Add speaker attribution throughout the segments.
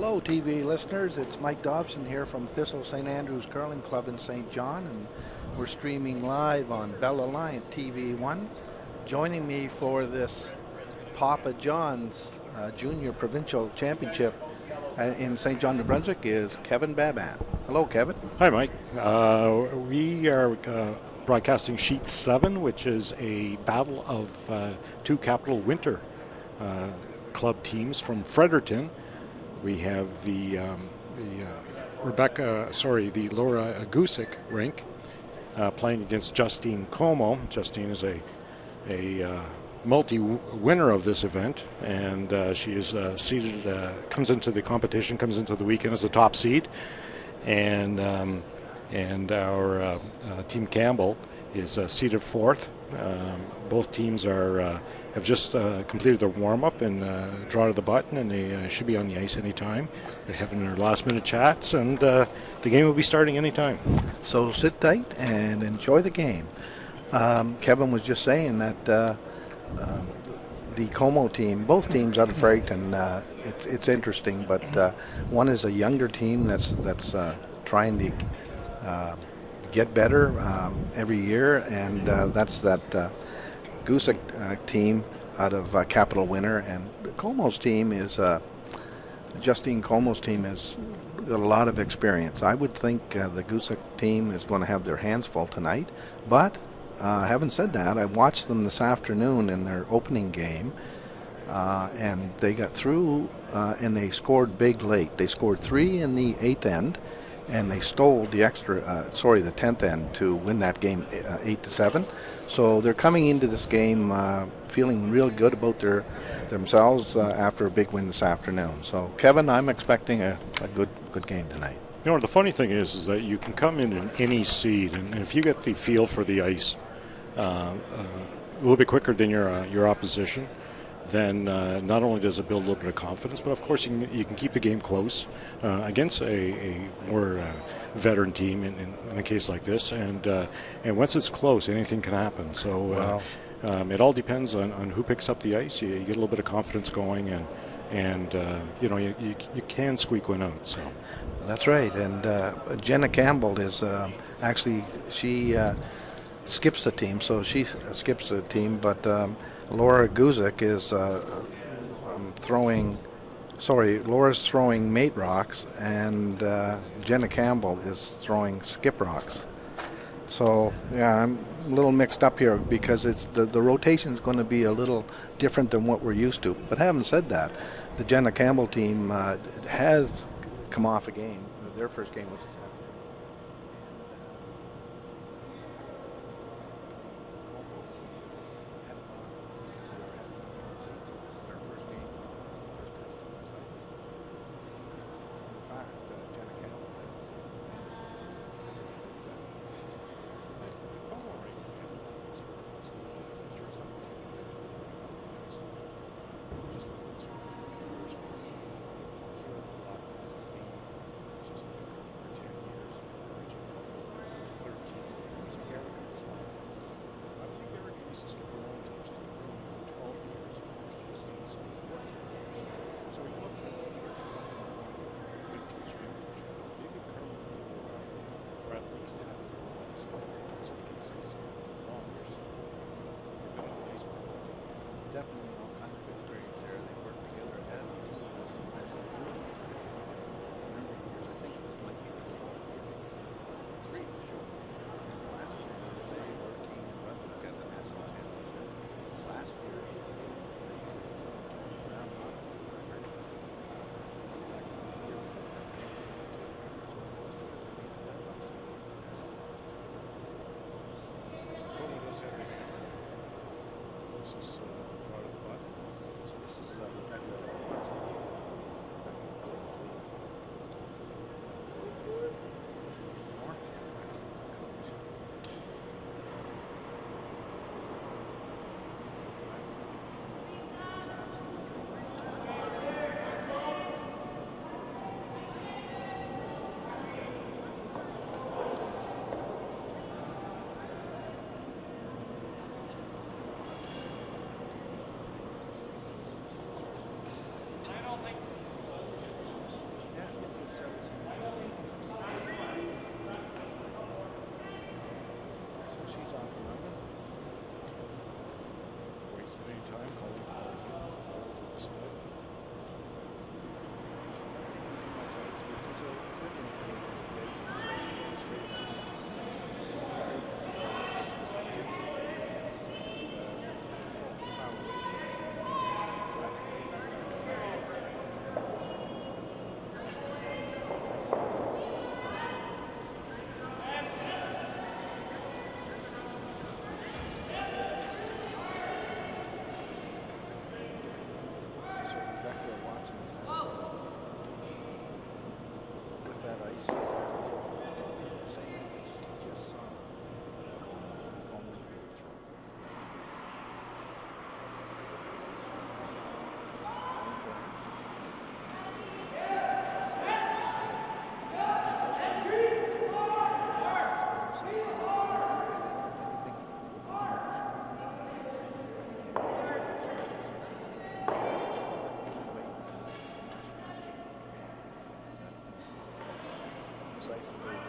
Speaker 1: Hello, TV listeners. It's Mike Dobson here from Thistle St. Andrews Curling Club in St. John, and we're streaming live on Bell Alliant TV1. Joining me for this Papa John's Junior Provincial Championship in St. John, New Brunswick is Kevin Baban. Hello, Kevin.
Speaker 2: Hi, Mike. We are broadcasting Sheet 7, which is a battle of two Capital Winter club teams from Fredericton. We have the Laura Gusick rink playing against Justine Comeau. Justine is a multi-winner of this event, and she is seeded, comes into the competition, comes into the weekend as the top seed, and our team Campbell is seeded fourth. Both teams have just completed their warm-up and draw to the button, and they should be on the ice anytime. They're having their last-minute chats, and the game will be starting anytime.
Speaker 1: So sit tight and enjoy the game. Kevin was just saying that the Comeau team, both teams out of Fredericton, it's interesting, but one is a younger team that's trying to get better every year, and that's that Gusick team out of Capital Winter, and Comeau's team is Justine Comeau's team has got a lot of experience. I would think the Gusick team is going to have their hands full tonight, but having said that, I watched them this afternoon in their opening game, and they got through and they scored big late. They scored 3 in the 8th end, and they stole the the 10th end to win that game 8-7. So they're coming into this game feeling real good about themselves after a big win this afternoon. So Kevin, I'm expecting a good game tonight.
Speaker 2: You know, the funny thing is that you can come in any seed, and if you get the feel for the ice a little bit quicker than your opposition, then not only does it build a little bit of confidence, but of course you can keep the game close against a more veteran team in a case like this. And once it's close, anything can happen. So it all depends on who picks up the ice. You get a little bit of confidence going, and you can squeak one out. So
Speaker 1: that's right. And Jenna Campbell is actually she skips the team, so she skips the team, but. Laura Gusick is Laura's throwing mate rocks, and Jenna Campbell is throwing skip rocks. So, yeah, I'm a little mixed up here because it's the rotation is going to be a little different than what we're used to. But having said that, the Jenna Campbell team has come off a game. Their first game was definitely all kinds of experience there. They work together as a team, as a unit for a number of years. I think this might be the 4th year, 3 for sure. And the last 2 years they were a team in Brunswick at the national championship. Last year they round robin record. In fact, the year before that, decisive, very good.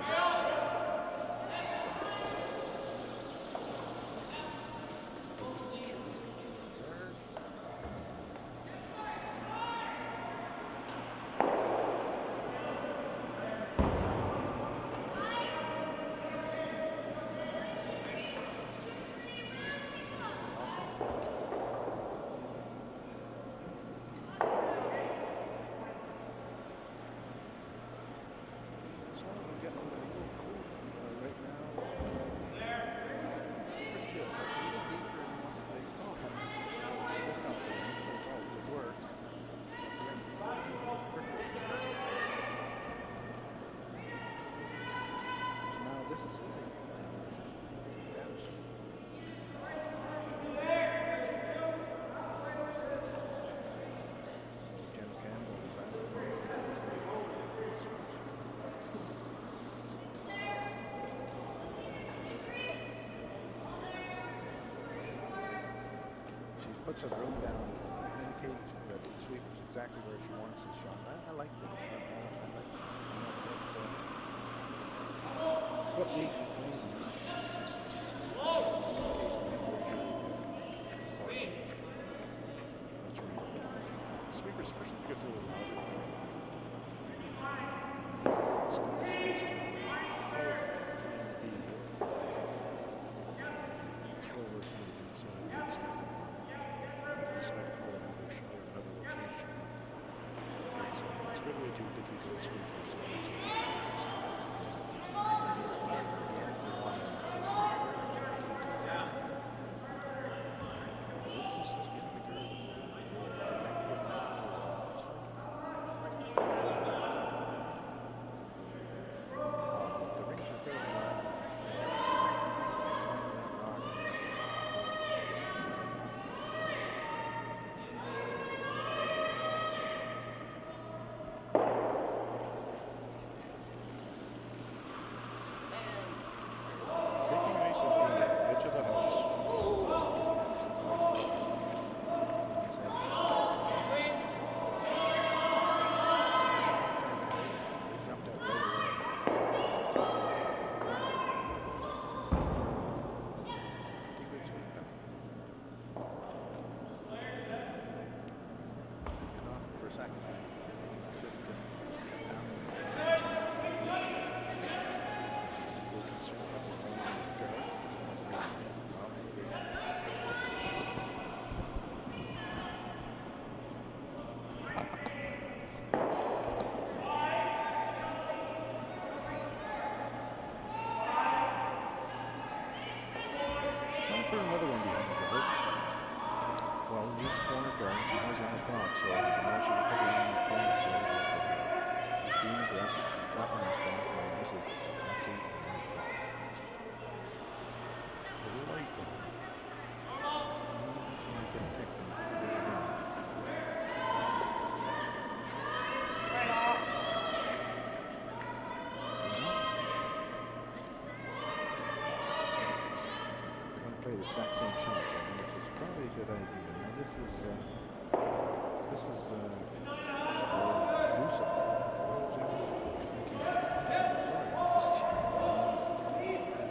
Speaker 1: So we're getting a little full right now. Pretty good. That's a little deeper than what they thought. It's just off the ring, so it's all good work. So now this is easy. Jen Campbell is asking. She puts her broom down, indicates that the sweeper's exactly where she wants his shot. I like this. I like what we can play in.
Speaker 2: That's right. Sweeper, especially if it gets a little louder. It's supposed to call the throwers moving inside the inside. They decide to call another shot at another location. It's a good way to indicate to the sweeper. So it's put another one behind the guard.
Speaker 1: Well, use corner guard. She has on the front, so now she can put her on the corner guard. She's being aggressive. She's got on the front. And this is absolutely
Speaker 2: A little light though.
Speaker 1: so we can take them. Play the exact same shot, which is probably a good idea. Now this is Goose.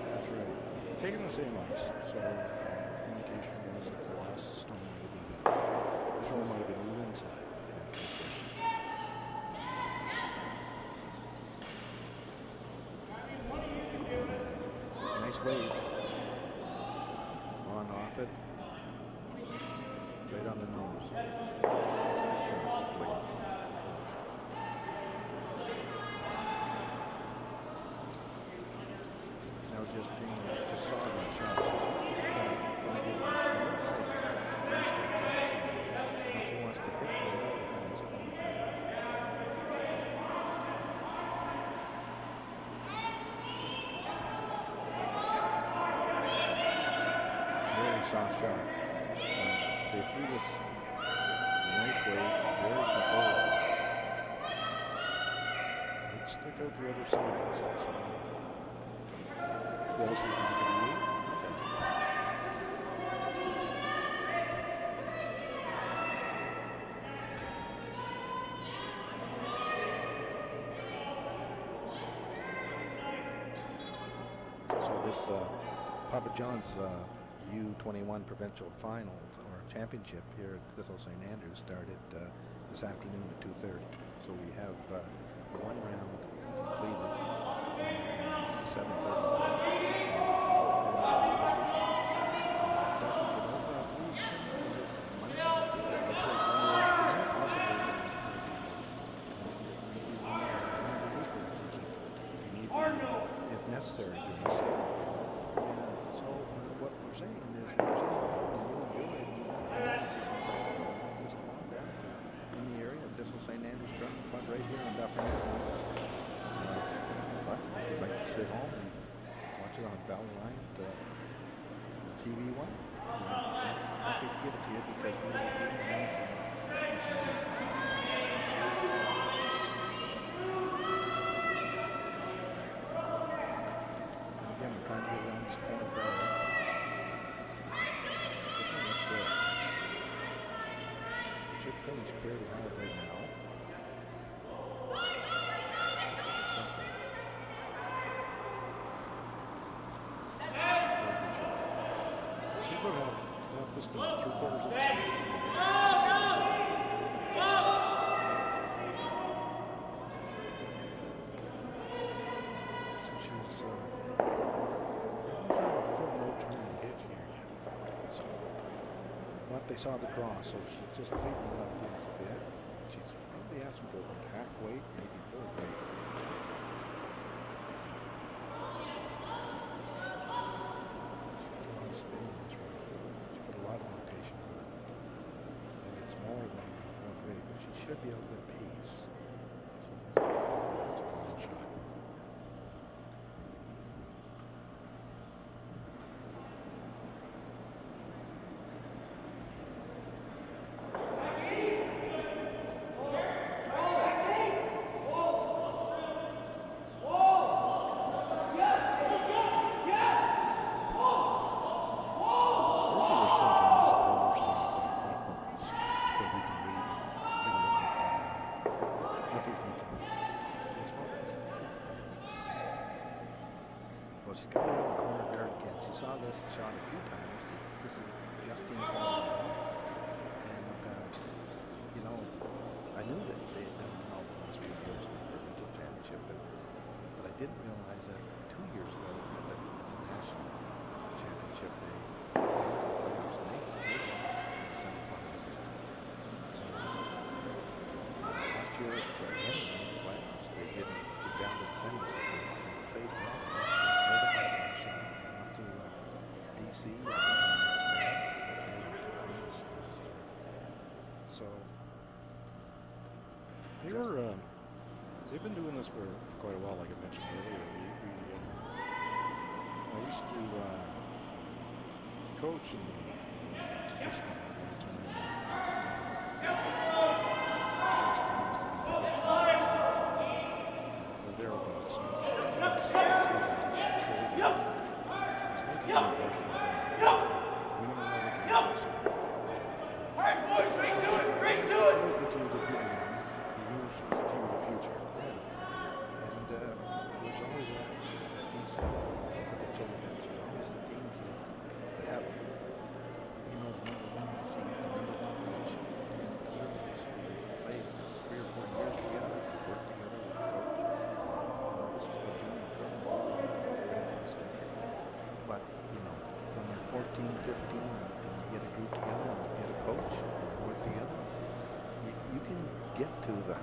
Speaker 1: That's right.
Speaker 2: Taking the same ice, so indication was that the last stone might have been, the throw might have been a little inside.
Speaker 1: Nice wave. On off it. Right on the nose. Now just saw that shot. Now she wants to hit the wall behind this corner. Very soft shot. They threw this nice way, very controlled.
Speaker 2: Let's stick out the other side. So, Wellesley back in the lead.
Speaker 1: this Papa John's U21 provincial finals or championship here at Thistle St. Andrews started this afternoon at 2:30. So we have one round completed, and it's the 7:30. Doesn't get over, I believe. Monday? Looks like Monday afternoon, possibly. If necessary, yes. So what we're saying is, if there's anything you enjoy, just come on down in the area of Thistle St. Andrews Garden Club right here in Dufferin. But if you'd like to sit home and watch it on Bell Reliant TV1, we're happy to give it to you because we will be announcing each week. Again, we're trying to get around this corner barrel. This one looks good. It should finish fairly hard right now. Something.
Speaker 2: So you would have this done 3/4 of the season.
Speaker 1: So she's
Speaker 2: no turn hit here yet. So,
Speaker 1: but they saw the draw, so she just played it up just a bit. She's probably asking for about half weight, maybe full weight. Got a lot of spin in this round. She put a lot of rotation on it. And it's more than one weight, but she should be able to get pace. So
Speaker 2: that's a fine shot.
Speaker 1: Well, she's got it in the corner there again. She saw this shot a few times. This is Justine Campbell. And, you know, I knew that they had done well the last few years in the provincial championship, but I didn't realize that 2 years ago at the national championship, they players in the semifinals. So last year, again, in the playoffs, they didn't get down to the semis, but they played well. BC, so
Speaker 2: they've been doing this for quite a while, like I mentioned earlier. I used to coach in just or thereabouts.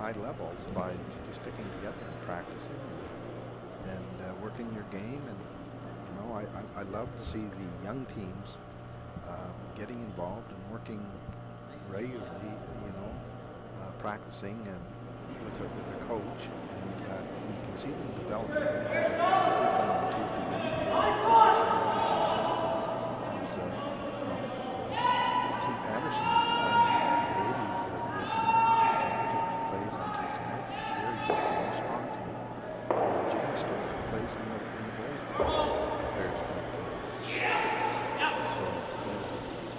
Speaker 1: high levels by just sticking together and practicing and working your game. And you know, I love to see the young teams getting involved and working regularly. You know, practicing and with a coach, and you can see them developing. We play on Tuesday night. Tim Patterson is playing in the ladies division this championship. Plays on Tuesday night. It's a very good team, strong team. And James Stewart plays in the boys division. Very strong team.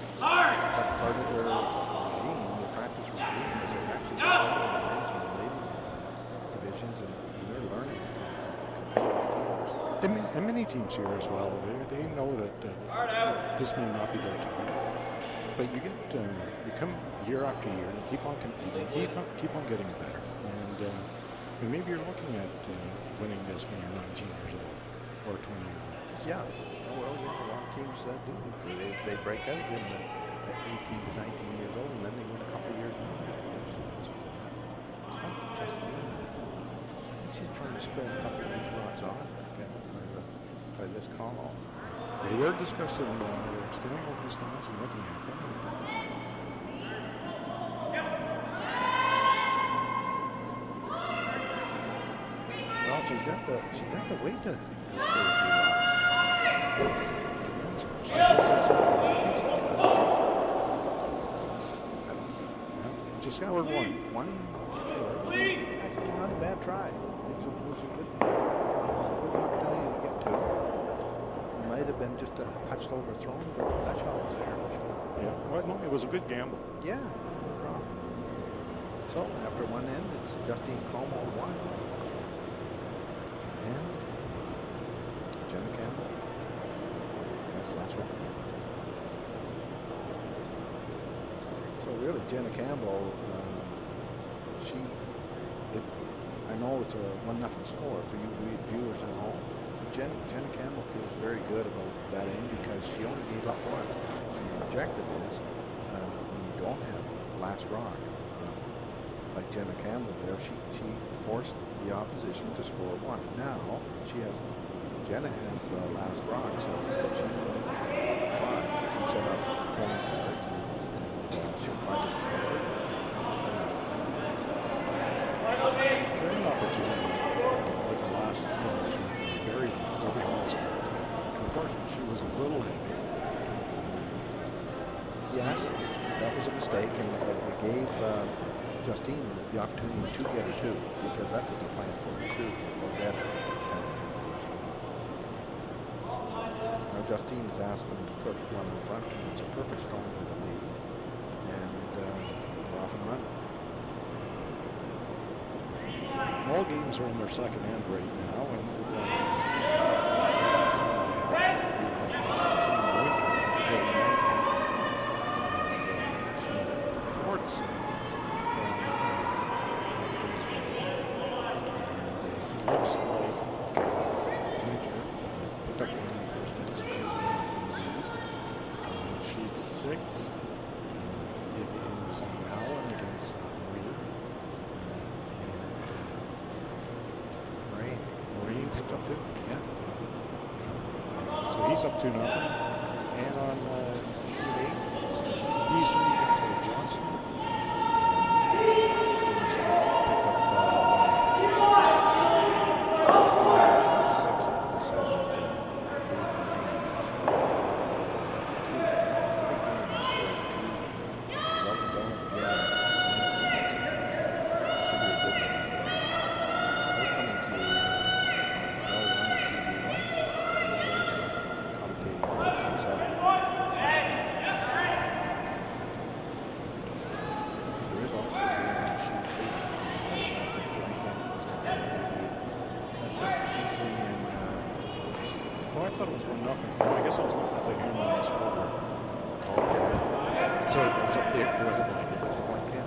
Speaker 1: So part of their regime, their practice regime, is they're actually playing in the men's and the ladies divisions, and they're learning from competitive teams.
Speaker 2: And many teams here as well, they know that this may not be their time. But you come year after year, and you keep on competing, keep on getting better. And maybe you're looking at winning this when you're 19 years old or 20 years old.
Speaker 1: Yeah. Well, yeah, a lot of teams do. They break out when at 18 to 19 years old, and then they win a couple of years in a row. I think she's trying to spill a couple of these rocks on by this call.
Speaker 2: They were discussing, standing over the stones and looking at them.
Speaker 1: Well, she's got the weight to spill a few rocks.
Speaker 2: Just scored one.
Speaker 1: Actually, not a bad try. It was a good opportunity to get to. Might have been just a touched overthrown, but that shot was there for sure.
Speaker 2: Yeah, well, no, it was a good gamble.
Speaker 1: Yeah, no problem. So after one end, it's Justine Comeau 1. And Jenna Campbell. That's the last one. So really, Jenna Campbell, I know it's a 1-0 score for you viewers at home. Jenna Campbell feels very good about that end because she only gave up one. And the objective is when you don't have last rock, like Jenna Campbell there, she forced the opposition to score one. Now Jenna has the last rock, so she will try to set up the corner cards and she'll find it.
Speaker 2: Training opportunity with the last score to bury Gilbert Hall's cards. Unfortunately, she was a little heavy.
Speaker 1: Yes, that was a mistake, and it gave Justine the opportunity to get her two, because that's what they're playing for, is two or better. Now Justine has asked them to put one in front, and it's a perfect stone with the lead, and they're off and running.
Speaker 2: All games are in their second end right now, and Forts looks like Winter picked up one of the first sheet 6. It is Allen against Marine picked up 2. Yeah. So he's up 2-0. And on sheet 8, Beasley against Johnson. Johnson picked up I thought it was 1-0. I guess I was looking at the game on the scoreboard.
Speaker 1: Okay.
Speaker 2: So it was a blank.
Speaker 1: It was a blank game.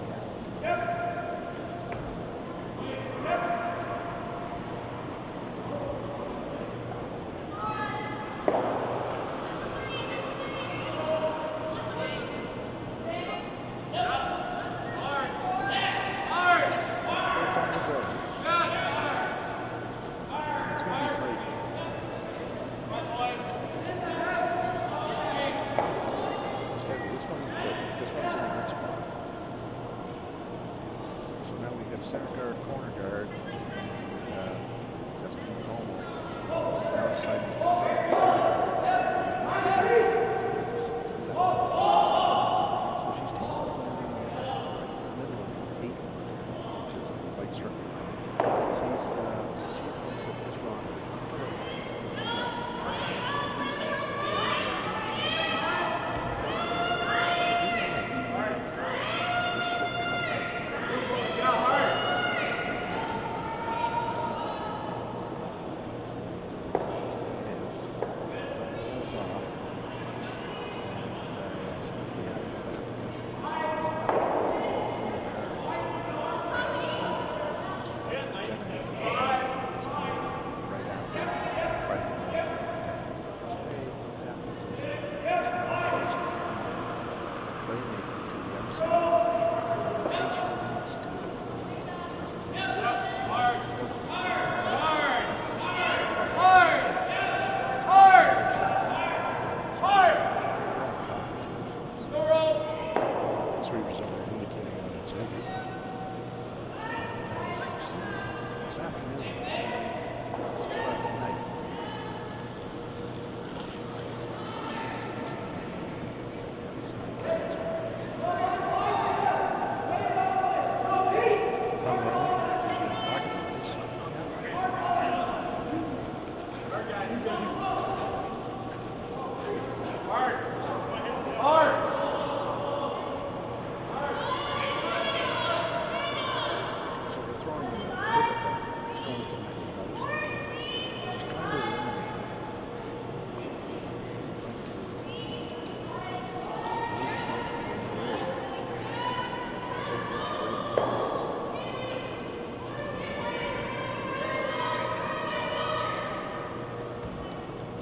Speaker 1: This one's in a good spot.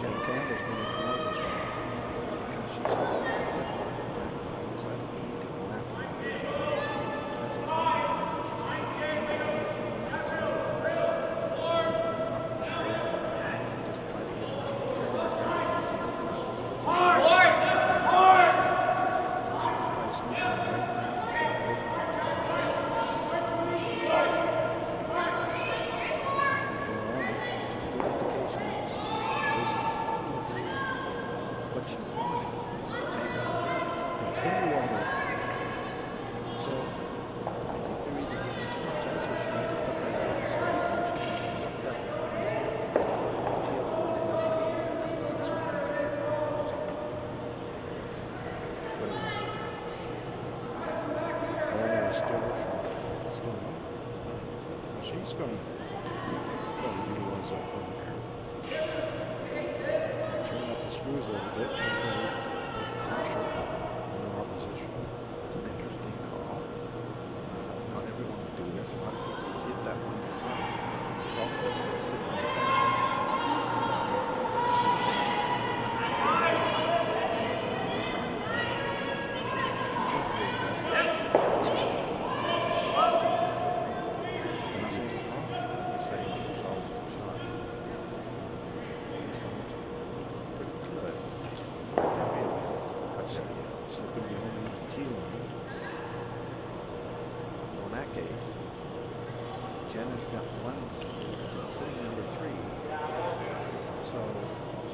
Speaker 1: Jen Campbell's going to ignore this one because she says, I don't need to go after that. That's a fun one. It's a team behind the team. It's fun. So I'm not going to worry about that. I'm going to just try to get it.
Speaker 2: She's going to try to utilize that corner curve. Turn up the screws a little bit, try to put the pressure on the opposition.
Speaker 1: It's an interesting call. Not everyone would do this. A lot of people would hit that one in front. 12 foot and sit on the side. She's saying, Jenna's got one sitting number 3. So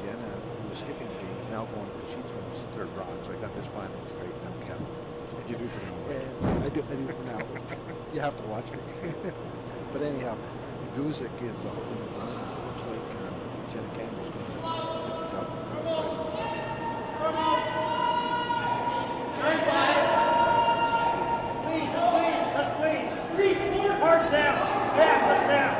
Speaker 1: Jenna, who was skipping the game, is now going because she throws third rock. So I got this finally straight down, Kevin.
Speaker 2: You do for now.
Speaker 1: I do for now. You have to watch me. But anyhow, Guzik is holding the line. It looks like Jenna Campbell's going to hit the double.
Speaker 3: Hard down. Yeah, down.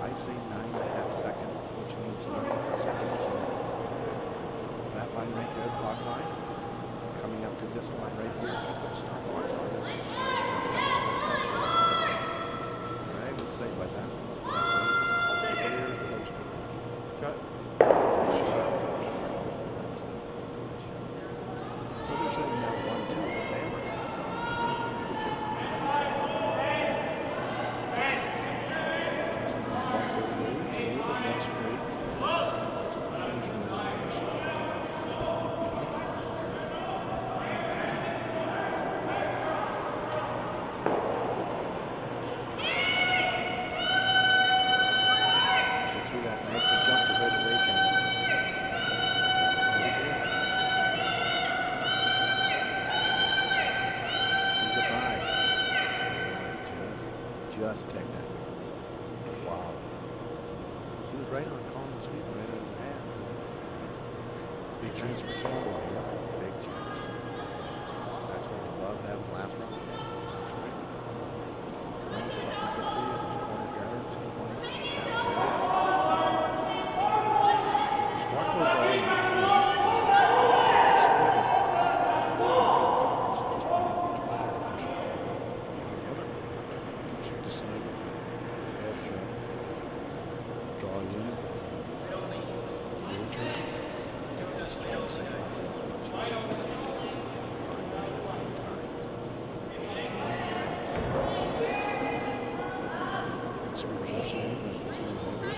Speaker 1: I'd say 9.5 seconds, which means 9.5 seconds from that line right there, the clock line, coming up to this line right here. If you put a stopwatch on it, it's 9.5 seconds. I would say by that very close to that. Cut. So they're showing now 1-2 with Hammer. So, good job.
Speaker 2: It's going from backward weight to a little bit less weight. It's a function of the position.
Speaker 1: She threw that nicely, jumped right away, Campbell. He's a bye. Just take that. Wow. She was right on Coleman's feet, right on her hand.
Speaker 2: Big chance for Campbell here.
Speaker 1: Big chance. That's what we love having last round.
Speaker 2: That's right.
Speaker 1: Runs it up number 3. It was corner guards. He's going to
Speaker 2: Stockmore drawing. She decided to draw in. Field turn.
Speaker 1: just trying to say
Speaker 2: Sweepers are saying that's 15 over.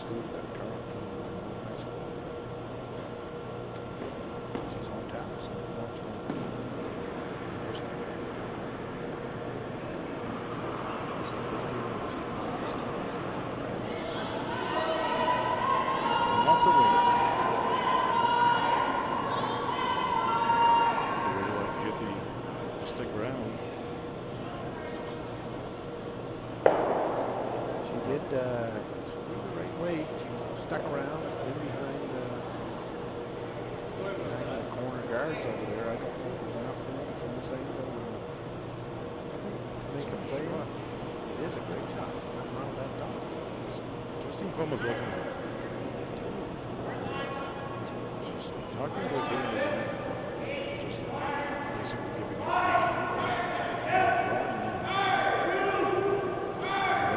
Speaker 1: student at Carleton High School. She's on campus in Florence University. This is the first year that she's on this team. So lots of weight.
Speaker 2: She really like to get the stick around.
Speaker 1: She did threw the right weight. She stuck around in behind the corner guards over there. I don't know if there's enough room from this angle to make a play. It is a great job. Nothing wrong with that dog.
Speaker 2: Justine Comeau's looking at it. She's talking about hitting the line, just basically giving up. Drawing in.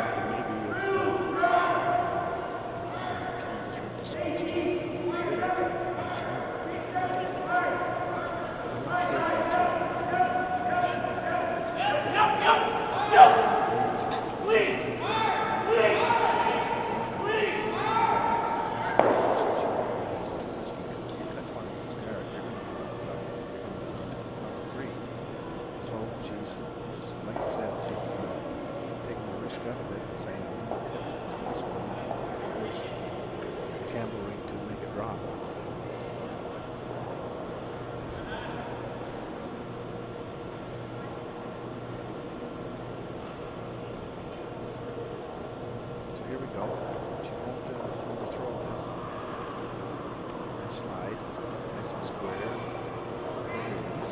Speaker 2: And maybe if Campbell's right decides to hit it, jam.
Speaker 1: I'm not sure if that's Campbell ring to make a drop. So here we go. She won't overthrow this. And slide. Nice and square. And release.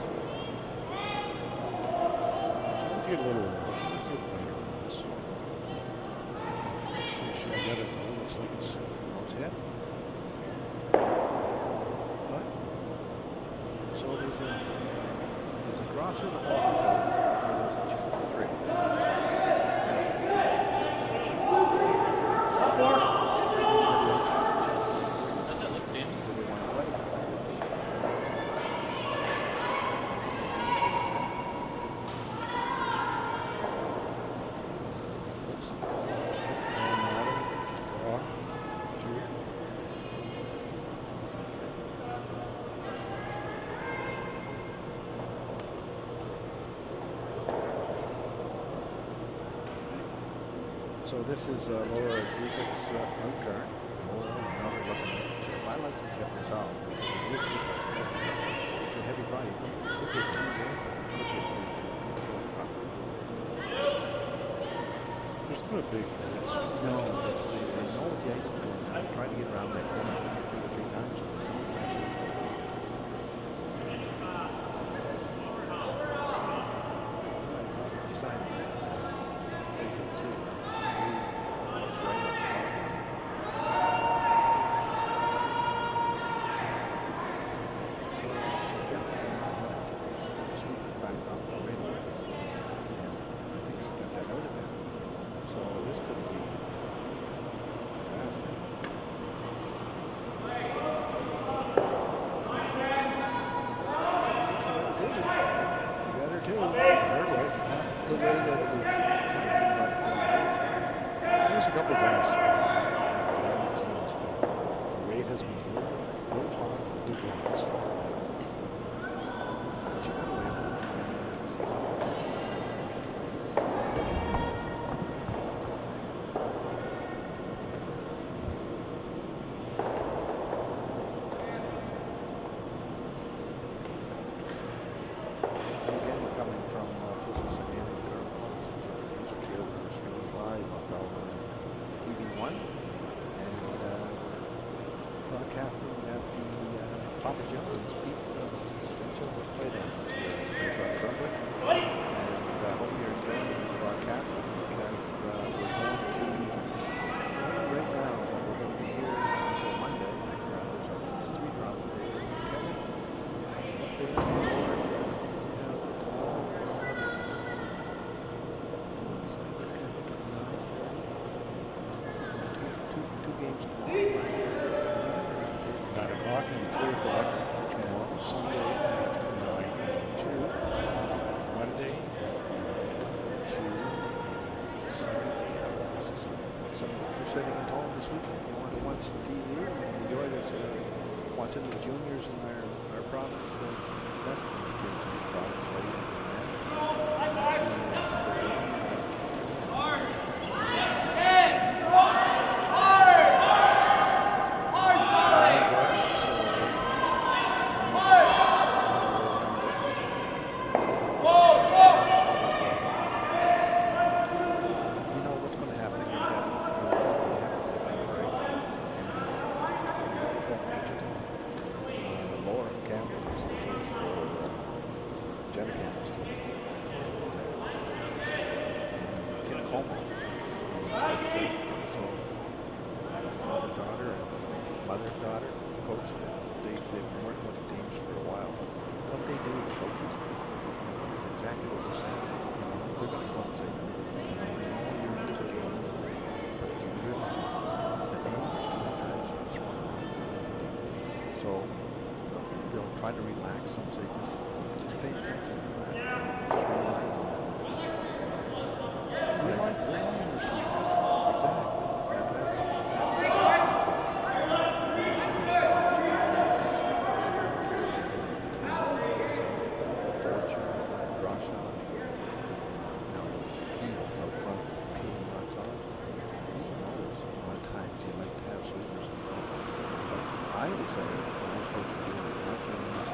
Speaker 2: She might get a little emotional. She might get better than this. I think she'll get it though. Looks like it's
Speaker 1: Nose hit. But so there's a draw through the hole for Toby. There's a chip for 3. So this is Laura Gusik's out card. Oh, now they're looking at the chip. I like the chip myself. It is it's a heavy body. It could get 2 there. It could get 3 properly.
Speaker 2: there's not a big risk.
Speaker 1: No, they know what the ice is doing. I'm trying to get around that corner 2 or 3 times. Decided that play for 2. 3 looks right at the bottom line. So she's definitely not like sweeping back off the right away. And I think she got that out of that. So this could be a disaster. She got a digit. She got her too. Her way. Not the way that it was planned, but
Speaker 2: There's a couple of things. The weight has been a little hot for the greens.
Speaker 1: she got away with it. So again, we're coming from Twizzle St. Andrews Girl Clubs and Games of Kill. We're streaming live on Belmont TV1, and we're broadcasting at the Papa John's Pizza Children's Playground here in St. John, Brunswick. And I hope you're enjoying this broadcast because we're going to right now, but we're going to be here until Monday. There's at least 3 drops a day. Kevin, update on the board. Two games tomorrow.
Speaker 2: 9 o'clock and 3 o'clock tomorrow, Sunday at 9 and 2, Monday at 2, Saturday at 6.
Speaker 1: So if you're sitting at home this weekend, you want watch TV and enjoy this, watching the juniors in our province, best junior teams in this province, ladies and men. Campbell is the coach for Campbell's team. And Comeau is the coach. So father-daughter and mother-daughter coach. They've been working with the teams for a while. But what they do, the coaches, is exactly what you said. You know, they're going to go and say, I know you're into the game, but do you realize the names sometimes are small. So they'll try to relax them, say just pay attention to that. Just rely on that. Rely on your sweetness. Exactly. And that's exactly board shot, draw shot. Now those keels up front, peeling runs on. These are those a lot of times you like to have sweetness in front. But I would say when I was coaching junior, my game was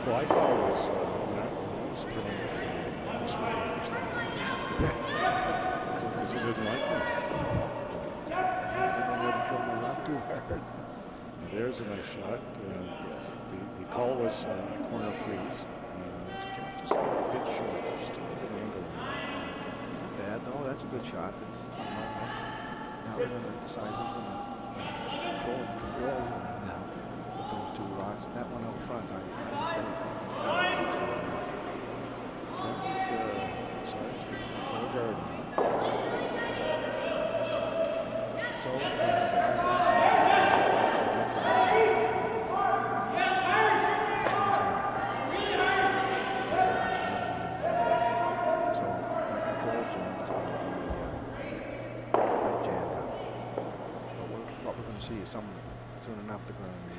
Speaker 2: well, I thought it was when I was playing with you, I was really interested because he didn't like me.
Speaker 1: I don't ever throw my lot too hard.
Speaker 2: There's a nice shot. The call was corner freeze. Just a bit short. Just has an angle.
Speaker 1: Not bad. No, that's a good shot. Now they're going to decide who's going to control now with those two rocks. That one up front, I would say is going to be
Speaker 2: Campbell's to side to the garden.
Speaker 1: So see some soon enough they're going to be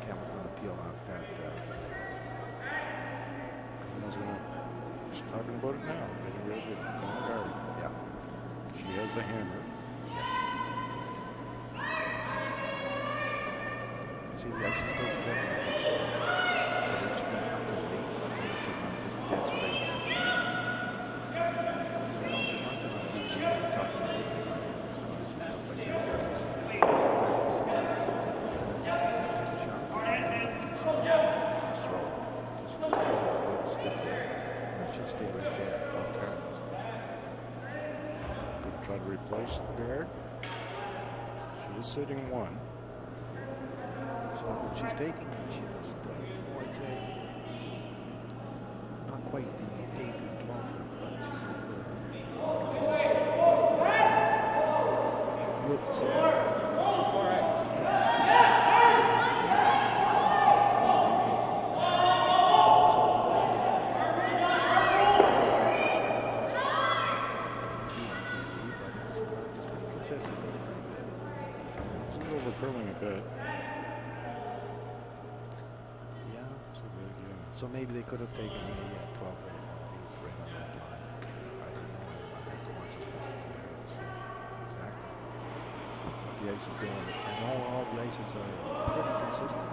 Speaker 1: Campbell's going to peel off that.
Speaker 2: She's talking about it now. Getting rid of the long guard.
Speaker 1: Yeah.
Speaker 2: She has the hammer.
Speaker 1: See the ice is taking care of it. So they're just going to up the weight and they should run just dead straight. You know, if you watch it on TV, you're talking about it. Stay right there, don't turn.
Speaker 2: Going to try to replace the guard. She is sitting one.
Speaker 1: So she's taking, she was, I'd say, not quite the 8 and 12 foot, but she's with
Speaker 2: curling a bit.
Speaker 1: Yeah. So
Speaker 2: So
Speaker 1: maybe they could have taken the 12 or 8 right on that line. I don't know. I have to watch it to see exactly what the ice is doing. And all the ices are pretty consistent.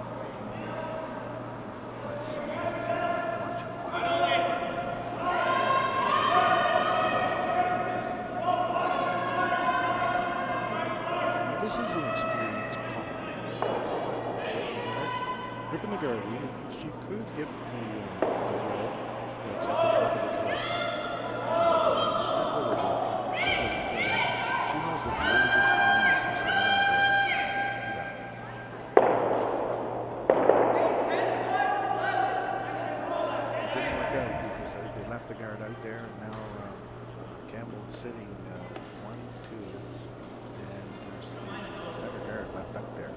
Speaker 1: But some have to watch it.
Speaker 2: this is an experienced call. Ripping the guardian, she could hit the red that's at the top of the club. She knows that the latest line is the line there.
Speaker 1: It didn't work out because they left the guard out there, and now Campbell is sitting 1, 2, and there's the center guard left up there.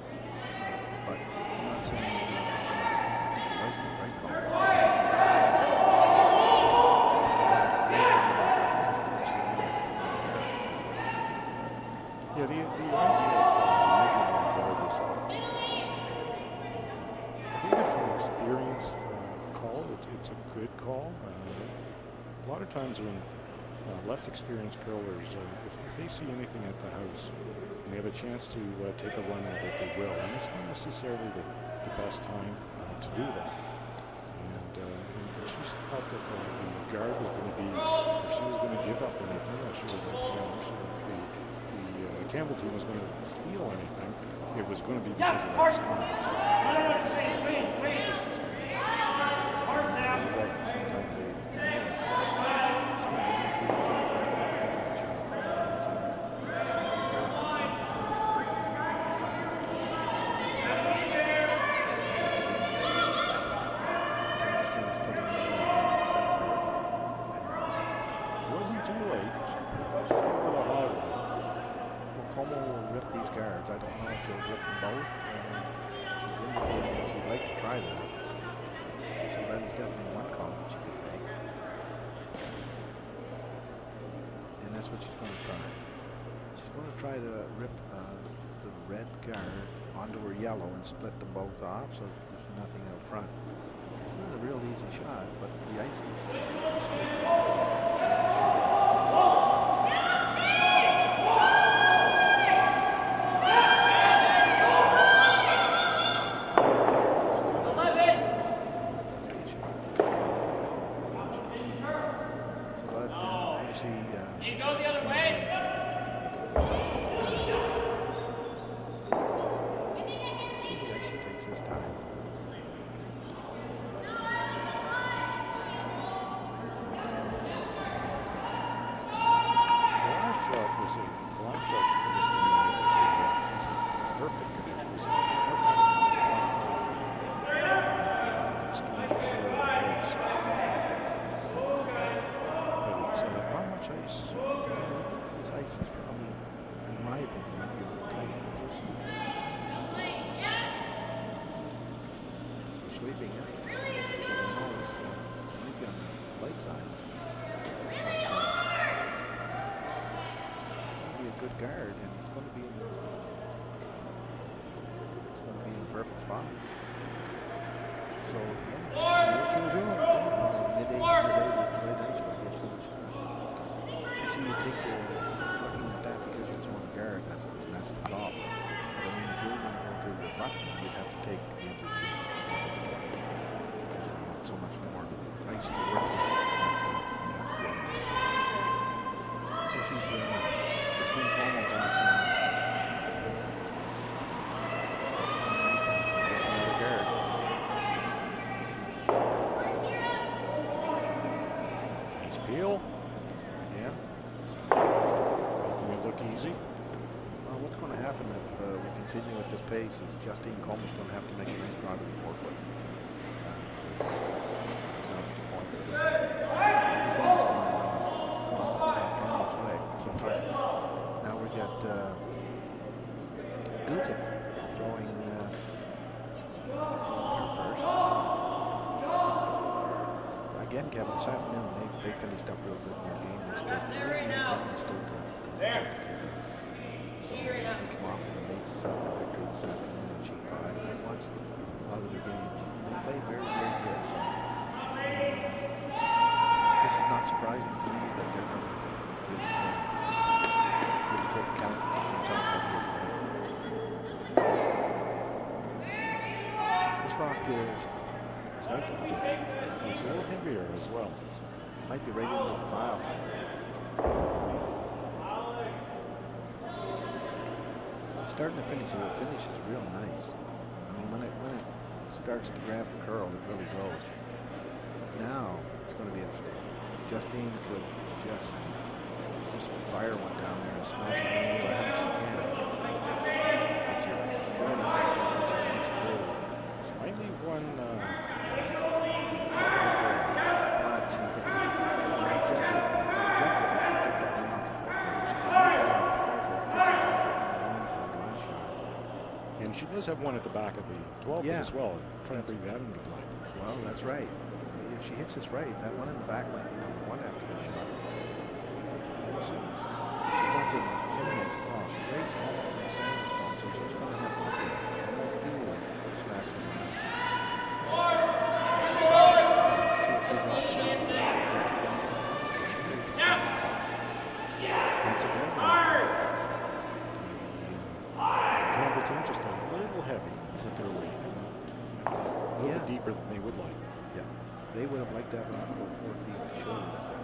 Speaker 1: But I'm not saying I think it was the right call.
Speaker 2: Yeah, the idea of moving on guard is, I think it's an experience call. It's a good call. A lot of times when less experienced curlers, if they see anything at the house and they have a chance to take a run at it, they will. And it's not necessarily the best time to do that. And she thought that the guard was going to be, if she was going to give up anything, or she was if the Campbell team was going to steal anything, it was going to be because of that stone.
Speaker 1: Comeau will rip these guards. I don't know if she'll rip them both. She's indicating that she'd like to try that. So that is definitely one call that she could make. And that's what she's going to try. She's going to try to rip the red guard onto her yellow and split them both off so there's nothing out front. It's not a real easy shot, but the ice is straight. Sweeping it. So I know it's maybe on the light side. It's going to be a good guard, and it's going to be in a perfect spot. So yeah, she was in mid-80s, right ice for a good shot. You see, you take looking at that because you're throwing guard. That's the call. But I mean, if you were going to go to the button, you'd have to take the edge of the so much more ice to work with. So she's Christine Comeau's on another guard.
Speaker 2: Nice peel.
Speaker 1: Again.
Speaker 2: Making it look easy.
Speaker 1: Well, what's going to happen if we continue at this pace is Justine Comeau's going to have to make a nice drive to the forefoot. Guzik throwing her first. Again, Kevin, this afternoon they finished up real good in the game. They scored 3 and they still did. So they come off in the late victory this afternoon on sheet 5. And I watched a lot of the game. They played very, very good. So this is not surprising to me that they're going to good count themselves up here. This rock is ugly.
Speaker 2: It's a little heavier as well.
Speaker 1: It might be right into the pile. It's starting to finish. The finish is real nice. I mean, when it starts to grab the curl, it really goes. Now it's going to be interesting. Justine could just fire one down there and smash it anywhere else she can. Which is sure that's what she wants to do.
Speaker 2: She might leave one.
Speaker 1: But her objective is to get that one off the forefoot. If she can get that off the forefoot, it gives her more room for the last shot.
Speaker 2: And she does does have one at the back of the 12
Speaker 1: Yeah.
Speaker 2: as well. Trying to bring that into play.
Speaker 1: Well, that's right. If she hits this right, that one in the back might be number one after the shot. We'll see. She's not getting any hits at all. She's right almost in the center spot, so she's going to have to look at it. Almost two to smash it around. She's 2 or 3 drops now.
Speaker 2: Once again, Campbell team just a little heavy with their weight. A little bit deeper than they would like.
Speaker 1: Yeah. They would have liked that rock about 4 feet shorter than that.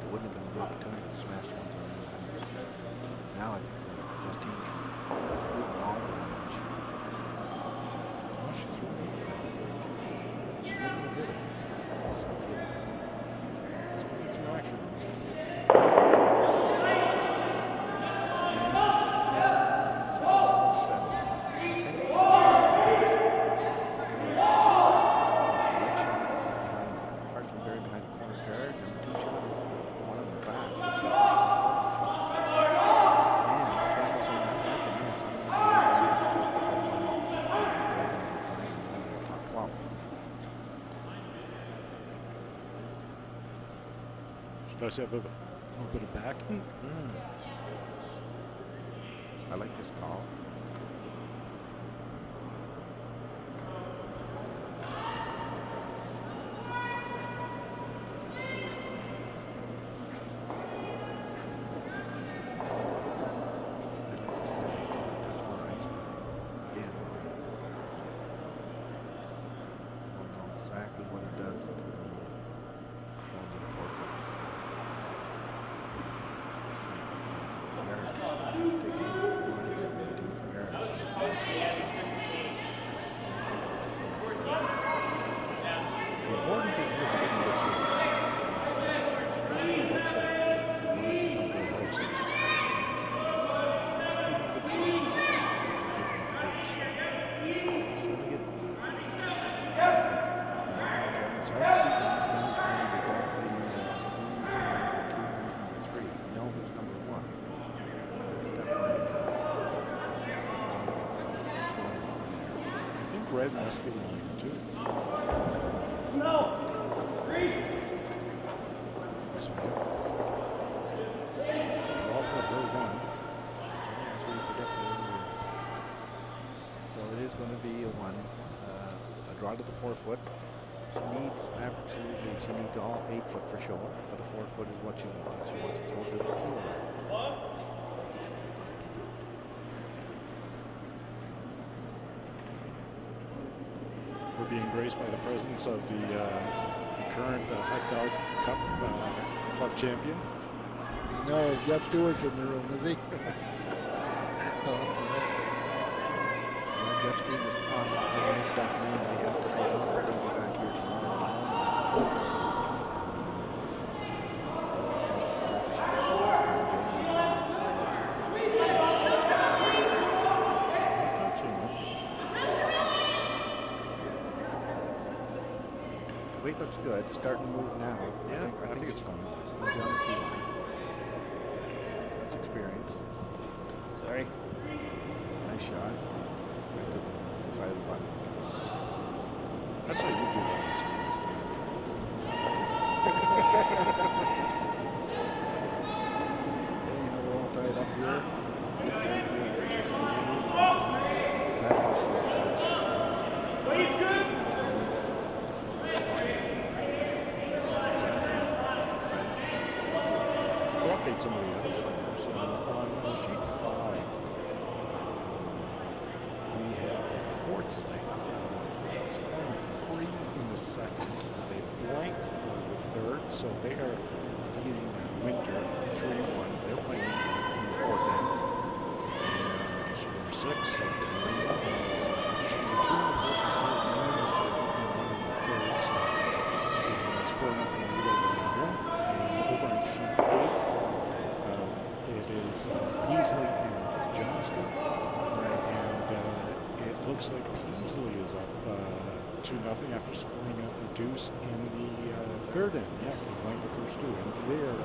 Speaker 1: There wouldn't have been an opportunity to smash the ones around the house. Now I think Justine can move along around that machine.
Speaker 2: Oh, she threw it. She's looking to get it. Let's get some action. Does have a little bit of backing.
Speaker 1: I like this call. I'd like to see her take just a touch more ice, but again, I don't know exactly what it does to the form of the forefoot.
Speaker 2: The important thing here is getting the two. That's Red must be line too.
Speaker 3: No.
Speaker 2: This one here. Draw for her one.
Speaker 1: That's what you forget earlier. So it is going to be a one. A draw to the 4 foot. She needs, absolutely, she needs all 8 foot for sure, but a 4 foot is what she wants. She wants to throw to the key line.
Speaker 2: We're being graced by the presence of the current Hot Dog Cup club champion.
Speaker 4: No, Jeff Stewart's in the room, is he?
Speaker 1: Jeff's team is on the next afternoon. They have to go over to be back here tomorrow. Jeff is the weight looks good. It's starting to move now.
Speaker 2: Yeah, I think it's fun.
Speaker 1: It's going down the key line. That's experience.
Speaker 3: Sorry.
Speaker 1: Nice shot. Right to the side of the button.
Speaker 2: That's how you do that. I'm surprised.
Speaker 1: Anyhow, we're all tied up here. Okay,
Speaker 3: Wait, good.
Speaker 2: We'll update some of the other scores. On sheet 5, we have fourth site scoring 3 in the second. They blanked the third, so they are beating Winter 3-1. They're playing in the fourth end. And sheet number 6, Comeau is officially 2 in the first, she's 1 in the second, and 1 in the third. So it's 4-0 lead over Campbell. And over on sheet 8, it is Peasley and Johnston. And it looks like Peasley is up 2-0 after scoring a deuce in the third end. Yeah, they blanked the first 2, and they're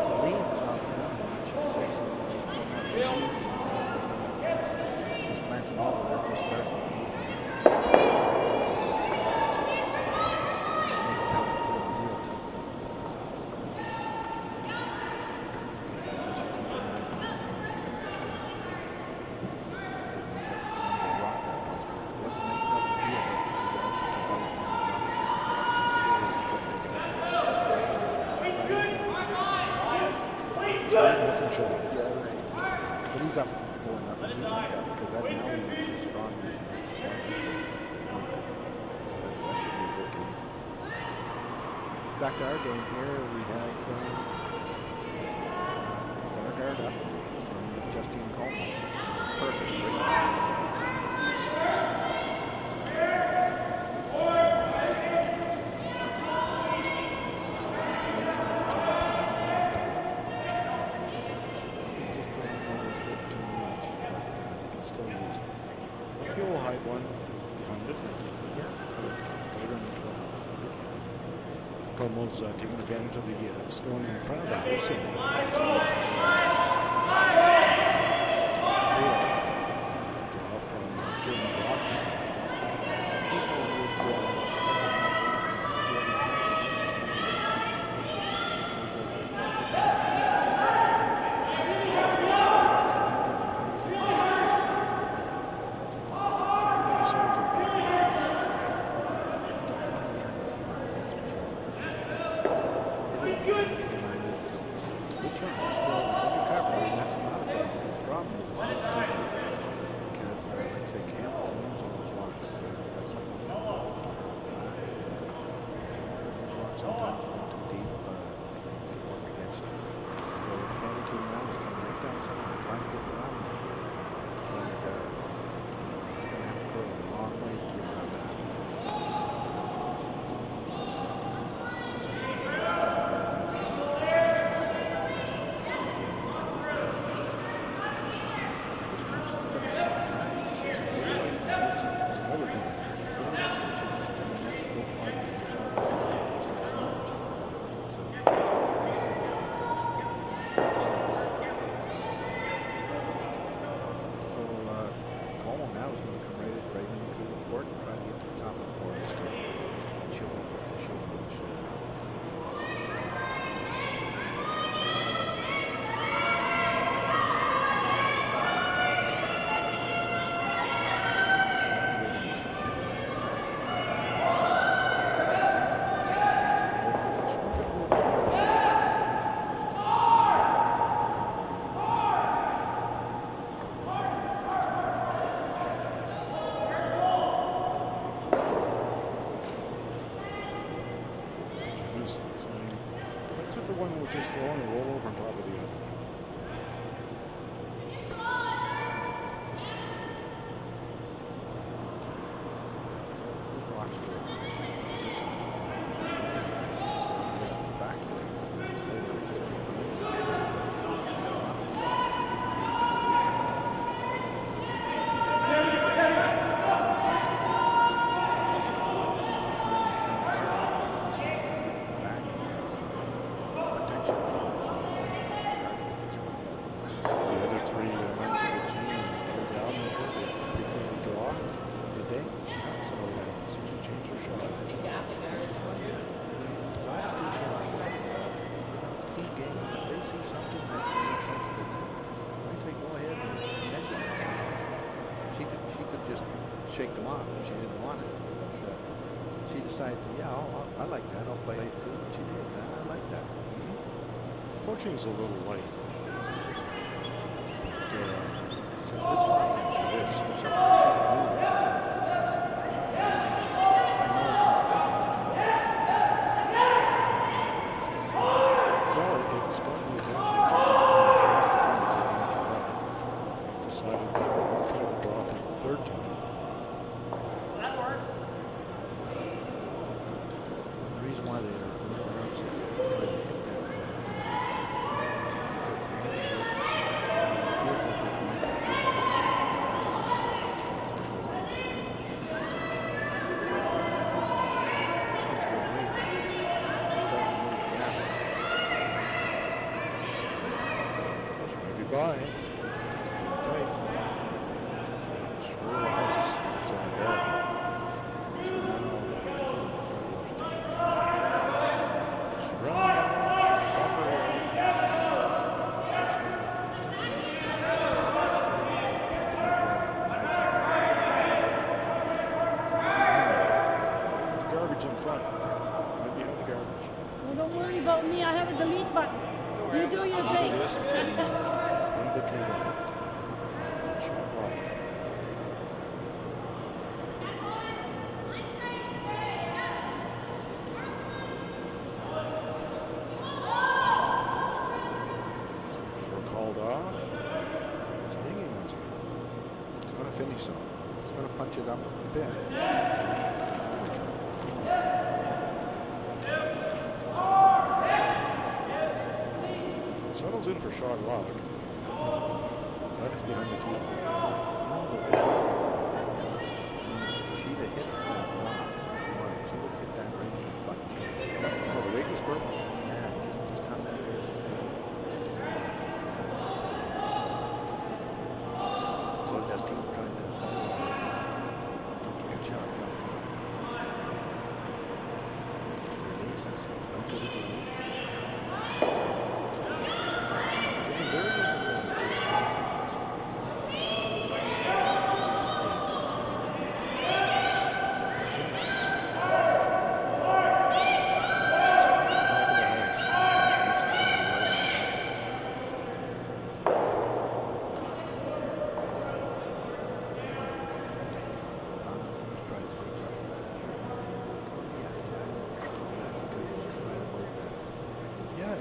Speaker 1: So Liam was off another match. 6 and
Speaker 4: Just glancing over there, just starting to eat. Make tough to feel real tough. I should keep our eyes on this game because I didn't know what number of rock that was. It was a nice double deal, but he also took out one of the opposition couldn't take it up.
Speaker 2: Nothing short.
Speaker 4: Yeah, right. But he's up 4-0. He like that because that now he was just stronger. That should be a good game. Back to our game here, we have center guard up from Justine Comeau. It's perfect.
Speaker 2: He will hide one behind it. Comeau's taking advantage of the stone in front of the house. Draw from Kieran Rodney.
Speaker 4: Some people would sometimes going too deep, can work against it. So the Campbell team now is coming right down center and trying to get around that. And it's going to have to go a long ways to get around that.
Speaker 2: That's what the one was just throwing a roll over on top of the other.
Speaker 4: Those rocks were positioned backwards. As you say, they were just being shake them off if she didn't want it. But she decided to, yeah, I like that. I'll play it too. And she did. I like that.
Speaker 2: Coaching's a little light.
Speaker 4: So this one, it is. There's something she can do. I know it's not
Speaker 2: well, it's gotten the attention of just decided to try to draw for the third time.
Speaker 4: why they are nervous trying to hit that because the angle doesn't appears like they can make it. This one's good weight. It's starting to move the gap.
Speaker 2: Maybe by. garbage in front. Right behind the garbage.
Speaker 5: Well, don't worry about me. I have a delete button. You do your thing.
Speaker 2: It is in front of the tree line. Shot wide. So called off. It's hanging once again.
Speaker 1: It's going to finish though. It's going to punch it up a bit.
Speaker 2: Settles in for shot rock. That is behind the tee.
Speaker 1: If she'd have hit that block, she would have hit that right in the button.
Speaker 2: Oh, the weight was perfect.
Speaker 1: Yeah, just how that is. So Justine's trying to follow a duplicate shot. Releases out to the blue.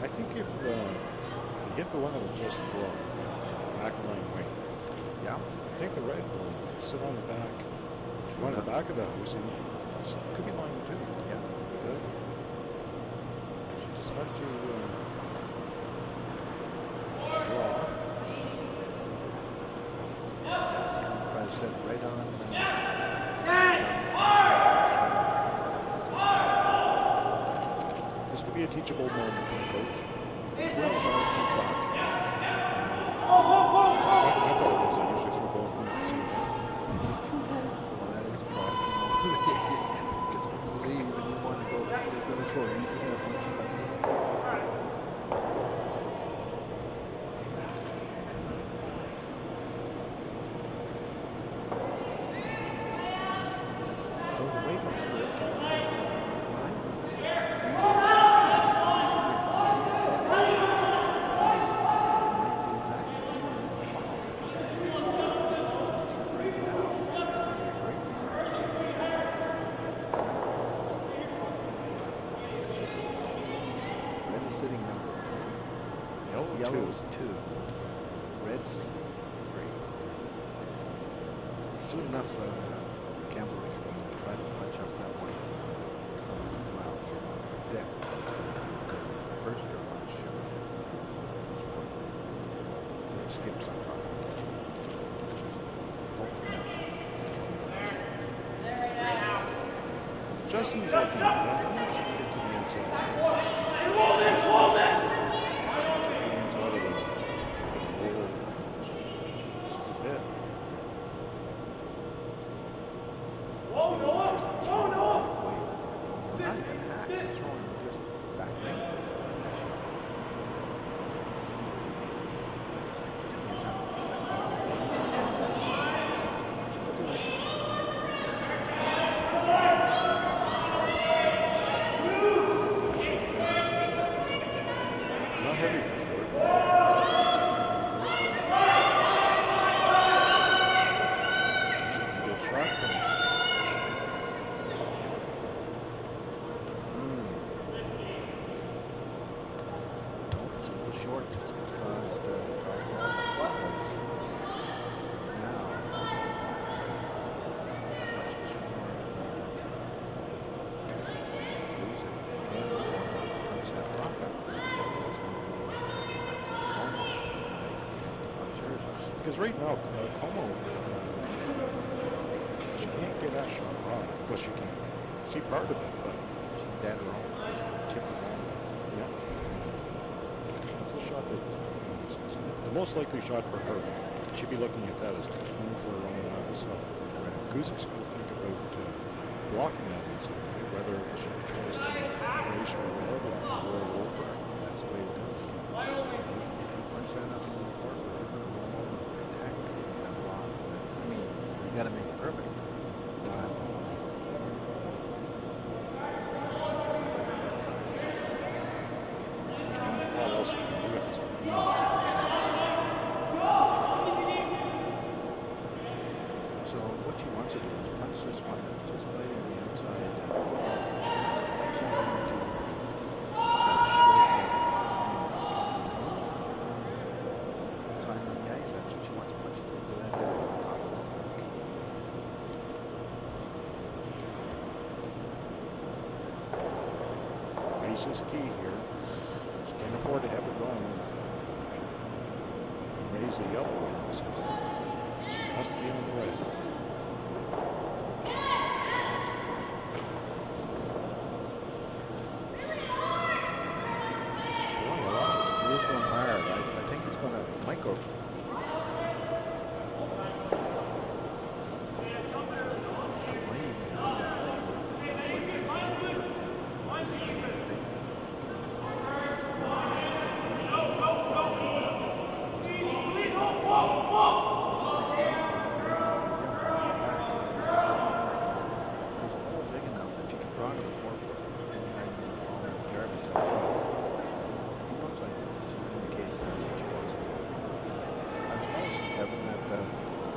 Speaker 2: I think if you hit the one that was just below, back line weight,
Speaker 1: Yeah.
Speaker 2: I think the red will sit on the back, one at the back of the house, and it could be line two.
Speaker 1: Yeah. Good.
Speaker 2: She decided to draw.
Speaker 1: Try to set it right on.
Speaker 2: This could be a teachable moment for the coach.
Speaker 1: Well, those two shots.
Speaker 2: My goal is I usually throw both of them at the same time.
Speaker 1: Well, that is a problem. Because when you leave and you want to go, you're going to throw it. You just have one shot. So the weight looks good. Line looks decent. Red is sitting number one. Yellow's two. Red's three. Soon enough, Campbell will try to punch up that one. Well, deck. First or last shot. It skips on top.
Speaker 2: Justin's looking at it. He should get to the inside.
Speaker 3: Hold it, hold it.
Speaker 2: Get to the inside of the roll. Just a bit.
Speaker 3: Whoa, Noah. Whoa, Noah.
Speaker 1: Not even hack. It's throwing just back right way. That shot.
Speaker 2: Not heavy for sure. Should be a good shot from him.
Speaker 1: No, it's a little short. It's caused problems because now I'm not so sure that losing Campbell want to punch that rock up. That's going to be Comeau. And they can punch hers up.
Speaker 2: Because right now, Comeau, she can't get that shot wrong. Well, she can see part of it, but
Speaker 1: She's dead wrong. She can chip it wrong.
Speaker 2: yeah. It's a shot that is the most likely shot for her. She'd be looking at that as one for her own so Guzik's going to think about blocking that in some way, whether she tries to raise her red or roll over.
Speaker 1: That's the way to do it. If you punch that up into the forefront, you're going to roll over and protect that block. I mean, you got to make it perfect. But
Speaker 2: pace is key here. She can't afford to have it run. Raise the yellow wings. She has to be on the red. It's going a lot.
Speaker 4: It is going hard. I think it's going to, might go.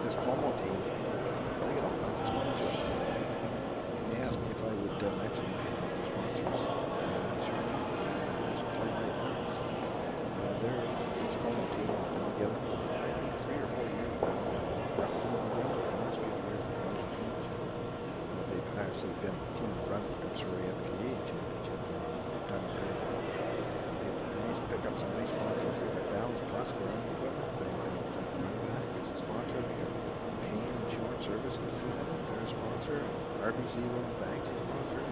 Speaker 4: This Comeau team, they get all kinds of sponsors. And they asked me if I would mention the sponsors. And sure enough, some quite great ones. This Comeau team has been together for, I think, 3 or 4 years now. Representing New Brunswick the last few years at the Brunswick Championship. They've actually been Team Brunswick and Surrey at the Canadian Championship. They've done very well. They've managed to pick up some nice sponsors. They've got Balance Plus ground equipment. They've got Runback as a sponsor. They got Insurance Services, they're a sponsor. RBC Road Banks is a sponsor.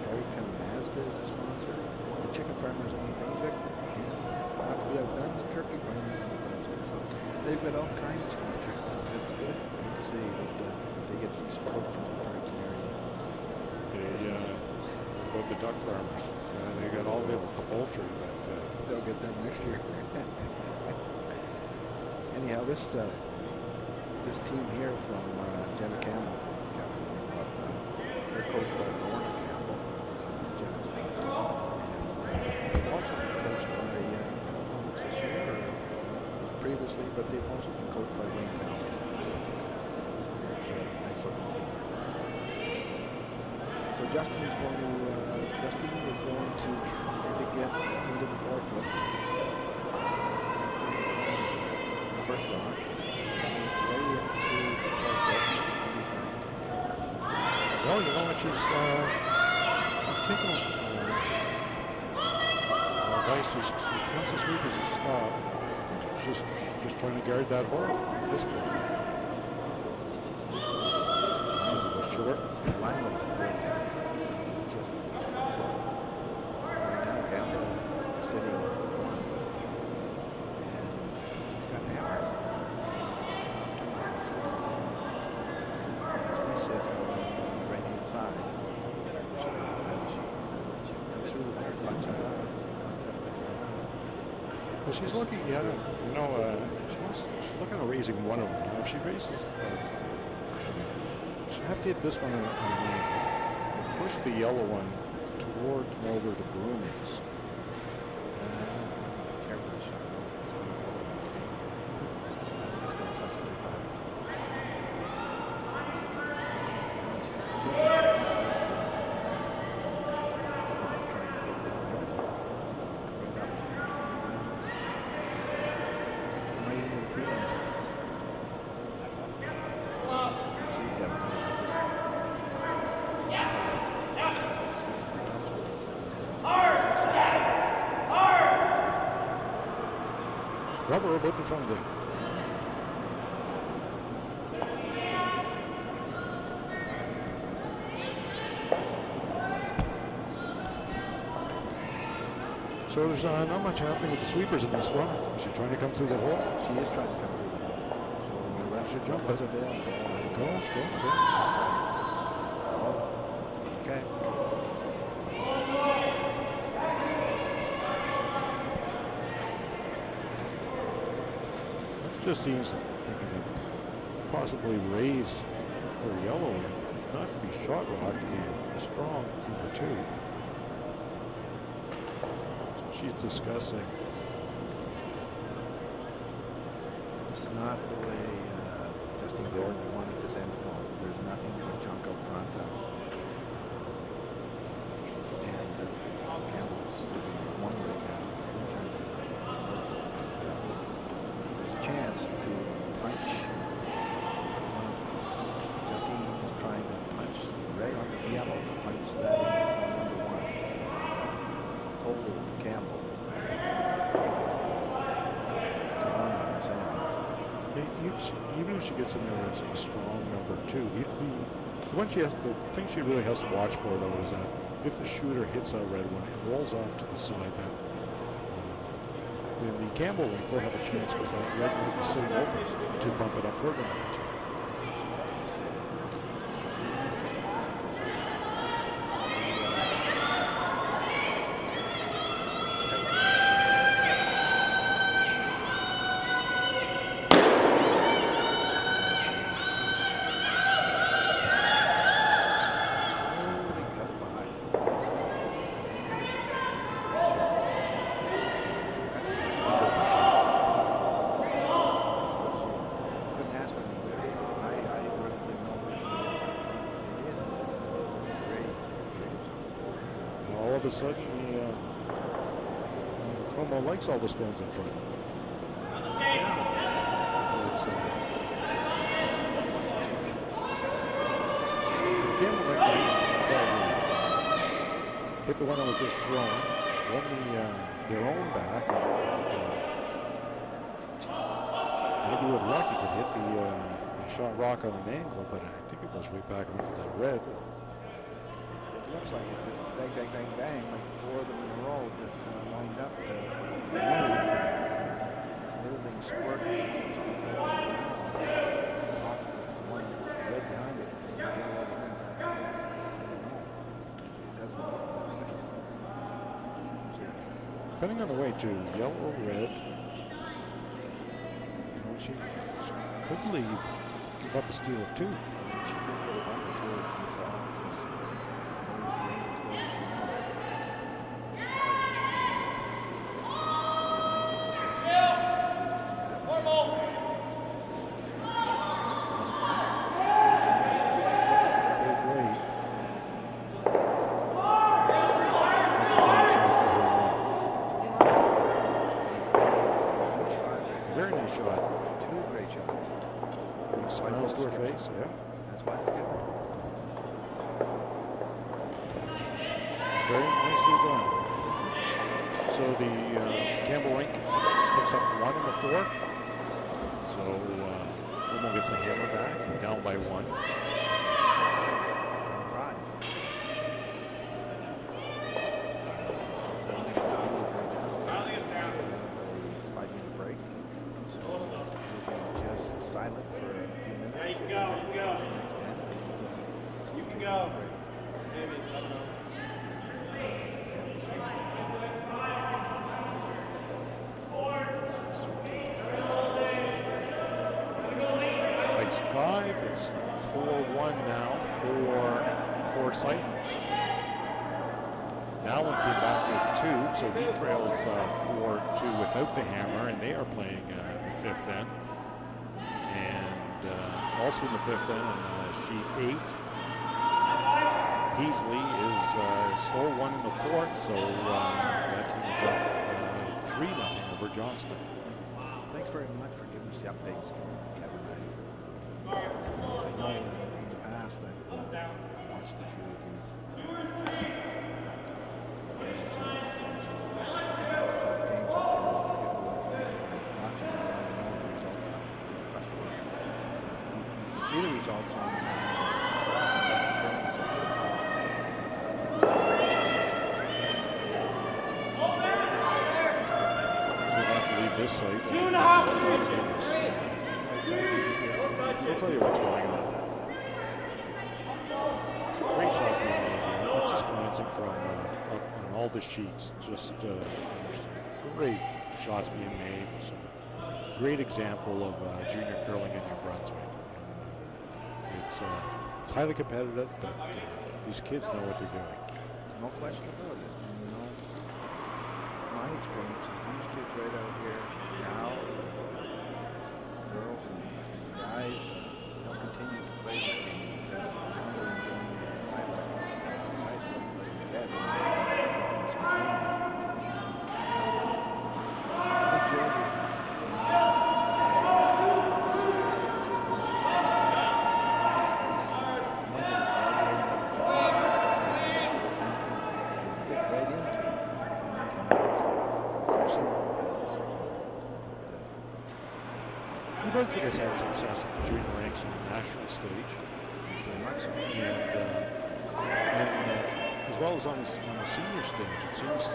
Speaker 4: Fredericton Mazda is a sponsor. The chicken farmers in New Brunswick, and not to be outdone, the turkey farmers in New Brunswick. So they've got all kinds of sponsors. It's good to see that they get some support from the Fredericton area.
Speaker 2: About the duck farmers, they got all the poultry, but
Speaker 4: they'll get them next year. Anyhow, this team here from Jenna Campbell from Campbell, they're coached by Lorna Campbell, Jenna's mother, and they've also been coached by, what's this year, or previously, but they've also been coached by Wayne Campbell. It's a nice looking team. So Justine is going to try to get into the forefoot. First round. Way into the forefoot.
Speaker 2: well, you know what, she's taking advice. Once the sweepers is stopped, I think she's just trying to guard that hole at this point. This is a short.
Speaker 4: Line up. Just right now, Campbell sitting one. And she's got an hammer. As we sit on the right-hand side, she can come through there, punch it out.
Speaker 2: Well, she's looking, she's looking at raising one of them. Now, if she raises, she'll have to hit this one on the angle and push the yellow one toward more where the broom is.
Speaker 4: Careful the shot.
Speaker 2: Rubber about the front there. So there's not much happening with the sweepers in this one. Is she trying to come through the hole?
Speaker 4: She is trying to come through the hole. So that
Speaker 2: should jump
Speaker 4: was
Speaker 2: it.
Speaker 4: available.
Speaker 2: Go.
Speaker 4: Okay.
Speaker 2: Justine's thinking to possibly raise her yellow, if not to be shot rock and a strong number 2. So she's discussing.
Speaker 4: This is not the way Justine Gordon wanted this end to go. There's nothing but junk up front. And Campbell's sitting one right now. There's a chance to punch. Justine is trying to punch right on the yellow, punch that in for number 1.
Speaker 2: even if she gets in there as a strong number 2, the thing she really has to watch for, though, is that if the shooter hits a red one and rolls off to the side, then the Campbell rink will have a chance because that red will be sitting open to bump it up further number 2. All of a sudden, Comeau likes all the stones in front. So it's Campbell might try to hit the one that was just thrown, won their own back. Maybe with luck you could hit the shot rock on an angle, but I think it goes right back onto that red.
Speaker 4: It looks like it's just bang, bang, bang, bang, like 4 of them in a row just lined up to move. The other thing's squirting. It's on the floor now. Off the one red behind it. And you get what it means. I don't know. It doesn't look that way.
Speaker 2: Depending on the way to yellow or red, she could give up a steal of 2.
Speaker 4: She could get a 1 or 2 if you saw this.
Speaker 2: Very nice shot.
Speaker 4: 2 great shots.
Speaker 2: Smiles to her face, yeah.
Speaker 4: That's why it's good.
Speaker 2: It's very nicely done. So the Campbell rink picks up 1 in the 4th. So Comeau gets the hammer back, down by 1.
Speaker 4: 5. A 5-minute break. So we'll be just silent for a few minutes.
Speaker 3: Yeah, you can go. You can go.
Speaker 4: Next end.
Speaker 3: You can go. Maybe. I don't know.
Speaker 2: It's 5. It's 4-1 now for Forsyth. Allen came back with 2, so he trails 4-2 without the hammer, and they are playing the 5th end. And also in the 5th end, on sheet 8, Peasley is stole 1 in the 4th, so that team is up 3-0 over Johnston.
Speaker 4: Thanks very much for giving us the updates, Kevin. I know in the past I've watched a few of these games and forget games up there and forget watching them. I know the results. You can see the results on
Speaker 2: this site.
Speaker 3: 2.5.
Speaker 2: I'll tell you what's going on. Some great shots being made here. I'm just glancing from up on all the sheets. Just some great shots being made. Some great example of junior curling in New Brunswick. And, it's highly competitive, but these kids know what they're doing.
Speaker 4: No question about it. And, you know, my experience is these kids right out here now, girls and guys, they'll continue to play this game because now they're enjoying it at a high level. High school play together. Majority of them.
Speaker 2: New Brunswick has had success at the junior ranks on the national stage,
Speaker 4: Very much so.
Speaker 2: and as well as on the senior stage. It seems,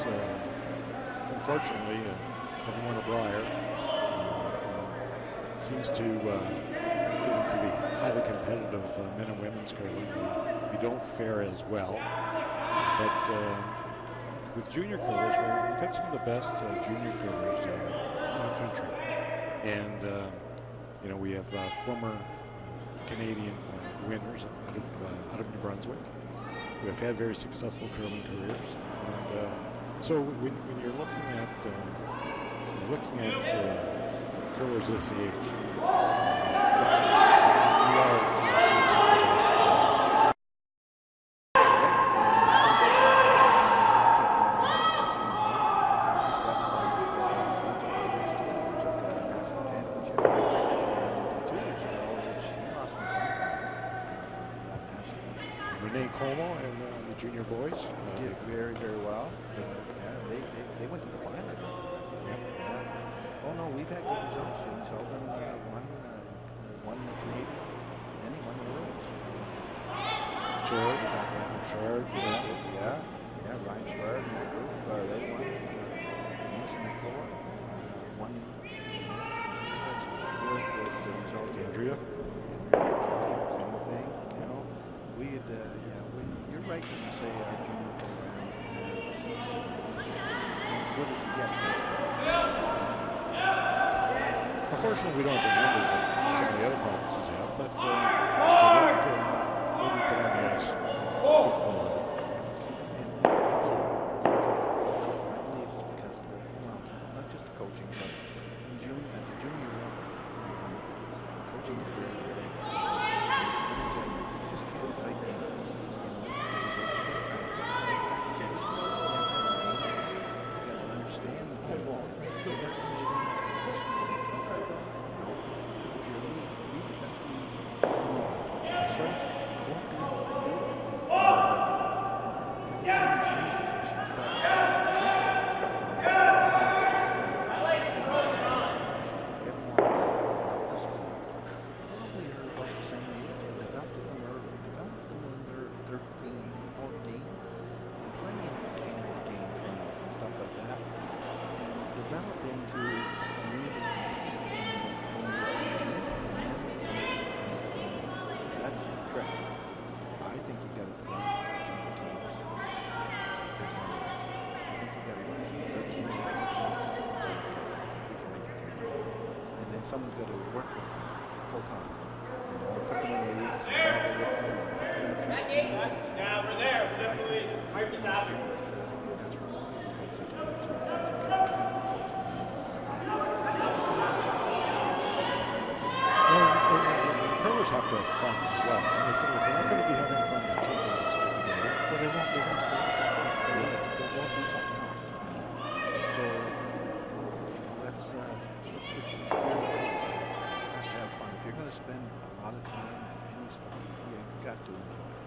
Speaker 2: unfortunately, having won a Brier, it seems to get into the highly competitive men and women's curling. We don't fare as well, but with junior curlers, we've got some of the best junior curlers in the country, and you know, we have former Canadian winners out of New Brunswick who have had very successful curling careers, and so when you're looking at curlers this age, we are seeing some of the best. Comeau and the junior boys
Speaker 4: Did very, very well. Yeah, they went to the final. Yeah. Oh no, we've had good results. Sheldon won the Canadian, and he won the Worlds.
Speaker 2: Shard,
Speaker 4: Yeah, Ryan Shard and that group, they won. Melissa McClure won. The results.
Speaker 2: Andrea.
Speaker 4: Same thing. You know, we had. You're right when you say our junior program is as good as you get.
Speaker 2: Unfortunately, we don't have the numbers that some of the other provinces have, but what we put on the ice is good quality.
Speaker 4: And I believe it's because of not just the coaching, but at the junior level, coaching is very, very important. You just can't play games. Someone's got to work with them full time. Put them in leagues, travel with them, put them in a few schools.
Speaker 3: Yeah, we're there. We're definitely right this
Speaker 4: I
Speaker 3: after.
Speaker 4: think that's where we've had such a good results.
Speaker 2: Well, and the curlers have to have fun as well. If they're not going to be having fun, the teams are going to stick together.
Speaker 4: Well, they won't stay. They won't do something else. So, that's it's very true. You have to have fun. If you're going to spend a lot of time in any sport, you've got to enjoy it.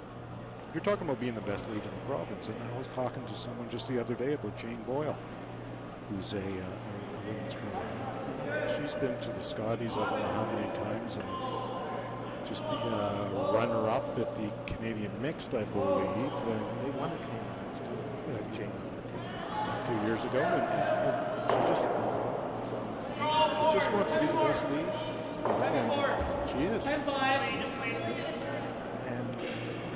Speaker 2: You're talking about being the best league in the province, and I was talking to someone just the other day about Jane Boyle, who's a women's curler. She's been to the Scotties I don't know how many times, and just runner-up at the Canadian Mixed, I believe. And
Speaker 4: They won the Canadian Mixed too. Jane won the team.
Speaker 2: a few years ago, and she just wants to be the best league, and she is.
Speaker 3: 10-5.
Speaker 4: And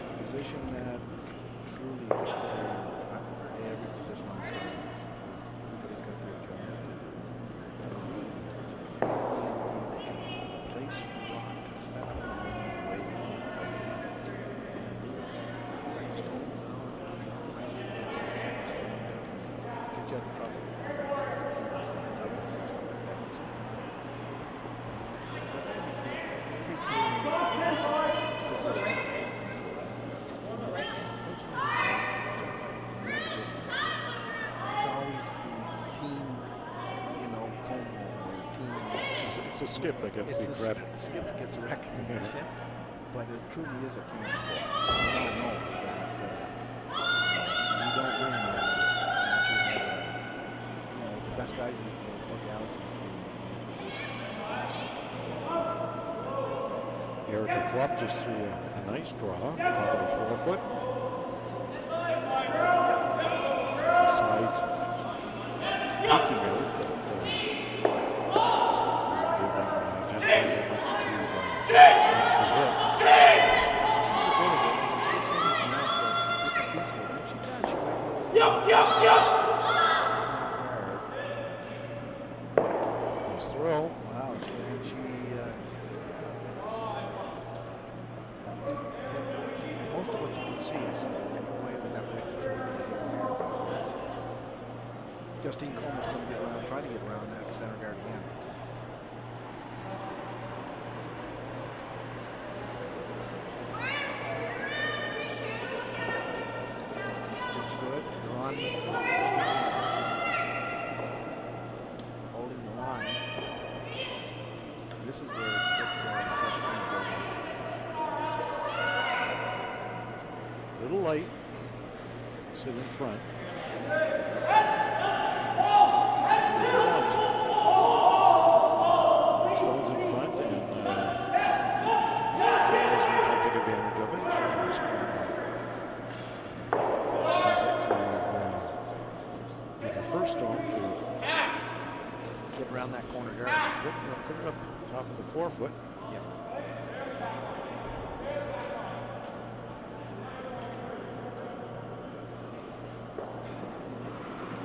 Speaker 4: it's a position that truly every position on the field. Everybody's got their jobs to do. They can place rock to set up the way you want to play the game. And second stone, second stone definitely get you out of trouble. Doubles and stuff like that. It's always the team, Comeau or team.
Speaker 2: It's a skip that gets the
Speaker 4: It's
Speaker 2: credit.
Speaker 4: the skip that gets the recognition, but it truly is a team sport. We all know that we don't win unless you have the best guys or gals in the positions.
Speaker 2: Erica Clough just threw a nice draw, top of the 4-foot. There's a side peeking out, but doesn't give Jen Campbell much to hit. Nice throw.
Speaker 4: Wow, and she most of what you can see is getting away with that way. Justine Coleman's going to get around, try to get around that center guard again. Looks good. They're on. Holding the line. This is where it's
Speaker 2: A little light. Sit in front. Stone's in front, and Campbell's going to try to take advantage of it. She's going to score. Use it to with her first stone to
Speaker 4: get around that corner guard.
Speaker 2: put it up top of the 4-foot.
Speaker 4: Yep.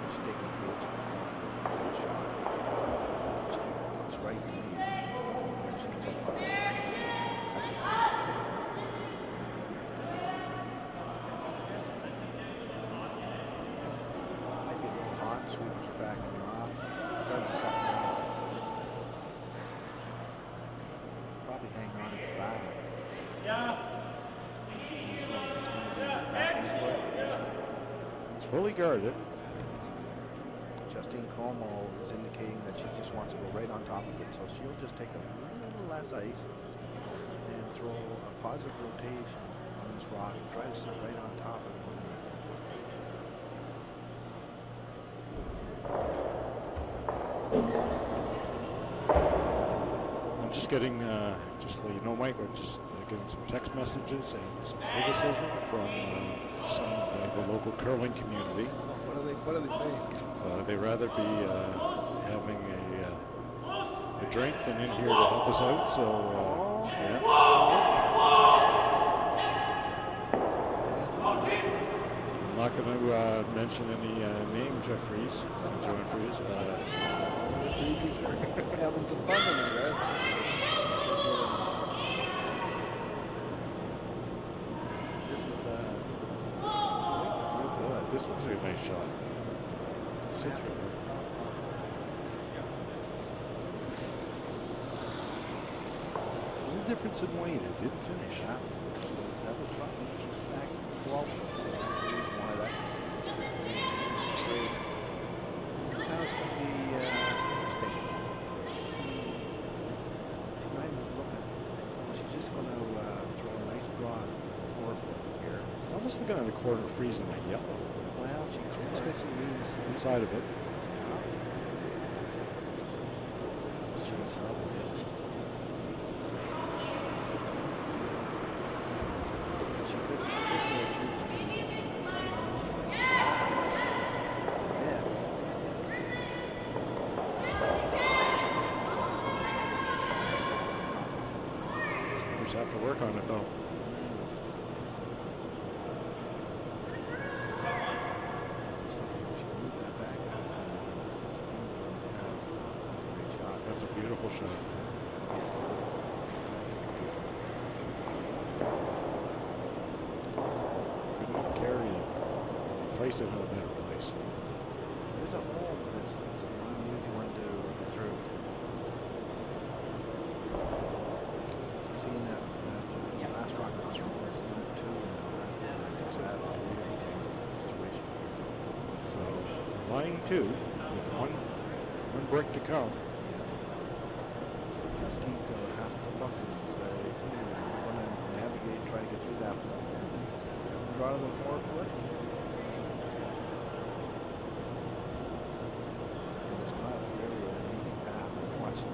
Speaker 4: Just taking the edge of the shot. It's right to me. I've seen so far. Might be a little hot. Sweepers are backing off. Starting to cut now. Probably hang on at the back. It's going to be back in foot.
Speaker 2: It's fully guarded.
Speaker 4: Justine Comeau is indicating that she just wants to go right on top of it, so she'll just take a little less ice and throw a positive rotation on this rock and try to sit right on top of it.
Speaker 2: I'm just getting, just to let you know, Mike, I'm just getting some text messages and some criticism from some of the local curling community.
Speaker 4: What are they saying?
Speaker 2: They'd rather be having a drink than in here to help us out. So, yeah. I'm not going to mention any name, Jeffries, Joe Fries.
Speaker 4: Having some fun in there, right? This is real good.
Speaker 2: This looks like a nice shot. Sits for her. A little difference in weight. It didn't finish.
Speaker 4: Yeah. That was probably she was back 12 foot, so that's the reason why that just straight. Now it's going to be interesting. She's not even looking. She's just going to throw a nice draw on the 4-foot here.
Speaker 2: I'm just looking at a corner freezing that yellow.
Speaker 4: Well,
Speaker 2: Let's get some wings inside of it.
Speaker 4: yeah. She's up with it. She could go choose. Yeah.
Speaker 2: We just have to work on it, though.
Speaker 4: Just thinking if she moved that back, that's a great shot.
Speaker 2: That's a beautiful shot. Couldn't have carried it. Placed it in a better place.
Speaker 4: There's a hole, but it's an easy one to get through. Seeing that last rock that was thrown was number 2 now. That really changes the situation.
Speaker 2: So, lying 2 with one break to come.
Speaker 4: Yeah. So Justine going to have to look and say, going to navigate, try to get through that hole. Draw to the 4-foot. And it's not really an easy path. I've watched the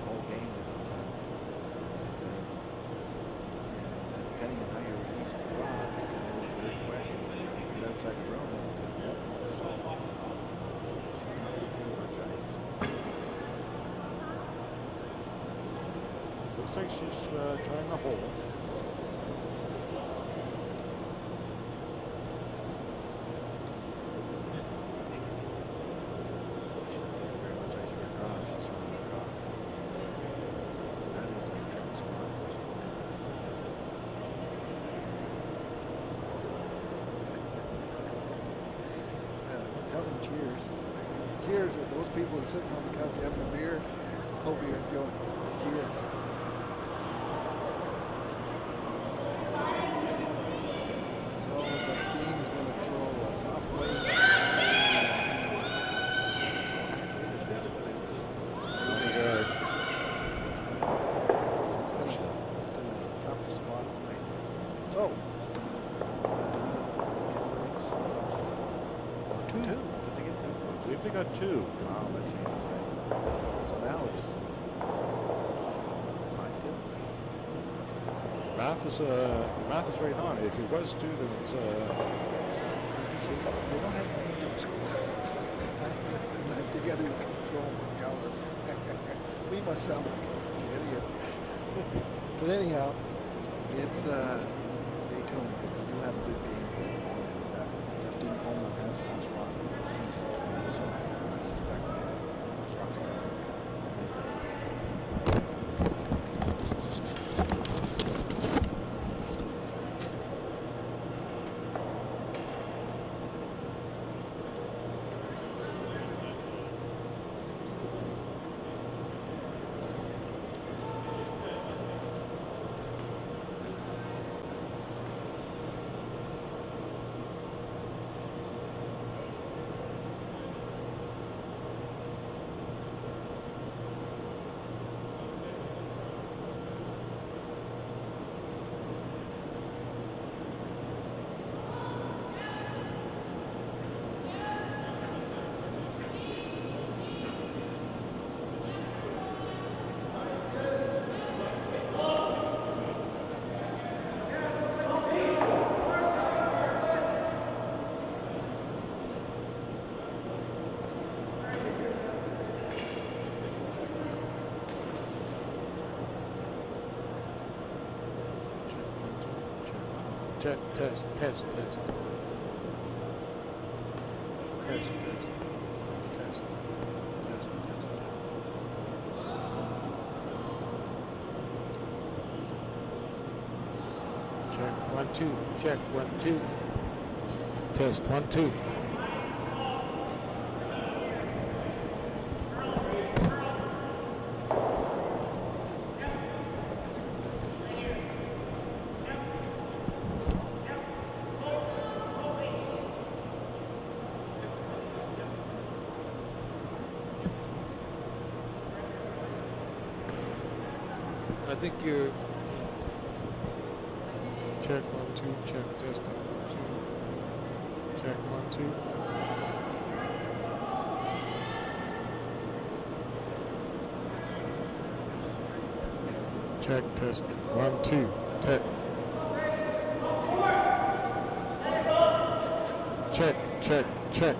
Speaker 4: whole game.
Speaker 2: looks like she's trying the hole.
Speaker 4: She didn't get very much ice for a draw. She's throwing a draw. That is a tricky spot that she's in. Tell them cheers. Cheers to those people who are sitting on the couch having a beer. Hope you enjoy it. Cheers. So Justine is going to throw a soft play. Tough spot. So, two. Did they get two?
Speaker 2: I believe they got 2.
Speaker 4: Wow, that changes things. So now it's 5-2.
Speaker 2: Math is right on. If it was 2, then it's
Speaker 4: They don't have the names of the school. I together you can throw them on counter. We must sound like a bunch of idiots. But anyhow, it's stay tuned because we do have a good game going on, and Justine Coleman has last one in the sixth inning, so I suspect there's lots of good work.
Speaker 6: Check, test. Test, test. Check, 1, 2. Check, 1, 2. Test, 1, 2. I think you're. Check, 1, 2. Check, testing, 1, 2. Check, 1, 2. Check, test, 1, 2. Check.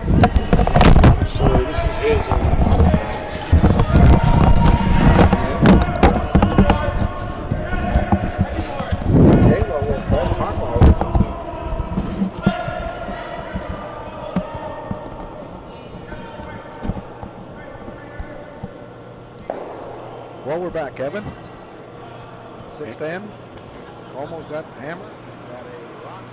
Speaker 6: Sorry, this is his.
Speaker 4: Okay, well, we'll try to talk loud. Well, we're back, Kevin. Sixth end. Almost got hammered. Got a rock.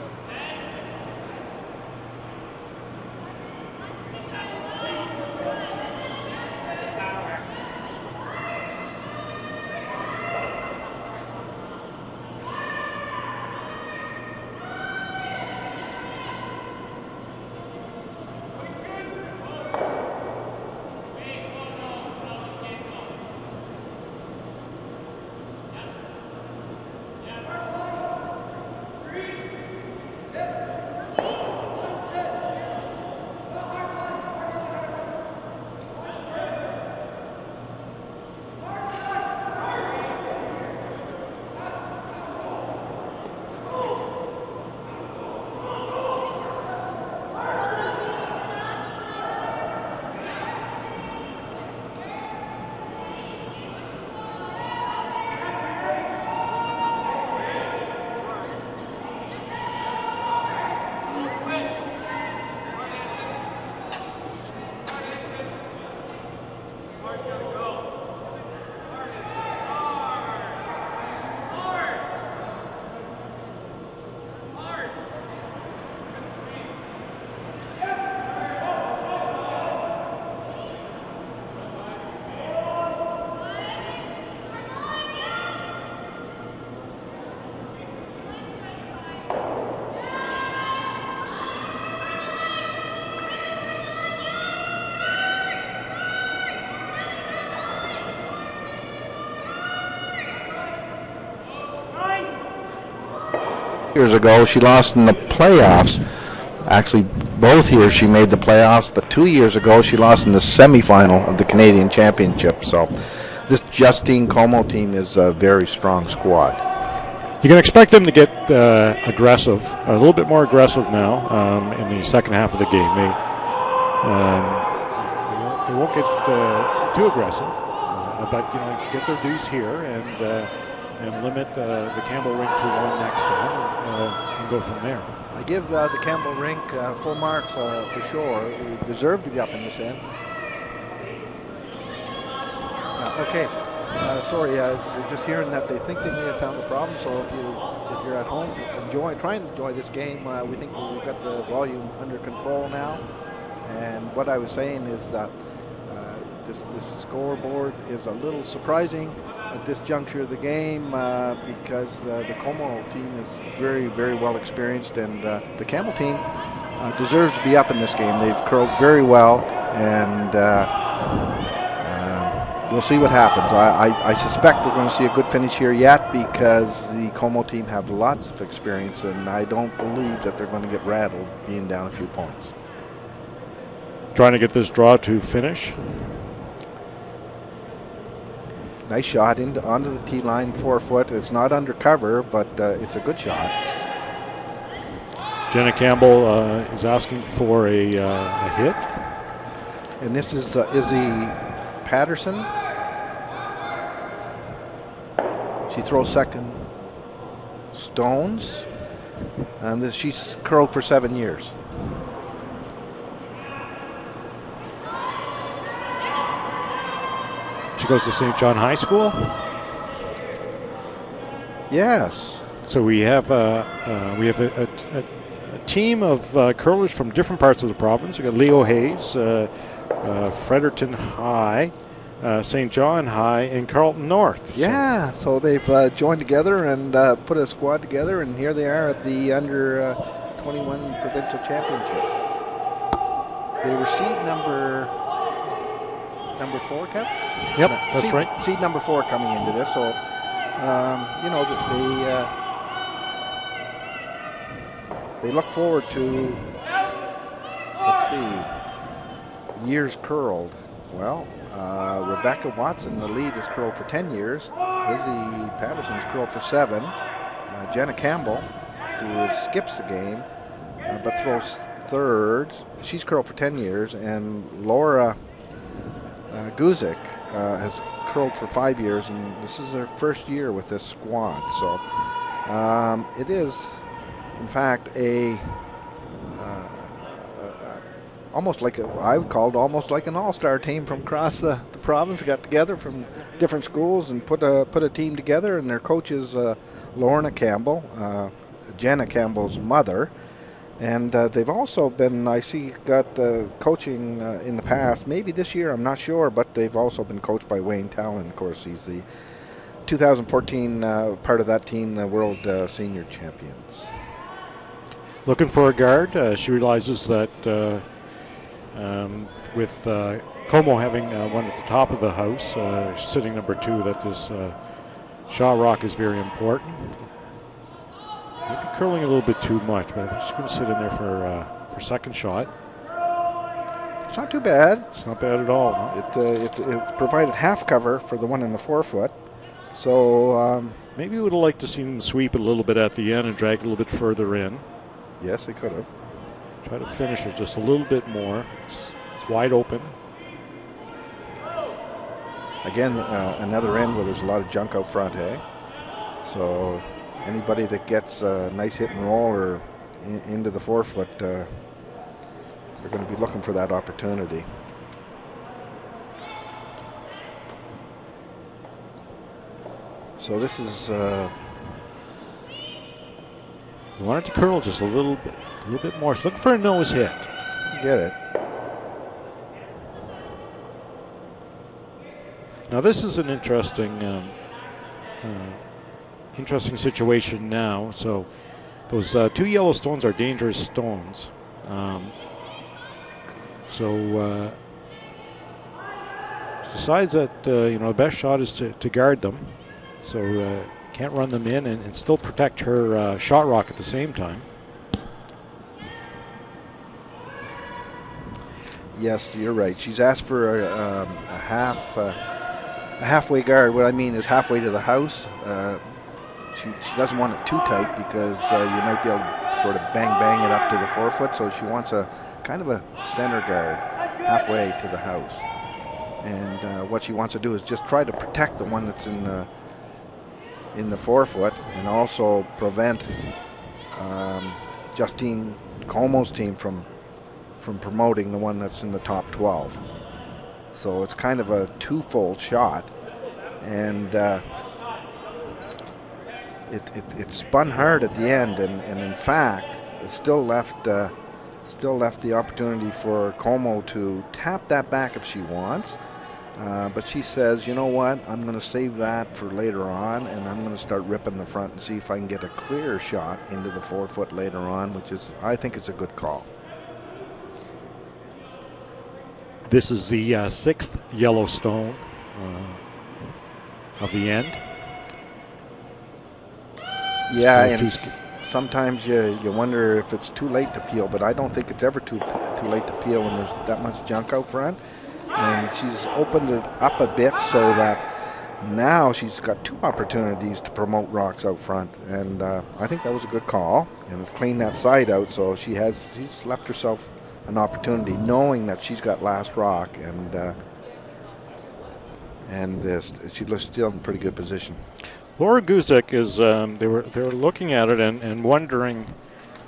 Speaker 4: Years ago, she lost in the playoffs. Actually, both years she made the playoffs, but 2 years ago she lost in the semifinal of the Canadian Championship. So this Justine Comeau team is a very strong squad.
Speaker 2: You can expect them to get aggressive, a little bit more aggressive now in the second half of the game. They won't get too aggressive, but get their dues here and limit the Campbell rink to one next end and go from there.
Speaker 4: I give the Campbell rink full marks for sure. We deserve to be up in this end. Okay. Sorry, we're just hearing that they think they may have found the problem. So if you're at home, try and enjoy this game. We think we've got the volume under control now. And what I was saying is that this scoreboard is a little surprising at this juncture of the game because the Comeau team is very, very well experienced, and the Campbell team deserves to be up in this game. They've curled very well, and we'll see what happens. I suspect we're going to see a good finish here yet because the Comeau team have lots of experience, and I don't believe that they're going to get rattled being down a few points.
Speaker 2: Trying to get this draw to finish.
Speaker 4: Nice shot onto the tee line, 4 foot. It's not under cover, but it's a good shot.
Speaker 2: Jenna Campbell is asking for a hit.
Speaker 4: And this is Izzy Patterson. She throws second stones, and she's curled for 7 years.
Speaker 2: She goes to St. John High School.
Speaker 4: Yes.
Speaker 2: So we have a team of curlers from different parts of the province. We got Leo Hayes, Fredericton High, St. John High, and Carleton North.
Speaker 4: Yeah. So they've joined together and put a squad together, and here they are at the under 21 provincial championship. They were seed number 4, Kev?
Speaker 2: Yep, that's right.
Speaker 4: Seed number 4 coming into this, so they look forward to, let's see, years curled. Well, Rebecca Watson, the lead, is curled for 10 years. Izzy Patterson's curled for 7. Jenna Campbell, who skips the game but throws
Speaker 1: third. She's curled for 10 years, and Laura Guzik has curled for 5 years, and this is her first year with this squad. So it is, in fact, almost like I would call it almost like an all-star team from across the province. Got together from different schools and put a team together, and their coach is Lorna Campbell, Jenna Campbell's mother. And they've also been, I see, got coaching in the past, maybe this year, I'm not sure, but they've also been coached by Wayne Talon. Of course, he's the 2014 part of that team, the World Senior Champions.
Speaker 2: Looking for a guard. She realizes that with Comeau having one at the top of the house, sitting number 2, that this shot rock is very important. Maybe curling a little bit too much, but I think she's going to sit in there for second shot.
Speaker 1: It's not too bad.
Speaker 2: It's not bad at all. No?
Speaker 1: It provided half cover for the one in the forefoot. So
Speaker 2: maybe we would have liked to see them sweep it a little bit at the end and drag it a little bit further in.
Speaker 1: Yes, they could have.
Speaker 2: Try to finish it just a little bit more. It's wide open.
Speaker 1: Again, another end where there's a lot of junk out front, eh? So anybody that gets a nice hit and roll or into the forefoot, they're going to be looking for that opportunity. So this is...
Speaker 2: We want it to curl just a little bit more. She's looking for a nose hit.
Speaker 1: Get it.
Speaker 2: Now this is an interesting situation now. So those 2 yellow stones are dangerous stones. So she decides that the best shot is to guard them. So can't run them in and still protect her shot rock at the same time.
Speaker 1: Yes, you're right. She's asked for a halfway guard. What I mean is halfway to the house. She doesn't want it too tight because you might be able to sort of bang it up to the forefoot. So she wants a kind of a center guard halfway to the house. And what she wants to do is just try to protect the one that's in the forefoot and also prevent Justine Comeau's team from promoting the one that's in the top 12. So it's kind of a twofold shot, and it spun hard at the end, and in fact it still left the opportunity for Comeau to tap that back if she wants. But she says, you know what, I'm going to save that for later on, and I'm going to start ripping the front and see if I can get a clear shot into the forefoot later on, which is, I think it's a good call.
Speaker 2: This is the 6th yellow stone of the end.
Speaker 1: Yeah, and sometimes you wonder if it's too late to peel, but I don't think it's ever too late to peel when there's that much junk out front. And she's opened it up a bit so that now she's got 2 opportunities to promote rocks out front. And I think that was a good call. And it's cleaned that side out, so she's left herself an opportunity, knowing that she's got last rock, and she's still in pretty good position.
Speaker 2: Laura Guzik is they were looking at it and wondering,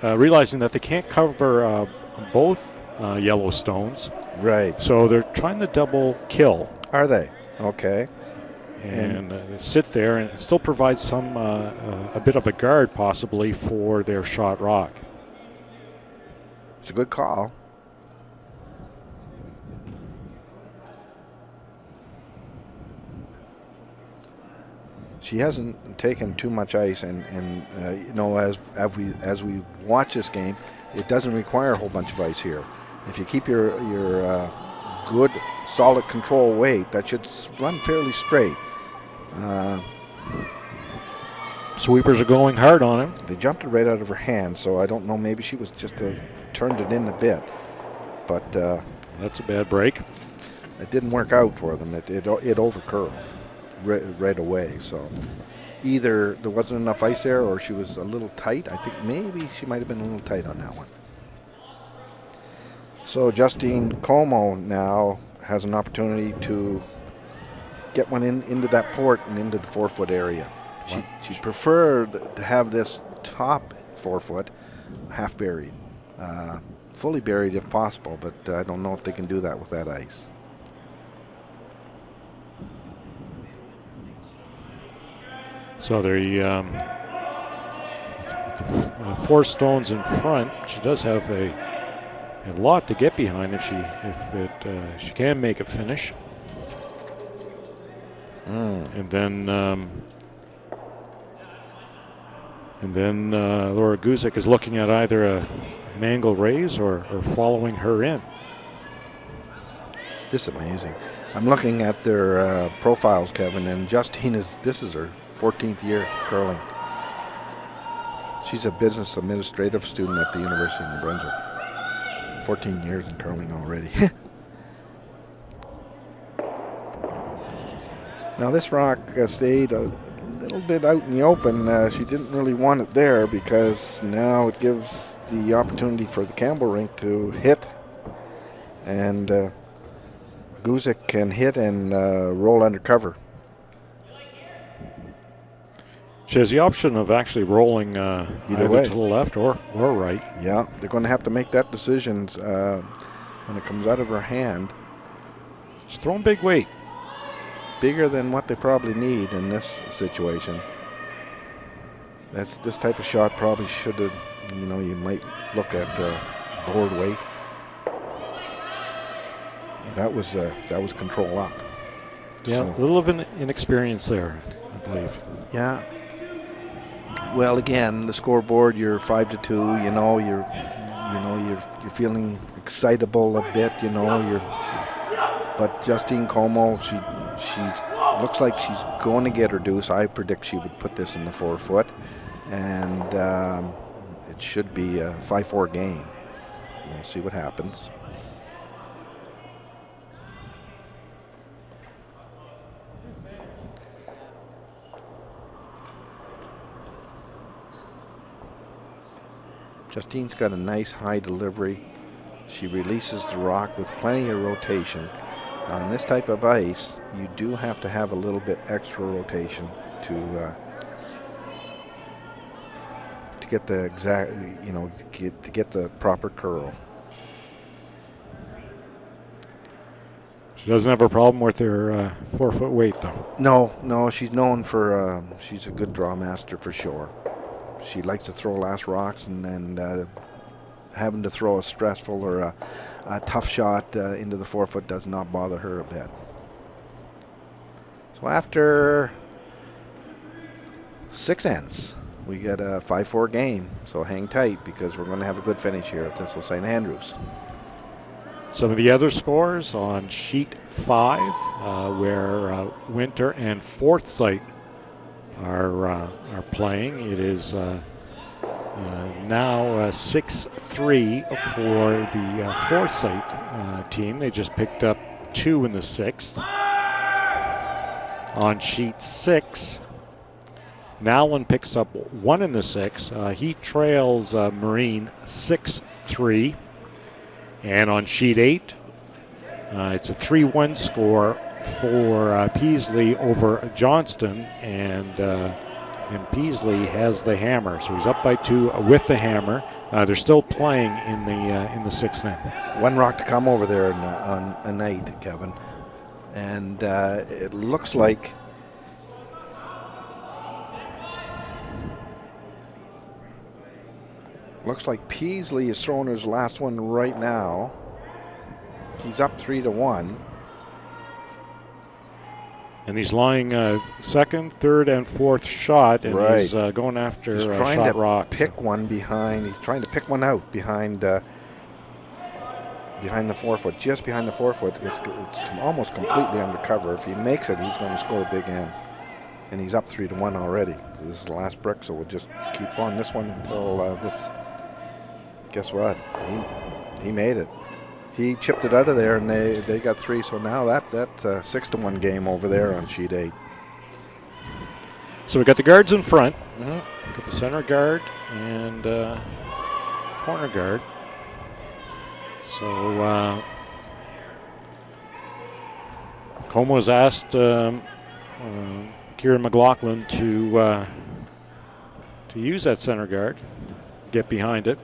Speaker 2: realizing that they can't cover both yellow stones.
Speaker 1: Right.
Speaker 2: So they're trying the double kill.
Speaker 1: Are they? Okay.
Speaker 2: And sit there and still provide some a bit of a guard possibly for their shot rock.
Speaker 1: It's a good call. She hasn't taken too much ice, and as we watch this game, it doesn't require a whole bunch of ice here. If you keep your good, solid control weight, that should run fairly straight.
Speaker 2: Sweepers are going hard on him.
Speaker 1: They jumped it right out of her hand, so I don't know. Maybe she was just turned it in a bit, but
Speaker 2: that's a bad break.
Speaker 1: It didn't work out for them. It overcurled right away. So either there wasn't enough ice there, or she was a little tight. I think maybe she might have been a little tight on that one. So Justine Comeau now has an opportunity to get one into that port and into the 4-foot area. She'd prefer to have this top 4-foot half buried, fully buried if possible, but I don't know if they can do that with that ice.
Speaker 2: So the 4 stones in front, she does have a lot to get behind if she can make a finish. And then Laura Guzik is looking at either a mangle raise or following her in.
Speaker 1: This is amazing. I'm looking at their profiles, Kevin, and Justine this is her 14th year curling. She's a business administrative student at the University of New Brunswick. 14 years in curling already. Now this rock stayed a little bit out in the open. She didn't really want it there because now it gives the opportunity for the Campbell rink to hit, and Guzik can hit and roll under cover.
Speaker 2: She has the option of actually rolling either
Speaker 1: way,
Speaker 2: to the left or right.
Speaker 1: Yeah, they're going to have to make that decision when it comes out of her hand.
Speaker 2: She's throwing big weight.
Speaker 1: Bigger than what they probably need in this situation. This type of shot probably should have, you might look at board weight. That was control up.
Speaker 2: Yeah,
Speaker 1: So,
Speaker 2: a little of an inexperience there, I believe.
Speaker 1: yeah. Well, again, the scoreboard, you're 5-2. You're feeling excitable a bit. But Justine Comeau, she looks like she's going to get her deuce. I predict she would put this in the 4-foot, and it should be a 5-4 game. We'll see what happens. Justine's got a nice high delivery. She releases the rock with plenty of rotation. On this type of ice, you do have to have a little bit extra rotation to get the exact, to get the proper curl.
Speaker 2: She doesn't have a problem with her 4-foot weight, though.
Speaker 1: No, she's known for, she's a good draw master for sure. She likes to throw last rocks, and having to throw a stressful or a tough shot into the 4-foot does not bother her a bit. So after 6 ends, we get a 5-4 game. So hang tight because we're going to have a good finish here at Thistle St. Andrews.
Speaker 2: Some of the other scores on sheet 5, where Winter and Forsyth are playing. It is now 6-3 for the Forsyth team. They just picked up 2 in the 6th. On sheet 6, Nowlin picks up 1 in the 6th. He trails Marine 6-3. And on sheet 8, it's a 3-1 score for Peasley over Johnston, and Peasley has the hammer, so he's up by 2 with the hammer. They're still playing in the 6th end. 1
Speaker 1: rock to come over there on a night, Kevin, and it looks like Peasley is throwing his last one right now. He's up 3-1.
Speaker 2: And he's lying second, third, and fourth shot, and
Speaker 1: right.
Speaker 2: He's going after
Speaker 1: he's trying
Speaker 2: shot
Speaker 1: to
Speaker 2: rocks.
Speaker 1: Pick one behind. He's trying to pick one out behind the 4-foot, just behind the 4-foot. It's almost completely under cover. If he makes it, he's going to score a big end. And he's up 3-1 already. This is the last brick, so we'll just keep on this one until this. Guess what? He made it. He chipped it out of there, and they got 3. So now that's a 6-1 game over there on sheet 8.
Speaker 2: So we got the guards in front.
Speaker 1: Mm-hmm.
Speaker 2: Got the center guard and corner guard. So Comeau has asked Kieran McLaughlin to use that center guard, get behind it.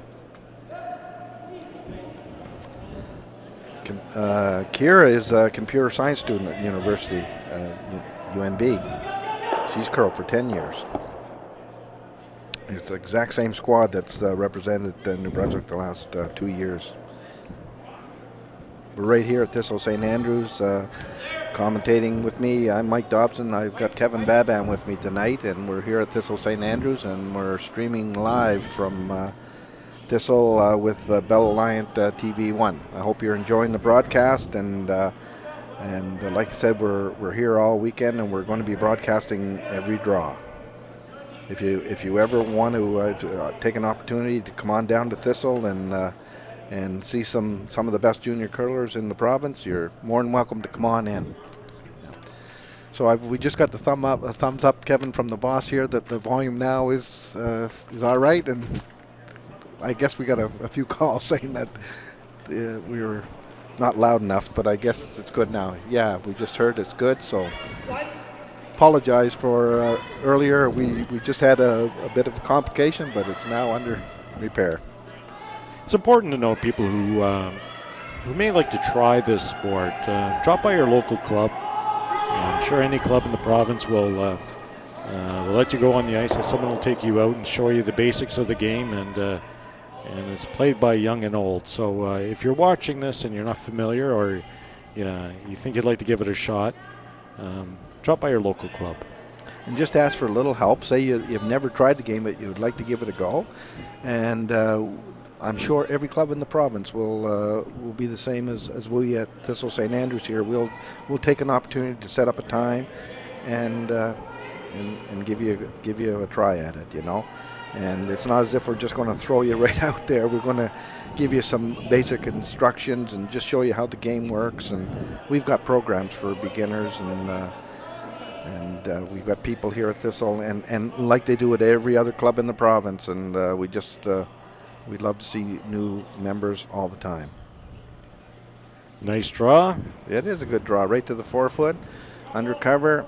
Speaker 1: Kira is a computer science student at University, UNB. She's curled for 10 years. It's the exact same squad that's represented New Brunswick the last 2 years. We're right here at Thistle St. Andrews. Commentating with me, I'm Mike Dobson. I've got Kevin Baban with me tonight, and we're here at Thistle St. Andrews, and we're streaming live from Thistle with Bell Alliant TV1. I hope you're enjoying the broadcast, and like I said, we're here all weekend, and we're going to be broadcasting every draw. If you ever want to take an opportunity to come on down to Thistle and see some of the best junior curlers in the province, you're more than welcome to come on in. So we just got the thumbs up, Kevin, from the boss here that the volume now is all right, and I guess we got a few calls saying that we were not loud enough, but I guess it's good now. Yeah, we just heard it's good, so apologize for earlier. We just had a bit of a complication, but it's now under repair.
Speaker 2: It's important to know people who may like to try this sport. Drop by your local club. I'm sure any club in the province will let you go on the ice, and someone will take you out and show you the basics of the game, and it's played by young and old. So if you're watching this and you're not familiar, or you think you'd like to give it a shot, drop by your local club.
Speaker 1: And just ask for a little help. Say you've never tried the game, but you'd like to give it a go. And I'm sure every club in the province will be the same as we at Thistle St. Andrews here. We'll take an opportunity to set up a time and give you a try at it, And it's not as if we're just going to throw you right out there. We're going to give you some basic instructions and just show you how the game works. And we've got programs for beginners, and we've got people here at Thistle, and like they do at every other club in the province. And we'd love to see new members all the time.
Speaker 2: Nice draw.
Speaker 1: It is a good draw, right to the 4-foot, undercover.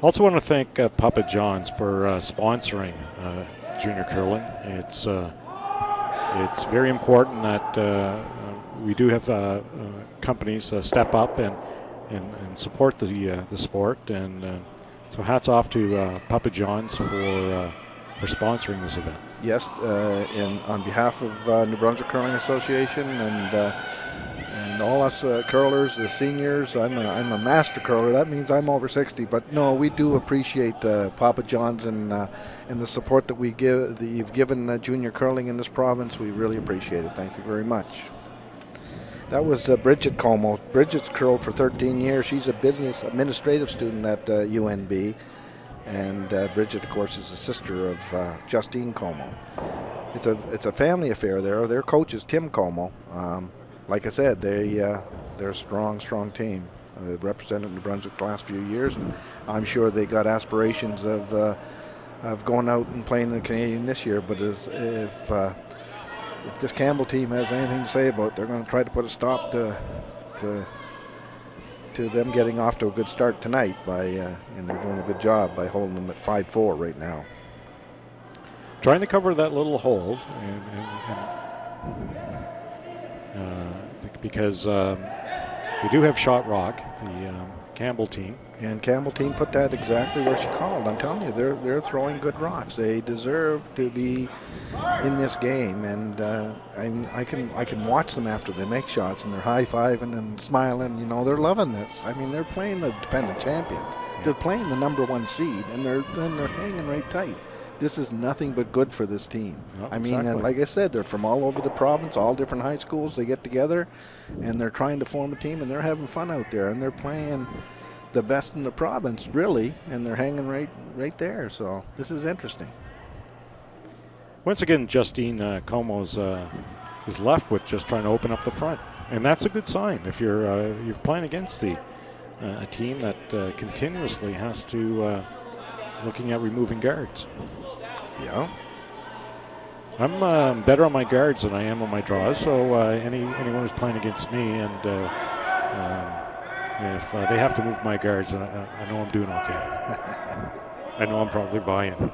Speaker 2: Also want to thank Papa John's for sponsoring junior curling. It's very important that we do have companies step up and support the sport, and so hats off to Papa John's for sponsoring this event.
Speaker 1: Yes, and on behalf of New Brunswick Curling Association and all us curlers, the seniors, I'm a master curler. That means I'm over 60. But no, we do appreciate Papa John's and the support that you've given junior curling in this province. We really appreciate it. Thank you very much. That was Bridget Comeau. Bridget's curled for 13 years. She's a business administrative student at UNB. And Bridget, of course, is the sister of Justine Comeau. It's a family affair there. Their coach is Tim Comeau. Like I said, they're a strong team. They've represented New Brunswick the last few years, and I'm sure they got aspirations of going out and playing the Canadian this year. But if this Campbell team has anything to say about it, they're going to try to put a stop to them getting off to a good start tonight and they're doing a good job by holding them at 5-4 right now.
Speaker 2: Trying to cover that little hole, because we do have shot rock, the Campbell team.
Speaker 1: And Campbell team put that exactly where she called. I'm telling you, they're throwing good rocks. They deserve to be in this game, and I can watch them after they make shots, and they're high-fiving and smiling. They're loving this. I mean, they're playing the defending champion. They're playing the #1 seed, and they're hanging right tight. This is nothing but good for this team.
Speaker 2: Oh,
Speaker 1: I mean,
Speaker 2: exactly.
Speaker 1: and like I said, they're from all over the province, all different high schools. They get together, and they're trying to form a team, and they're having fun out there, and they're playing the best in the province, really, and they're hanging right there. So this is interesting.
Speaker 2: Once again, Justine Comeau is left with just trying to open up the front, and that's a good sign if you're playing against a team that continuously has to looking at removing guards.
Speaker 1: Yeah.
Speaker 2: I'm better on my guards than I am on my draws, so anyone who's playing against me, and if they have to move my guards, then I know I'm doing okay. I know I'm probably buying.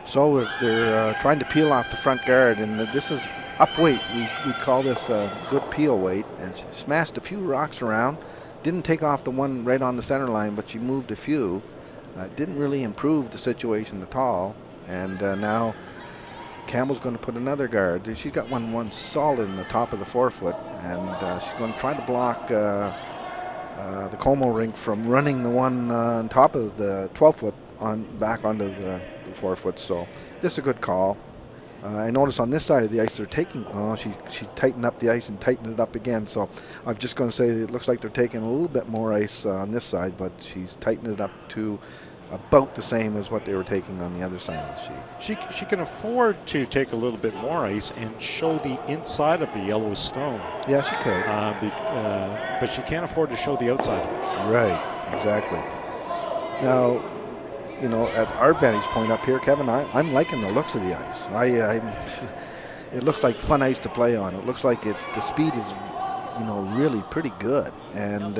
Speaker 1: So they're trying to peel off the front guard, and this is up weight. We call this a good peel weight. And she smashed a few rocks around. Didn't take off the one right on the center line, but she moved a few. Didn't really improve the situation at all. And now Campbell's going to put another guard. She's got one solid in the top of the forefoot, and she's going to try to block the Comeau rink from running the one on top of the 12-foot back onto the forefoot. So this is a good call. I notice on this side of the ice they're taking, she tightened up the ice and tightened it up again. So I'm just going to say it looks like they're taking a little bit more ice on this side, but she's tightened it up to about the same as what they were taking on the other side of the sheet.
Speaker 2: She can afford to take a little bit more ice and show the inside of the yellow stone.
Speaker 1: Yeah, she could.
Speaker 2: But she can't afford to show the outside of it.
Speaker 1: Right, exactly. Now, you know, at our vantage point up here, Kevin, I'm liking the looks of the ice. It looks like fun ice to play on. It looks like the speed is, you know, really pretty good, and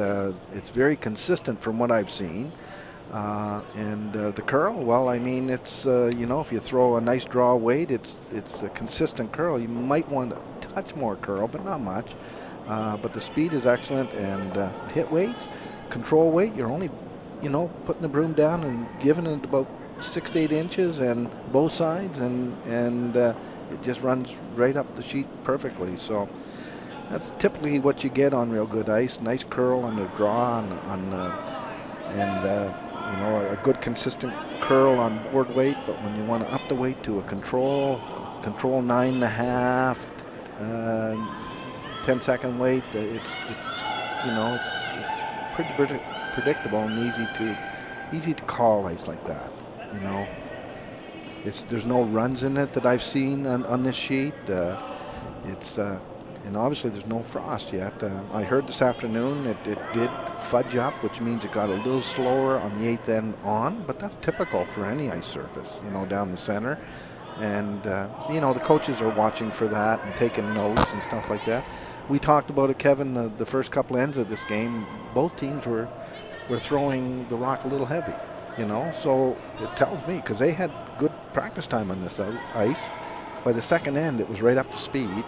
Speaker 1: it's very consistent from what I've seen. And the curl, well, I mean, it's you know, if you throw a nice draw weight, it's a consistent curl. You might want to touch more curl, but not much. But the speed is excellent, and hit weight, control weight, you're only, you know, putting the broom down and giving it about 6 to 8 inches and both sides, and it just runs right up the sheet perfectly. So that's typically what you get on real good ice. Nice curl on the draw, and you know, a good consistent curl on board weight. But when you want to up the weight to a control 9.5, 10-second weight, it's you know, it's pretty predictable and easy to call ice like that. You know, there's no runs in it that I've seen on this sheet. And obviously there's no frost yet. I heard this afternoon it did fudge up, which means it got a little slower on the 8th end on, but that's typical for any ice surface, you know, down the center. And you know, the coaches are watching for that and taking notes and stuff like that. We talked about it, Kevin, the first couple ends of this game. Both teams were throwing the rock a little heavy, you know, so it tells me, because they had good practice time on this ice. By the second end, it was right up to speed,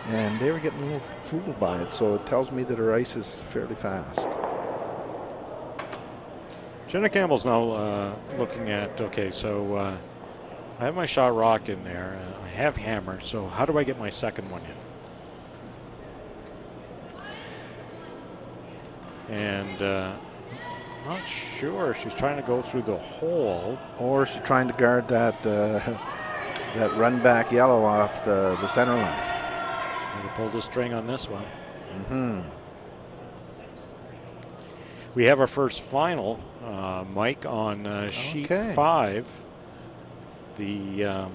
Speaker 1: and they were getting a little fooled by it, so it tells me that her ice is fairly fast.
Speaker 2: Jenna Campbell's now looking at, okay, so I have my shot rock in there. I have hammer, so how do I get my second one in? And not sure. She's trying to go through the hole.
Speaker 1: Or she's trying to guard that that run back yellow off the center line.
Speaker 2: She's going to pull the string on this one.
Speaker 1: Mm-hmm.
Speaker 2: We have our first final, Mike, on sheet 5. The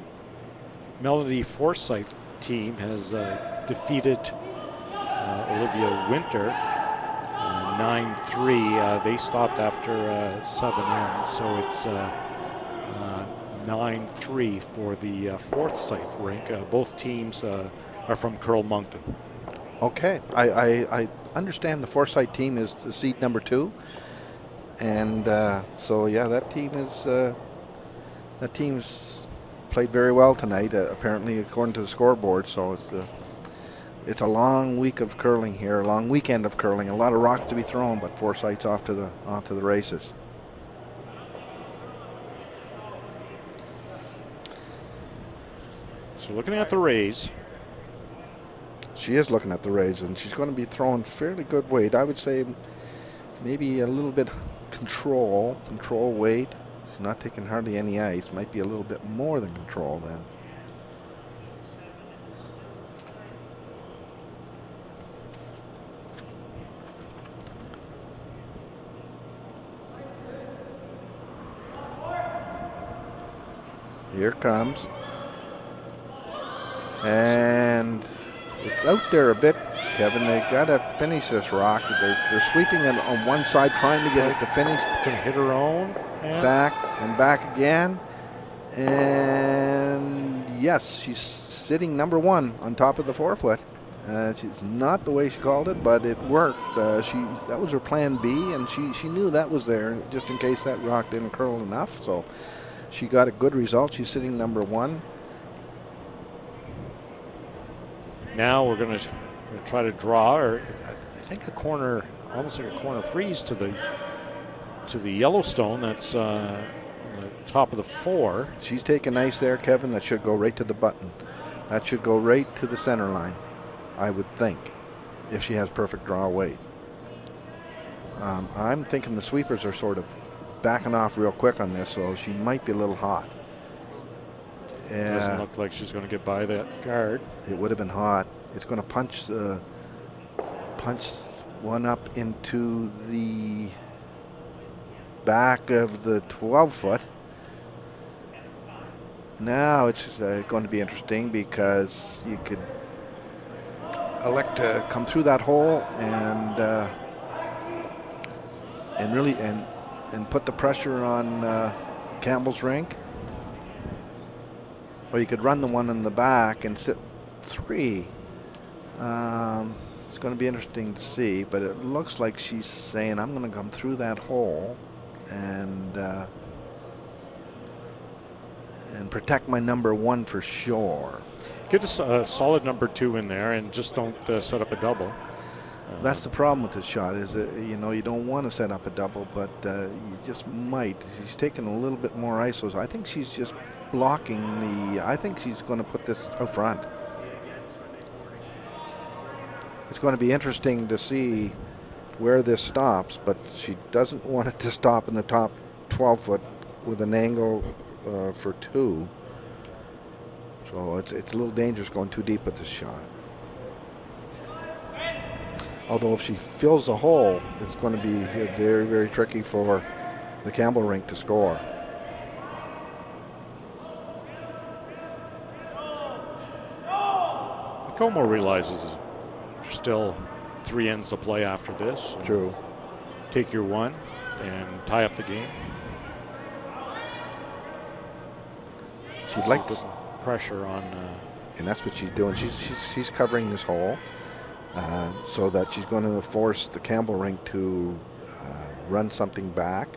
Speaker 2: Melody Forsyth team has defeated Olivia Winter 9-3. They stopped after 7 ends, so it's 9-3 for the Forsyth rink. Both teams are from Curl Moncton.
Speaker 1: Okay, I understand the Forsyth team is the seed number 2, and so yeah, that team's played very well tonight, apparently, according to the scoreboard. So it's a long week of curling here, a long weekend of curling, a lot of rocks to be thrown, but Forsyth's off to the races.
Speaker 2: So looking at the raise.
Speaker 1: She is looking at the raise, and she's going to be throwing fairly good weight. I would say maybe a little bit control weight. She's not taking hardly any ice. Might be a little bit more than control then. Here it comes. And it's out there a bit Kevin. They got to finish this rock. They're sweeping it on one side, trying to get it to finish.
Speaker 2: Going to hit her own. And
Speaker 1: Back again. And yes, she's sitting number one on top of the 4-foot. She's not the way she called it, but it worked. That was her plan B, and she knew that was there just in case that rock didn't curl enough. So she got a good result. She's sitting number one.
Speaker 2: now we're going to try to draw, or I think a corner, almost like a corner freeze to the Yellowstone. That's on the top of the 4.
Speaker 1: She's taking ice there, Kevin. That should go right to the button. That should go right to the center line, I would think, if she has perfect draw weight. I'm thinking the sweepers are sort of backing off real quick on this, so she might be a little hot.
Speaker 2: Doesn't look like she's going to get by that guard.
Speaker 1: It would have been hot. It's going to punch one up into the back of the 12-foot. Now it's going to be interesting because you could elect to come through that hole and really put the pressure on Campbell's rink, or you could run the one in the back and sit 3. It's going to be interesting to see, but it looks like she's saying, I'm going to come through that hole and protect my number 1 for sure.
Speaker 2: Get a solid number 2 in there and just don't set up a double.
Speaker 1: That's the problem with this shot, is that, you don't want to set up a double, but you just might. She's taking a little bit more isos. I think she's just blocking I think she's going to put this out front. It's going to be interesting to see where this stops, but she doesn't want it to stop in the top 12-foot with an angle for 2. So it's a little dangerous going too deep with this shot. Although if she fills the hole, it's going to be very, very tricky for the Campbell rink to score.
Speaker 2: Comeau realizes there's still 3 ends to play after this.
Speaker 1: True.
Speaker 2: Take your 1 and tie up the game.
Speaker 1: She'd like to
Speaker 2: pressure on,
Speaker 1: and that's what she's doing. She's covering this hole so that she's going to force the Campbell rink to run something back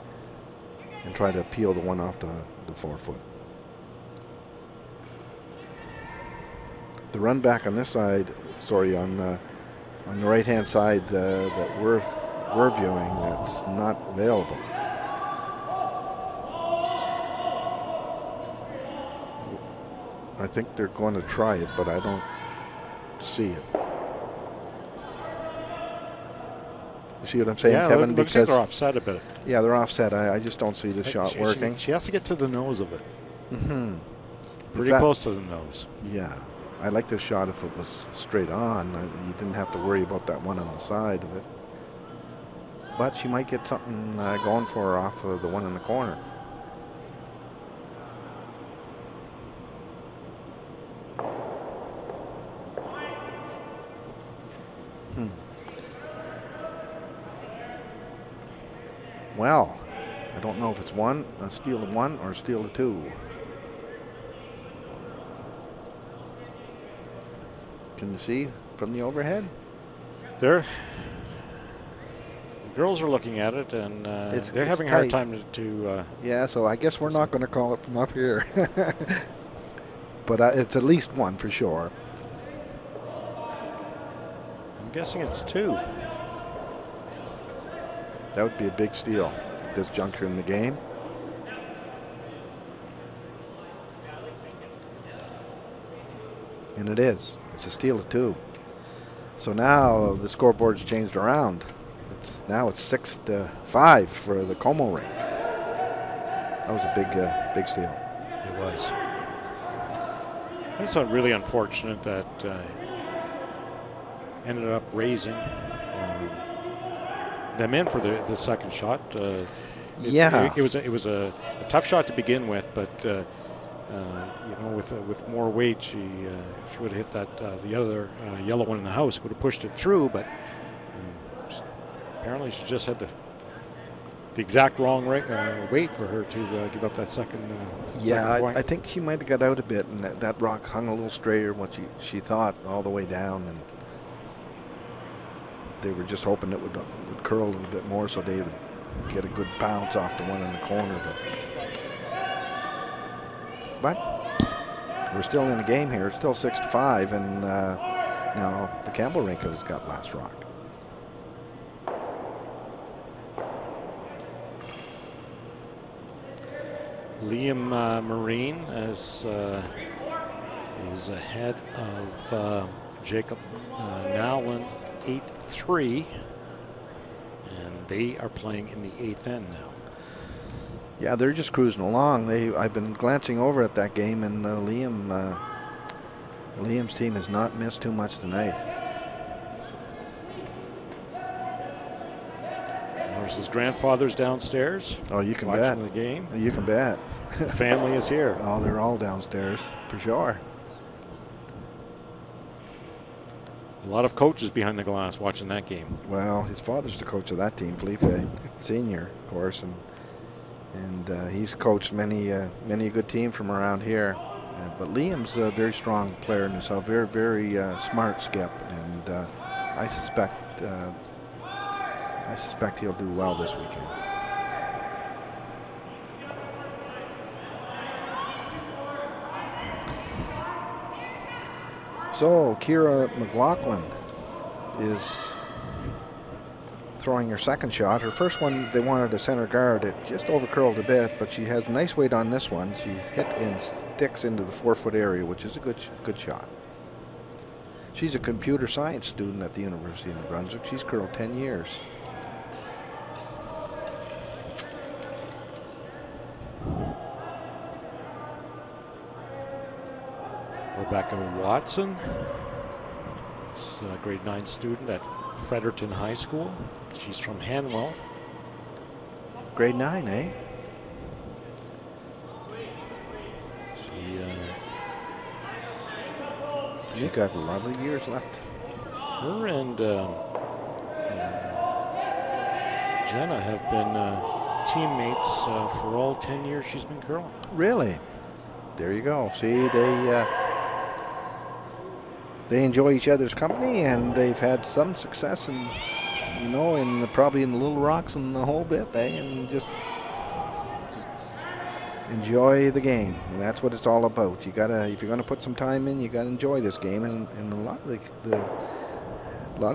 Speaker 1: and try to peel the one off the 4-foot. The run back on this side, on the right-hand side that we're viewing, that's not available. I think they're going to try it, but I don't see it. You see what I'm saying,
Speaker 2: yeah,
Speaker 1: Kevin?
Speaker 2: Looks
Speaker 1: because
Speaker 2: like they're offset a bit.
Speaker 1: Yeah, they're offset. I just don't see the shot working.
Speaker 2: She has to get to the nose of it.
Speaker 1: Mm-hmm.
Speaker 2: Pretty close to the nose.
Speaker 1: Yeah. I like this shot if it was straight on. You didn't have to worry about that one on the side of it. But she might get something going for her off of the one in the corner. Well, I don't know if it's a steal of 1 or a steal of 2. Can you see from the overhead?
Speaker 2: The girls are looking at it, and they're having a hard time to
Speaker 1: yeah, so I guess we're not going to call it from up here. But it's at least 1 for sure.
Speaker 2: I'm guessing it's 2.
Speaker 1: That would be a big steal at this juncture in the game. And it is. It's a steal of 2. So now the scoreboard's changed around. Now it's 6-5 for the Comeau rink. That was a big steal.
Speaker 2: It was. It's really unfortunate that ended up raising them in for the second shot.
Speaker 1: Yeah,
Speaker 2: it was a tough shot to begin with, but with more weight, she would have hit that the other yellow one in the house, would have pushed it through, but apparently she just had the exact wrong weight for her to give up that second.
Speaker 4: Yeah,
Speaker 2: point.
Speaker 4: I think she might have got out a bit, and that rock hung a little straighter than what she thought all the way down, and they were just hoping it would curl a little bit more so they would get a good bounce off the one in the corner. But we're still in the game here. It's still 6-5, and now the Campbell rink has got last rock.
Speaker 2: Liam Marine is ahead of Jacob Nowlin 8-3, and they are playing in the 8th end now.
Speaker 4: Yeah, they're just cruising along. I've been glancing over at that game, and Liam's team has not missed too much tonight.
Speaker 2: There's his grandfather's downstairs.
Speaker 4: Oh, you can
Speaker 2: watching
Speaker 4: bet.
Speaker 2: The game.
Speaker 4: You can bet.
Speaker 2: The family is here.
Speaker 4: Oh, they're all downstairs for sure.
Speaker 2: A lot of coaches behind the glass watching that game.
Speaker 4: Well, his father's the coach of that team, Felipe Senior, of course, and he's coached many a good team from around here. But Liam's a very strong player in himself, very, very smart skip, and I suspect he'll do well this weekend. So Kira McLaughlin is throwing her second shot. Her first one, they wanted a center guard. It just overcurled a bit, but she has nice weight on this one. She hit and sticks into the 4-foot area, which is a good shot. She's a computer science student at the University of New Brunswick. She's curled 10 years.
Speaker 2: Rebecca Watson, she's a grade 9 student at Fredericton High School. She's from Hanwell.
Speaker 4: Grade 9, eh? She's got a lot of years left.
Speaker 2: Her and Jenna have been teammates for all 10 years she's been curling.
Speaker 4: Really? There you go. See, they enjoy each other's company, and they've had some success, and probably in the Little Rocks and the whole bit, and just enjoy the game, and that's what it's all about. You gotta, if you're going to put some time in, you gotta enjoy this game, and a lot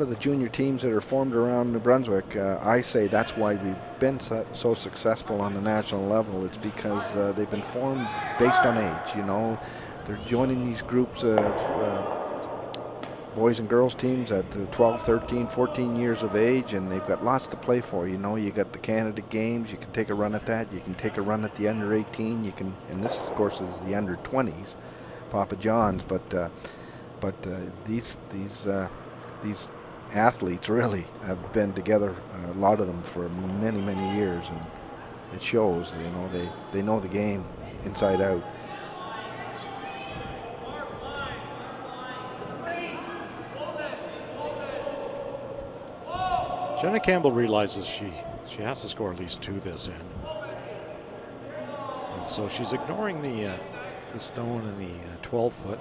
Speaker 4: of the junior teams that are formed around New Brunswick, I say that's why we've been so successful on the national level. It's because they've been formed based on age. They're joining these groups of boys and girls teams at 12, 13, 14 years of age, and they've got lots to play for. You got the Canada Games. You can take a run at that. You can take a run at the under 18. You can, and this of course is the under 20s, Papa John's. But these athletes really have been together, a lot of them, for many, many years, and it shows. They know the game inside out.
Speaker 2: Jenna Campbell realizes she has to score at least 2 this end. And so she's ignoring the stone in the 12-foot,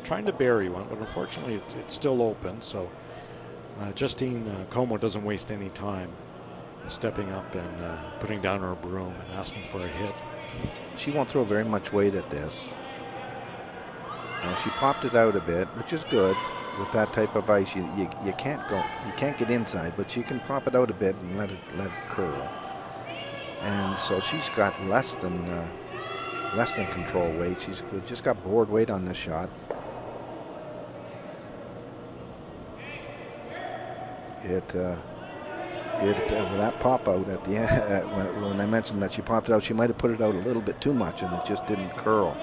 Speaker 2: trying to bury one, but unfortunately it's still open. So Justine Comeau doesn't waste any time stepping up and putting down her broom and asking for a hit.
Speaker 4: She won't throw very much weight at this. She popped it out a bit, which is good. With that type of ice, you can't get inside, but you can pop it out a bit and let it curl. And so she's got less than control weight. She's just got board weight on this shot. With that pop out at the end, when I mentioned that she popped it out, she might have put it out a little bit too much, and it just didn't curl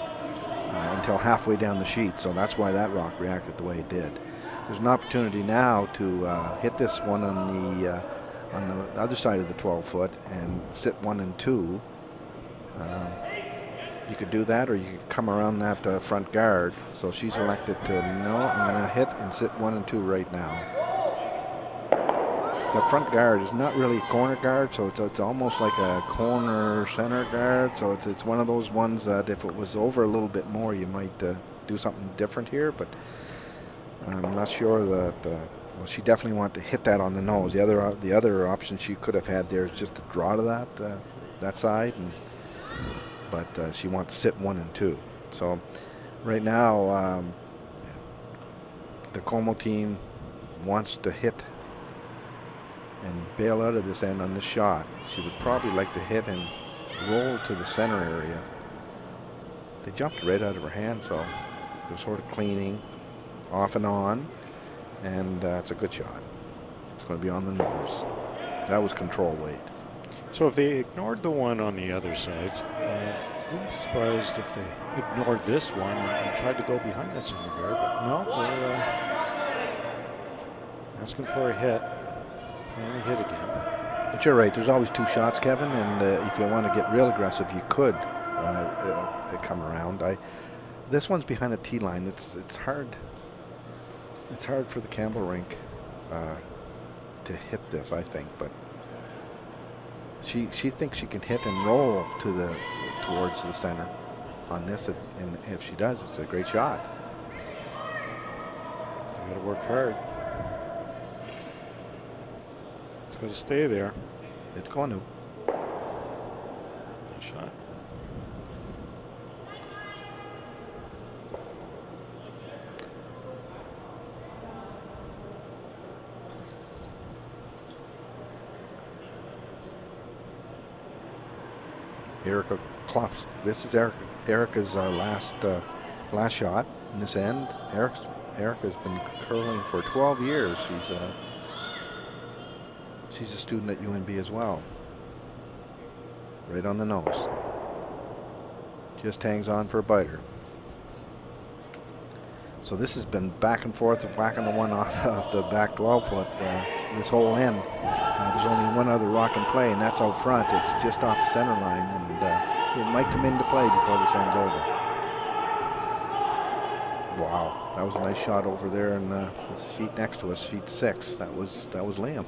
Speaker 4: until halfway down the sheet. So that's why that rock reacted the way it did. There's an opportunity now to hit this one on the other side of the 12-foot and sit 1 and 2.
Speaker 1: You could do that, or you could come around that front guard. So she's elected to, no, I'm going to hit and sit 1 and 2 right now. The front guard is not really a corner guard, so it's almost like a corner center guard. So it's one of those ones that if it was over a little bit more, you might do something different here. But I'm not sure that. Well, she definitely wanted to hit that on the nose. The other option she could have had there is just to draw to that side, but she wanted to sit 1 and 2. So right now, the Comeau team wants to hit and bail out of this end on this shot. She would probably like to hit and roll to the center area. They jumped right out of her hand, so they're sort of cleaning off and on, and it's a good shot. It's going to be on the nose. That was control weight.
Speaker 2: So if they ignored the one on the other side, I wouldn't be surprised if they ignored this one and tried to go behind that center guard, but no, they're asking for a hit. Playing a hit again.
Speaker 1: But you're right. There's always 2 shots, Kevin, and if you want to get real aggressive, you could come around. This one's behind the tee line. It's hard. It's hard for the Campbell rink to hit this, I think. But she thinks she can hit and roll towards the center on this, and if she does, it's a great shot.
Speaker 2: They got to work hard. It's going to stay there.
Speaker 1: It's going to.
Speaker 2: Nice shot.
Speaker 1: Erica Clough's. This is Erica's last shot in this end. Erica's been curling for 12 years. She's a student at UNB as well. Right on the nose. Just hangs on for a biter. So this has been back and forth of whacking the one off the back 12-foot this whole end. There's only one other rock in play, and that's out front. It's just off the center line, and it might come into play before this end's over. Wow, that was a nice shot over there, and the sheet next to us, sheet 6. That was Liam.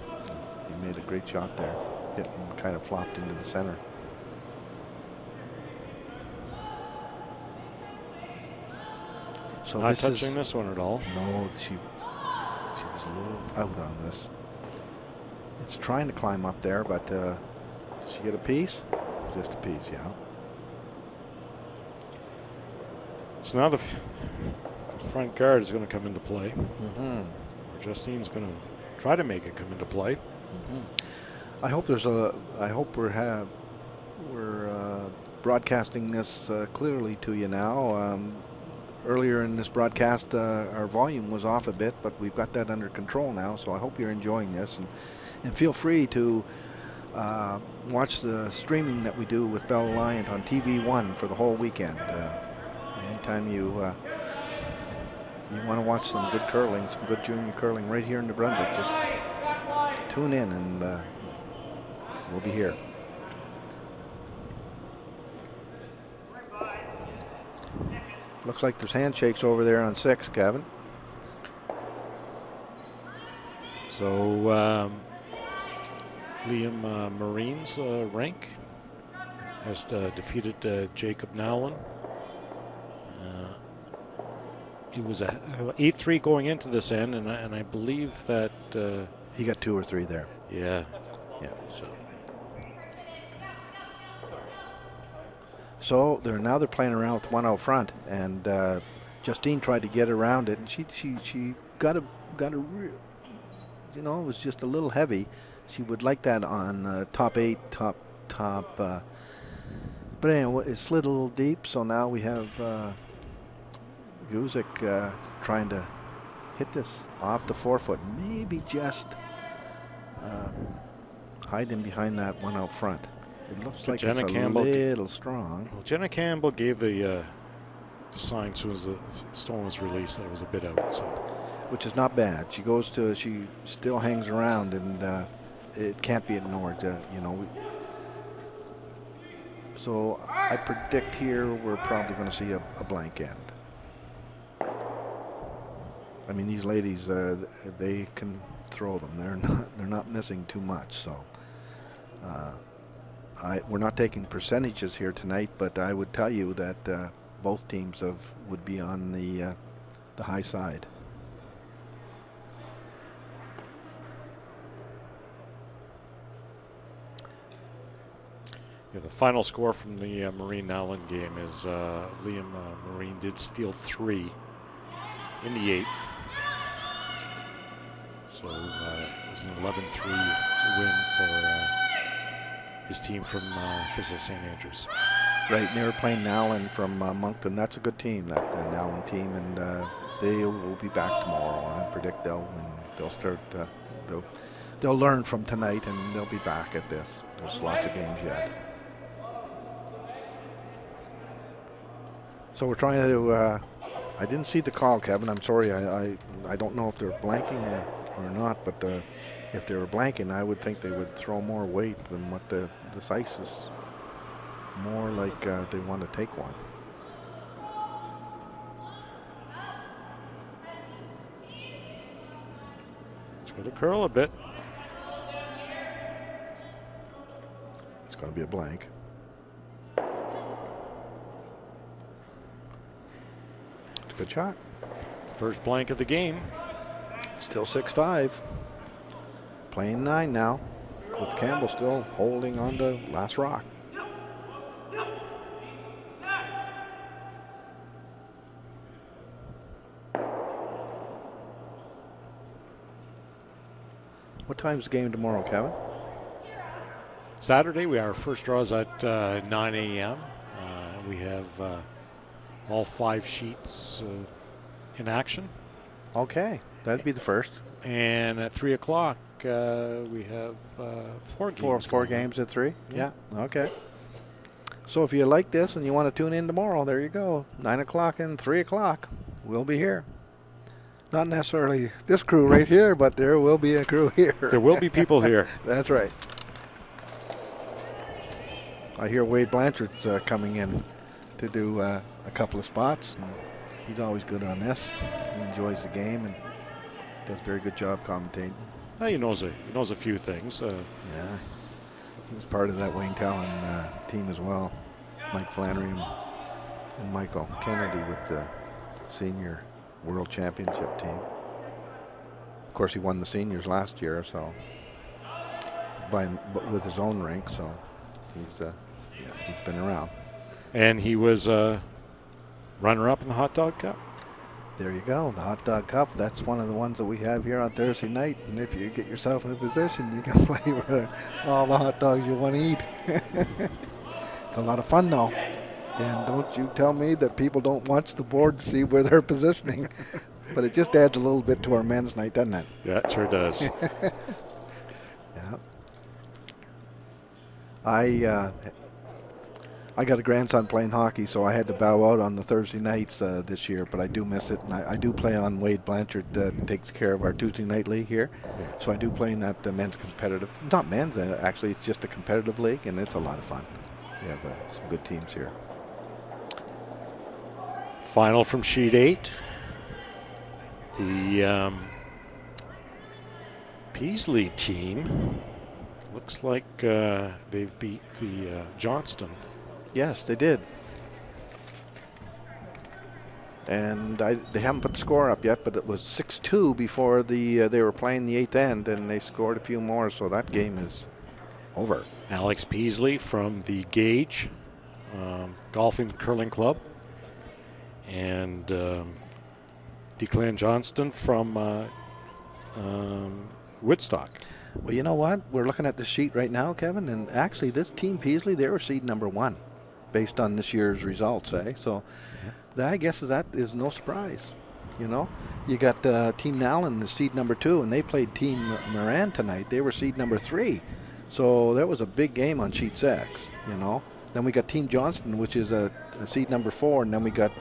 Speaker 1: He made a great shot there, hitting kind of flopped into the center. So
Speaker 2: not touching this one at all.
Speaker 1: No, she was a little out on this. It's trying to climb up there, but did she get a piece? Just a piece, yeah.
Speaker 2: So now the front guard is going to come into play.
Speaker 1: Mm-hmm.
Speaker 2: Justine's going to try to make it come into play.
Speaker 1: Mm-hmm. I hope we're broadcasting this clearly to you now. Earlier in this broadcast, our volume was off a bit, but we've got that under control now. So I hope you're enjoying this, and feel free to watch the streaming that we do with Bell Alliant on TV1 for the whole weekend. Anytime you want to watch some good curling, some good junior curling right here in New Brunswick, just tune in, and we'll be here. Looks like there's handshakes over there on 6, Gavin.
Speaker 2: So Liam Marine's rank has defeated Jacob Nowlin. He was a 8-3 going into this end, and I believe that
Speaker 1: he got 2 or 3 there.
Speaker 2: Yeah.
Speaker 1: So now they're playing around with one out front, and Justine tried to get around it, and she got a it was just a little heavy. She would like that on top 8, top. But anyway, it slid a little deep, so now we have Guzik trying to hit this off the 4-foot, maybe just hiding behind that one out front. It looks like
Speaker 2: Jenna
Speaker 1: it's
Speaker 2: Campbell
Speaker 1: a little strong.
Speaker 2: Well, Jenna Campbell gave the sign as soon as the stone was released that it was a bit out. So, which
Speaker 1: is not bad. She still hangs around, and it can't be ignored. So I predict here we're probably going to see a blank end. I mean, these ladies, they can throw them. They're not missing too much. So we're not taking percentages here tonight, but I would tell you that both teams would be on the high side.
Speaker 2: Yeah, the final score from the Marine Nowlan game is Liam Marine did steal 3 in the 8th. So it was an 11-3 win for his team from Thistle St. Andrews.
Speaker 1: Right, and they were playing Nowlan from Moncton. That's a good team, that Nowlan team, and they will be back tomorrow. I predict they'll start. They'll learn from tonight, and they'll be back at this. There's lots of games yet. So we're trying to. I didn't see the call, Kevin. I'm sorry. I don't know if they're blanking or not, but if they were blanking, I would think they would throw more weight than what this ice is. More like they want to take one.
Speaker 2: It's going to curl a bit.
Speaker 1: It's going to be a blank. It's a good shot.
Speaker 2: First blank of the game.
Speaker 1: Still 6-5. Playing 9 now, with Campbell still holding on to last rock. What time's the game tomorrow, Kevin?
Speaker 2: Saturday, our first draw is at 9 a.m. We have all 5 sheets in action.
Speaker 1: Okay, that'd be the first.
Speaker 2: And at 3 o'clock, we have 4 games.
Speaker 1: Four games at 3? Yeah, okay. So if you like this and you want to tune in tomorrow, there you go. 9 o'clock and 3 o'clock. We'll be here. Not necessarily this crew right here, but there will be a crew here.
Speaker 2: There will be people here.
Speaker 1: That's right. I hear Wade Blanchard's coming in to do a couple of spots. And he's always good on this. He enjoys the game and does a very good job commentating.
Speaker 2: He knows a few things.
Speaker 1: Yeah, he was part of that Wayne Talon team as well. Mike Flannery and Michael Kennedy with the senior World Championship team. Of course, he won the seniors last year, so but with his own rink. So he's been around.
Speaker 2: And he was runner-up in the Hot Dog Cup.
Speaker 1: There you go, the Hot Dog Cup. That's one of the ones that we have here on Thursday night. And if you get yourself in a position, you can play for all the hot dogs you want to eat. It's a lot of fun, though. And don't you tell me that people don't watch the board to see where they're positioning. But it just adds a little bit to our men's night, doesn't it?
Speaker 2: Yeah, it sure does.
Speaker 1: Yeah. I got a grandson playing hockey, so I had to bow out on the Thursday nights this year, but I do miss it. And I do play on Wade Blanchard takes care of our Tuesday night league here. So I do play in that men's competitive, not men's, actually, it's just a competitive league, and it's a lot of fun. We have some good teams here.
Speaker 2: Final from sheet 8. The Peasley team looks like they've beat the Johnston.
Speaker 1: Yes, they did. And they haven't put the score up yet, but it was 6-2 before they were playing the 8th end, and they scored a few more, so that game is over.
Speaker 2: Alex Peasley from the Gage Golf and Curling Club. And Declan Johnston from Woodstock.
Speaker 1: Well, you know what? We're looking at the sheet right now, Kevin, and actually this team Peasley, they were seed number 1 based on this year's results, eh? So I guess that is no surprise. You know, you got Team Nowlan, the seed number 2, and they played Team Moran tonight. They were seed number 3. So that was a big game on sheet 6, you know. Then we got Team Johnston, which is a seed number 4, and then we got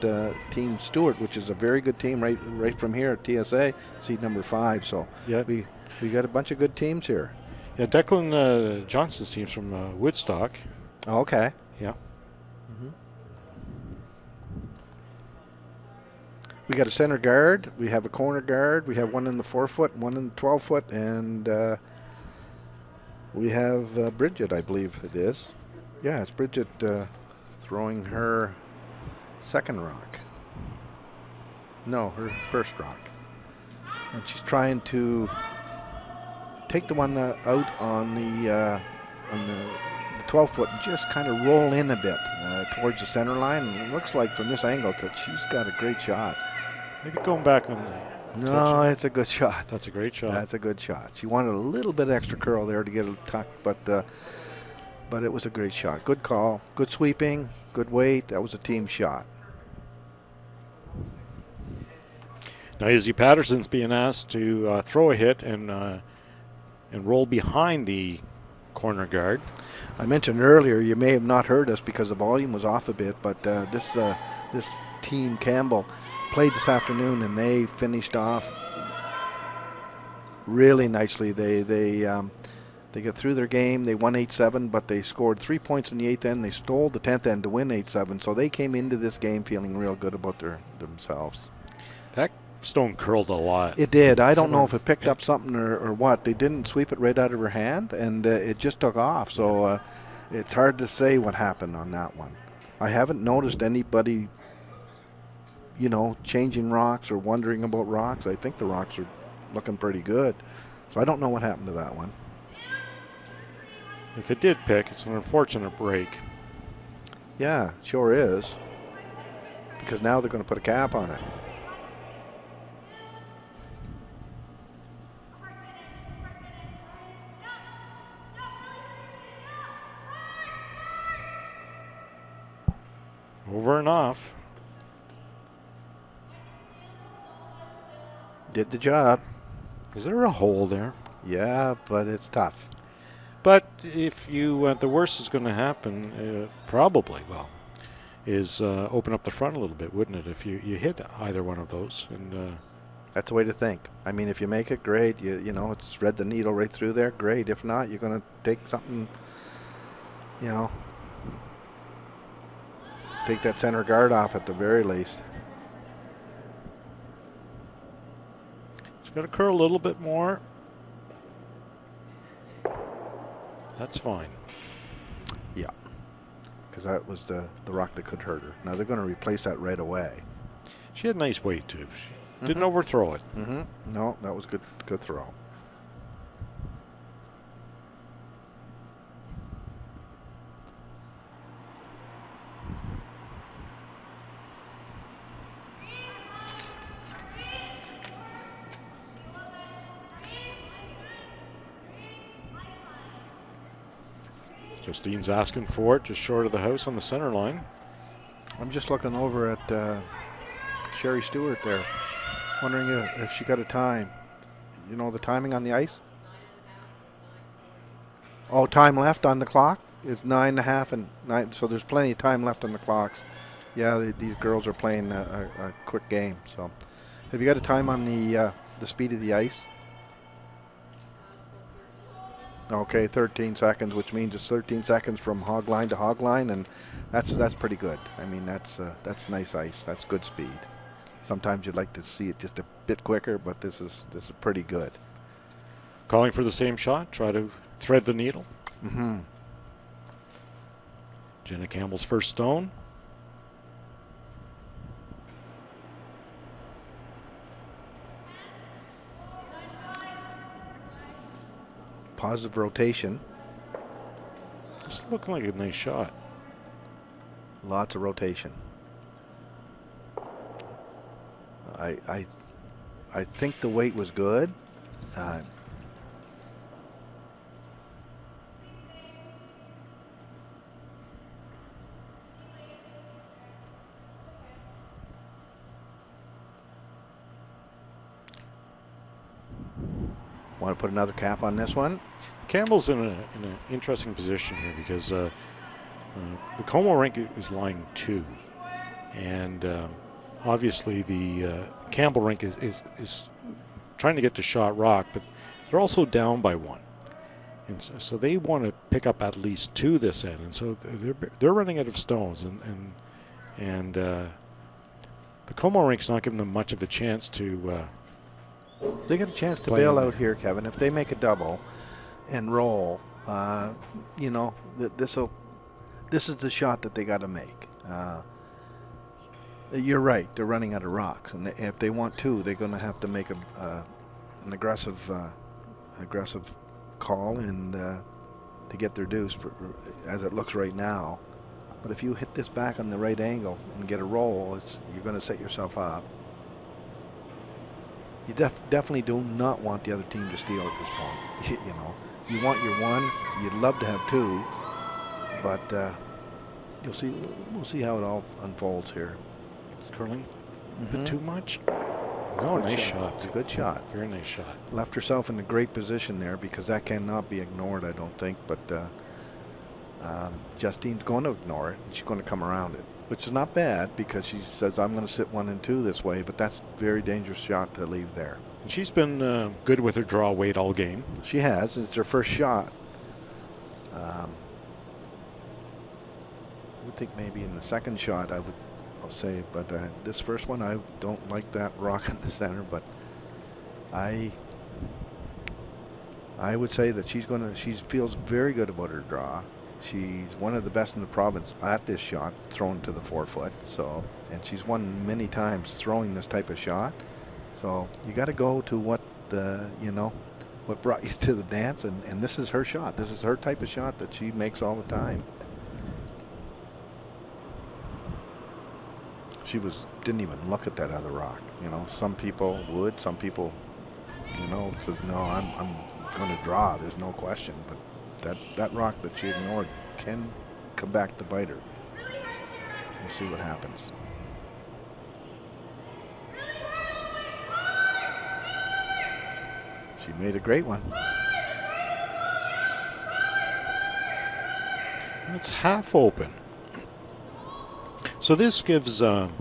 Speaker 1: Team Stewart, which is a very good team right from here at TSA, seed number 5. So
Speaker 2: yeah.
Speaker 1: we got a bunch of good teams here.
Speaker 2: Yeah, Declan Johnston's team's from Woodstock.
Speaker 1: Okay.
Speaker 2: Yeah.
Speaker 1: We got a center guard. We have a corner guard. We have one in the 4-foot, one in the 12-foot, and we have Bridget, I believe it is. Yeah, it's Bridget throwing her second rock. No, her first rock. And she's trying to take the one out on the 12-foot and just kind of roll in a bit towards the center line. And it looks like from this angle that she's got a great shot.
Speaker 2: Maybe going back on the...
Speaker 1: No, it's a good shot.
Speaker 2: That's a great shot.
Speaker 1: That's a good shot. She wanted a little bit extra curl there to get it tucked, but it was a great shot. Good call. Good sweeping. Good weight. That was a team shot.
Speaker 2: Now Izzy Patterson's being asked to throw a hit and roll behind the corner guard.
Speaker 1: I mentioned earlier, you may have not heard us because the volume was off a bit, but this team, Campbell, played this afternoon and they finished off really nicely. They got through their game. They won 8-7, but they scored 3 points in the 8th end. They stole the 10th end to win 8-7, so they came into this game feeling real good about themselves.
Speaker 2: That stone curled a lot.
Speaker 1: It did. I don't know if it picked up something or what. They didn't sweep it right out of her hand, and it just took off. So it's hard to say what happened on that one. I haven't noticed anybody, changing rocks or wondering about rocks. I think the rocks are looking pretty good. So I don't know what happened to that one.
Speaker 2: If it did pick, it's an unfortunate break.
Speaker 1: Yeah, sure is. Because now they're going to put a cap on it.
Speaker 2: Over and off.
Speaker 1: Did the job.
Speaker 2: Is there a hole there?
Speaker 1: Yeah, but it's tough.
Speaker 2: But if you, the worst is going to happen, probably, is open up the front a little bit, wouldn't it? If you hit either one of those. And
Speaker 1: that's the way to think. I mean, if you make it, great. It's thread the needle right through there, great. If not, you're going to take something, take that center guard off at the very least.
Speaker 2: It's got to curl a little bit more. That's fine.
Speaker 1: Yeah, because that was the rock that could hurt her. Now they're going to replace that right away.
Speaker 2: She had nice weight too. She didn't overthrow it.
Speaker 1: No, that was good throw.
Speaker 2: Justine's asking for it, just short of the house on the center line.
Speaker 1: I'm just looking over at Sherry Stewart there, wondering if she got a time. You know the timing on the ice? Oh, time left on the clock is 9:30 and 9. So there's plenty of time left on the clocks. Yeah, these girls are playing a quick game. So, have you got a time on the speed of the ice? Okay, 13 seconds, which means it's 13 seconds from hog line to hog line, and that's pretty good. I mean, that's nice ice. That's good speed. Sometimes you'd like to see it just a bit quicker, but this is pretty good.
Speaker 2: Calling for the same shot. Try to thread the needle. Jenna Campbell's first stone.
Speaker 1: Positive rotation.
Speaker 2: It's looking like a nice shot.
Speaker 1: Lots of rotation. I think the weight was good. Want to put another cap on this one?
Speaker 2: Campbell's in an interesting position here because the Comeau rink is lying 2, and obviously the Campbell rink is trying to get to shot rock, but they're also down by 1, and so they want to pick up at least 2 this end, and so they're running out of stones, and the Comeau rink's not giving them much of a chance to.
Speaker 1: They get a chance to
Speaker 2: Play
Speaker 1: bail
Speaker 2: in
Speaker 1: out here, Kevin. If they make a double and roll, you know, this is the shot that they got to make. You're right. They're running out of rocks, and if they want to, they're going to have to make an aggressive call and to get their deuce as it looks right now. But if you hit this back on the right angle and get a roll, you're going to set yourself up. You definitely do not want the other team to steal at this point. You know, you want your one. You'd love to have two, but you'll see. We'll see how it all unfolds here.
Speaker 2: It's curling a bit
Speaker 1: Mhm.
Speaker 2: too much.
Speaker 1: It's a
Speaker 2: Oh,
Speaker 1: good
Speaker 2: nice
Speaker 1: shot.
Speaker 2: shot.
Speaker 1: It's a good shot.
Speaker 2: Very nice shot.
Speaker 1: Left herself in a great position there because that cannot be ignored, I don't think. But Justine's going to ignore it, and she's going to come around it, which is not bad because she says, I'm going to sit 1 and 2 this way, but that's a very dangerous shot to leave there.
Speaker 2: And she's been good with her draw weight all game.
Speaker 1: She has. It's her first shot. I would think maybe in the second shot I'll say, but this first one, I don't like that rock in the center, but I would say that she feels very good about her draw. She's one of the best in the province at this shot, thrown to the 4-foot. So, and she's won many times throwing this type of shot. So you got to go to what what brought you to the dance, and this is her shot. This is her type of shot that she makes all the time. She didn't even look at that other rock. You know, some people would, some people, says no, I'm going to draw. There's no question, but that rock that she ignored can come back to bite her. We'll see what happens. She made a great one.
Speaker 2: It's half open. So this gives
Speaker 1: No,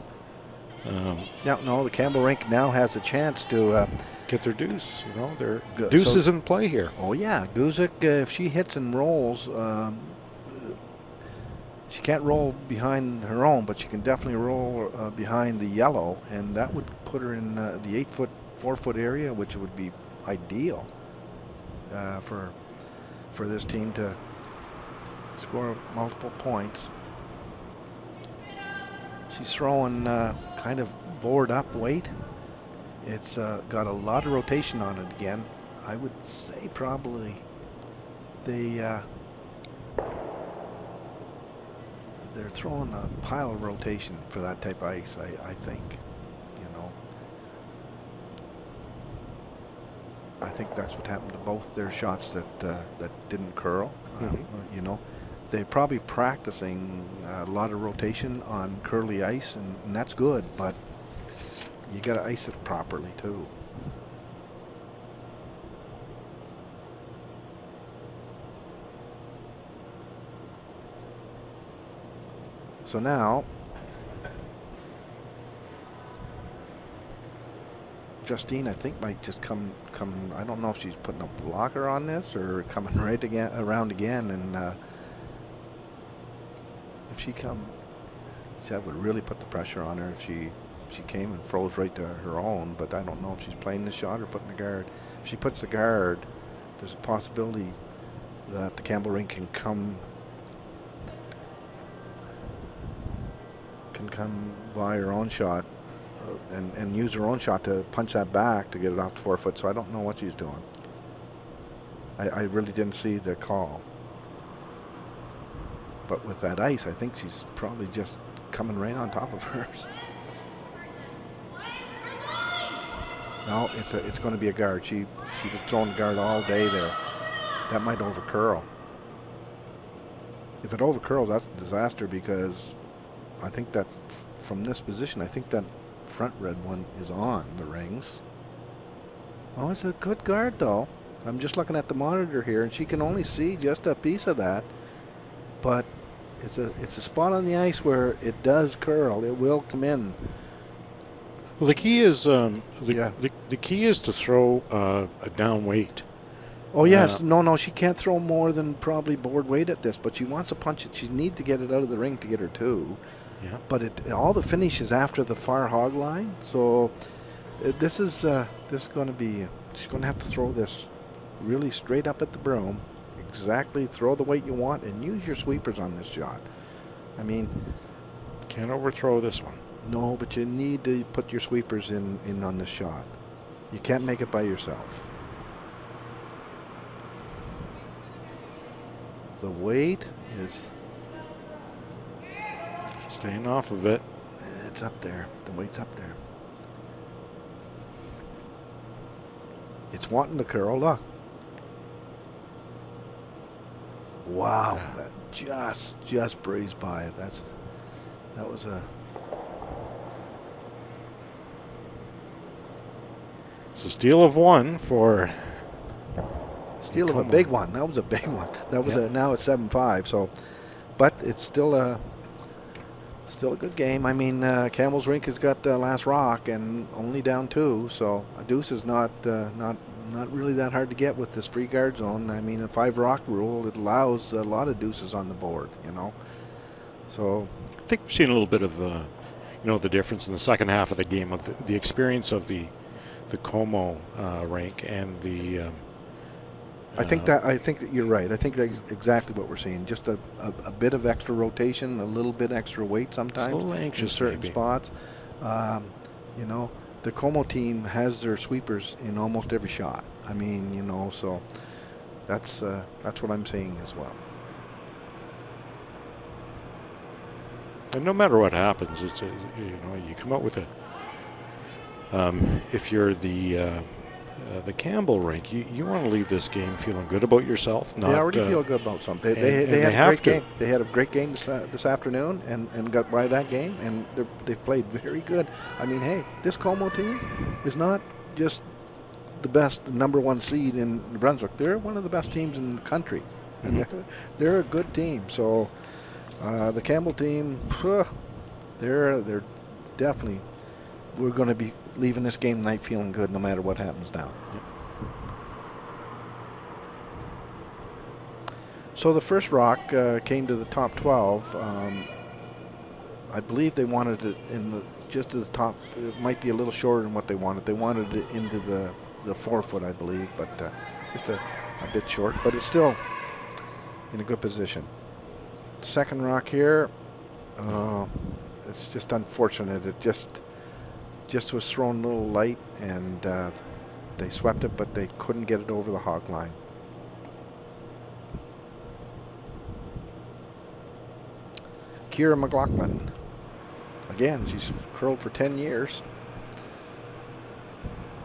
Speaker 1: the Campbell rink now has a chance to
Speaker 2: get their deuce. Their
Speaker 1: Good.
Speaker 2: deuce
Speaker 1: So-
Speaker 2: is in play here.
Speaker 1: Oh yeah, Guzik, if she hits and rolls, she can't roll behind her own, but she can definitely roll behind the yellow, and that would put her in the 8-foot, 4-foot area, which would be ideal for this team to score multiple points. She's throwing kind of board up weight. It's got a lot of rotation on it again. I would say probably they're throwing a pile of rotation for that type of ice, I think. I think that's what happened to both their shots that didn't curl. They're probably practicing a lot of rotation on curly ice, and that's good, but you got to ice it properly too. So now Justine, I think, might just come. I don't know if she's putting a blocker on this or coming right around again, and if she that would really put the pressure on her if she came and froze right to her own. But I don't know if she's playing the shot or putting the guard. If she puts the guard, there's a possibility that the Campbell rink can come by her own shot and use her own shot to punch that back to get it off the 4-foot. So I don't know what she's doing. I really didn't see the call. But with that ice, I think she's probably just coming right on top of hers. No, it's going to be a guard. She was throwing the guard all day there. That might overcurl. If it overcurls, that's a disaster, because I think that from this position, I think that front red one is on the rings. Oh, it's a good guard though. I'm just looking at the monitor here, and she can only see just a piece of that. But it's a spot on the ice where it does curl. It will come in.
Speaker 2: Well, the key is the key is to throw a down weight.
Speaker 1: Oh yes, no, she can't throw more than probably board weight at this, but she wants to punch it. She needs to get it out of the ring to get her two.
Speaker 2: Yeah.
Speaker 1: But all the finish is after the far hog line. So this is going to be. She's going to have to throw this really straight up at the broom. Exactly. Throw the weight you want and use your sweepers on this shot. I mean,
Speaker 2: Can't overthrow this one.
Speaker 1: no, but you need to put your sweepers in on this shot. You can't make it by yourself. The weight is.
Speaker 2: Staying off of it.
Speaker 1: It's up there. The weight's up there. It's wanting to curl. Look. Wow. That just breezed by it. That was a.
Speaker 2: It's a steal of one for.
Speaker 1: Steal of a big one. That was a big one. That was now it's 7-5. So, but it's still a good game. I mean, Campbell's rink has got last rock and only down 2. So a deuce is not really that hard to get with this free guard zone. I mean, a 5 rock rule, it allows a lot of deuces on the board. So
Speaker 2: I think we've seen a little bit of the difference in the second half of the game of the experience of the Comeau rink and the.
Speaker 1: I think that you're right. I think that's exactly what we're seeing. Just a bit of extra rotation, a little bit extra weight sometimes.
Speaker 2: A little anxious
Speaker 1: in certain
Speaker 2: maybe.
Speaker 1: spots. The Comeau team has their sweepers in almost every shot. I mean, so that's what I'm seeing as well.
Speaker 2: And no matter what happens, it's you come out with if you're the Campbell rink, you want to leave this game feeling good about yourself.
Speaker 1: They already feel good about something. They had a great game. They had a great game this afternoon and got by that game, and they've played very good. I mean, hey, this Comeau team is not just the best number 1 seed in New Brunswick. They're one of the best teams in the country, and they're a good team. So the Campbell team, they're definitely. We're going to be leaving this game tonight feeling good no matter what happens now. Yep. So the first rock came to the top 12. I believe they wanted it just to the top. It might be a little shorter than what they wanted. They wanted it into the 4 foot, I believe, but just a bit short. But it's still in a good position. Second rock here. It's just unfortunate. It just was thrown a little light, and they swept it, but they couldn't get it over the hog line. Kira McLaughlin. Again, she's curled for 10 years.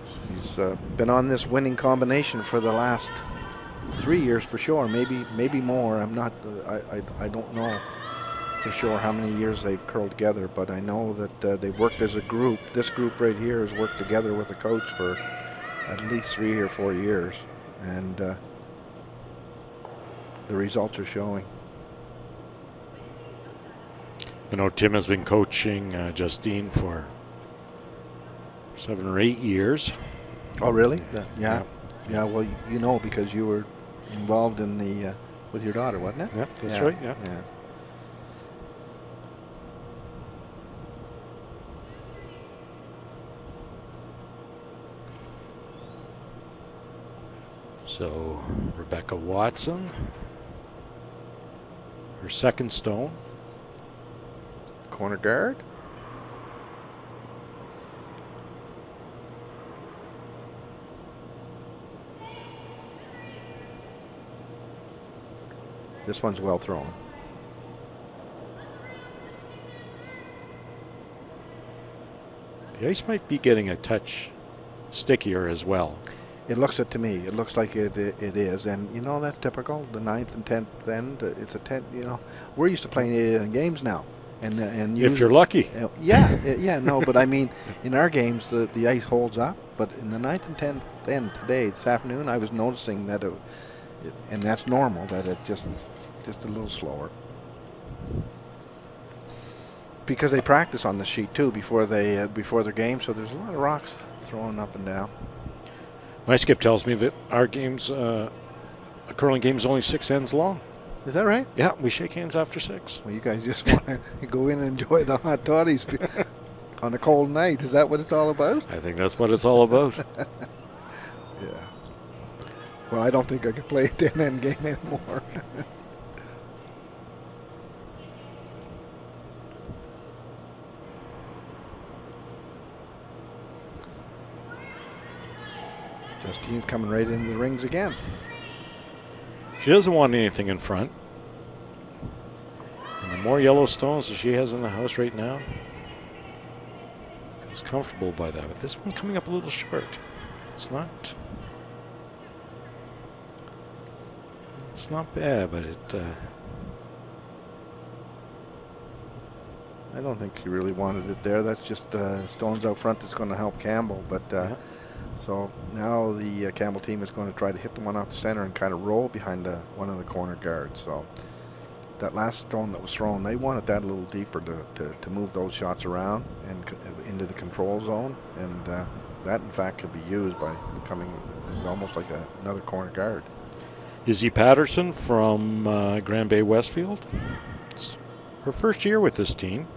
Speaker 1: She's been on this winning combination for the last 3 years for sure, maybe more. I'm not. I don't know for sure how many years they've curled together, but I know that they've worked as a group. This group right here has worked together with a coach for at least 3 or 4 years, and the results are showing.
Speaker 2: Tim has been coaching Justine for 7 or 8 years.
Speaker 1: Oh, really? Yeah. Well, because you were involved in the with your daughter, wasn't it?
Speaker 2: Yeah, that's right. Yeah. So Rebecca Watson, her second stone.
Speaker 1: Corner guard. This one's well thrown.
Speaker 2: The ice might be getting a touch stickier as well.
Speaker 1: It looks it to me. It looks like it is, and that's typical. The 9th and 10th end. It's a 10. We're used to playing it in games now, and
Speaker 2: if you're lucky.
Speaker 1: No, but I mean, in our games the ice holds up, but in the 9th and 10th end today, this afternoon, I was noticing that and that's normal, that it just a little slower. Because they practice on the sheet too before their game, so there's a lot of rocks thrown up and down.
Speaker 2: My skip tells me that our games, a curling game is only 6 ends long.
Speaker 1: Is that right?
Speaker 2: Yeah, we shake hands after 6.
Speaker 1: Well, you guys just want to go in and enjoy the hot toddies on a cold night. Is that what it's all about?
Speaker 2: I think that's what it's all about.
Speaker 1: Yeah. Well, I don't think I could play a 10-end game anymore. Justine's coming right into the rings again.
Speaker 2: She doesn't want anything in front. And the more yellow stones that she has in the house right now, feels comfortable by that. But this one's coming up a little short. It's not bad, but it...
Speaker 1: I don't think she really wanted it there. That's just stones out front that's going to help Campbell. But
Speaker 2: Yeah.
Speaker 1: so now the Campbell team is going to try to hit the one off the center and kind of roll behind one of the corner guards. So that last stone that was thrown, they wanted that a little deeper to move those shots around and into the control zone. And that, in fact, could be used by becoming almost like another corner guard.
Speaker 2: Izzy Patterson from Grand Bay Westfield. It's her first year with this team.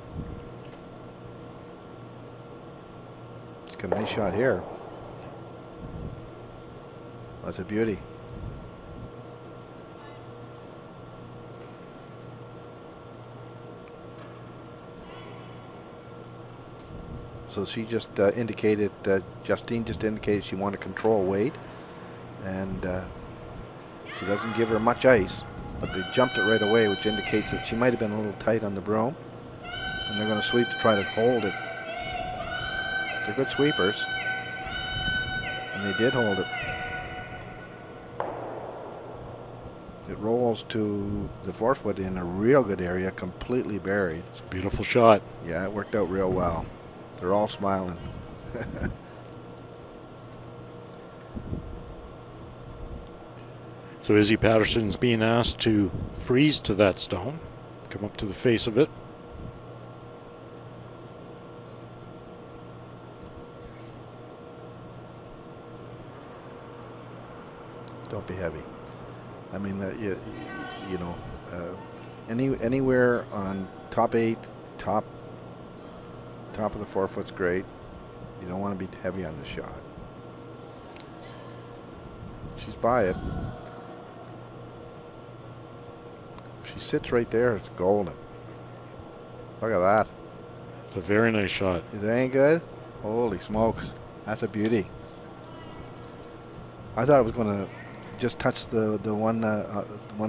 Speaker 1: It's got a nice shot here. That's a beauty. So she just indicated, Justine just indicated she wanted to control weight, and she doesn't give her much ice, but they jumped it right away, which indicates that she might have been a little tight on the broom, and they're going to sweep to try to hold it. They're good sweepers, and they did hold it. It rolls to the 4-foot in a real good area, completely buried.
Speaker 2: It's a beautiful shot.
Speaker 1: Yeah, it worked out real well. They're all smiling.
Speaker 2: So Izzy Patterson's being asked to freeze to that stone, come up to the face of it.
Speaker 1: Don't be heavy. I mean, you know, anywhere on top 8, top of the 4-foot's great. You don't want to be heavy on the shot. She's by it. If she sits right there, it's golden. Look at that.
Speaker 2: It's a very nice shot.
Speaker 1: Is that ain't good? Holy smokes. That's a beauty. I thought it was going to just touch the one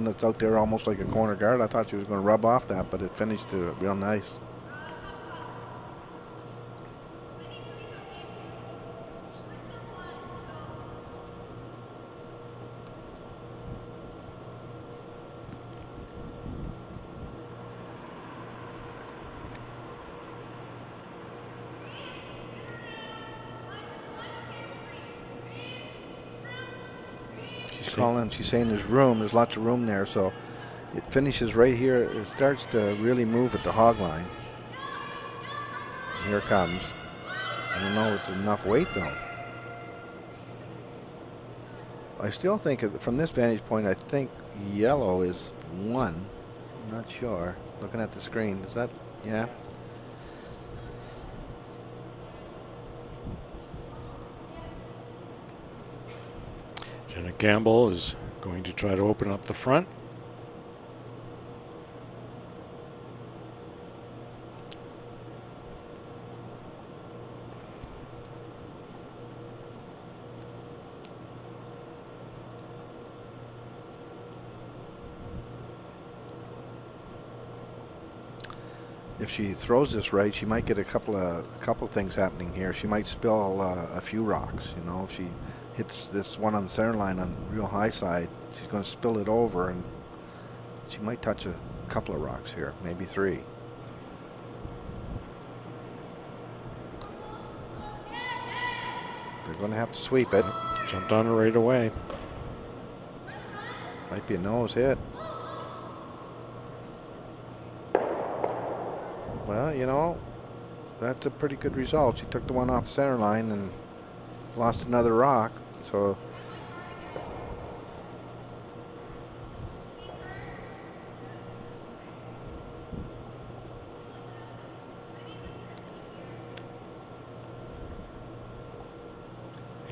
Speaker 1: that's out there almost like a corner guard. I thought she was going to rub off that, but it finished real nice. She's saying there's lots of room there, so it finishes right here. It starts to really move at the hog line. And here it comes. I don't know if it's enough weight though. I still think from this vantage point, I think yellow is 1. I'm not sure. Looking at the screen, is that, yeah?
Speaker 2: Jenna Campbell is going to try to open up the front.
Speaker 1: If she throws this right, she might get a couple things happening here. She might spill a few rocks. You know, if she hits this one on the center line on real high side, she's going to spill it over, and she might touch a couple of rocks here, maybe 3. They're going to have to sweep it.
Speaker 2: Jumped on her right away.
Speaker 1: Might be a nose hit. Well, you know, that's a pretty good result. She took the one off the center line and lost another rock. So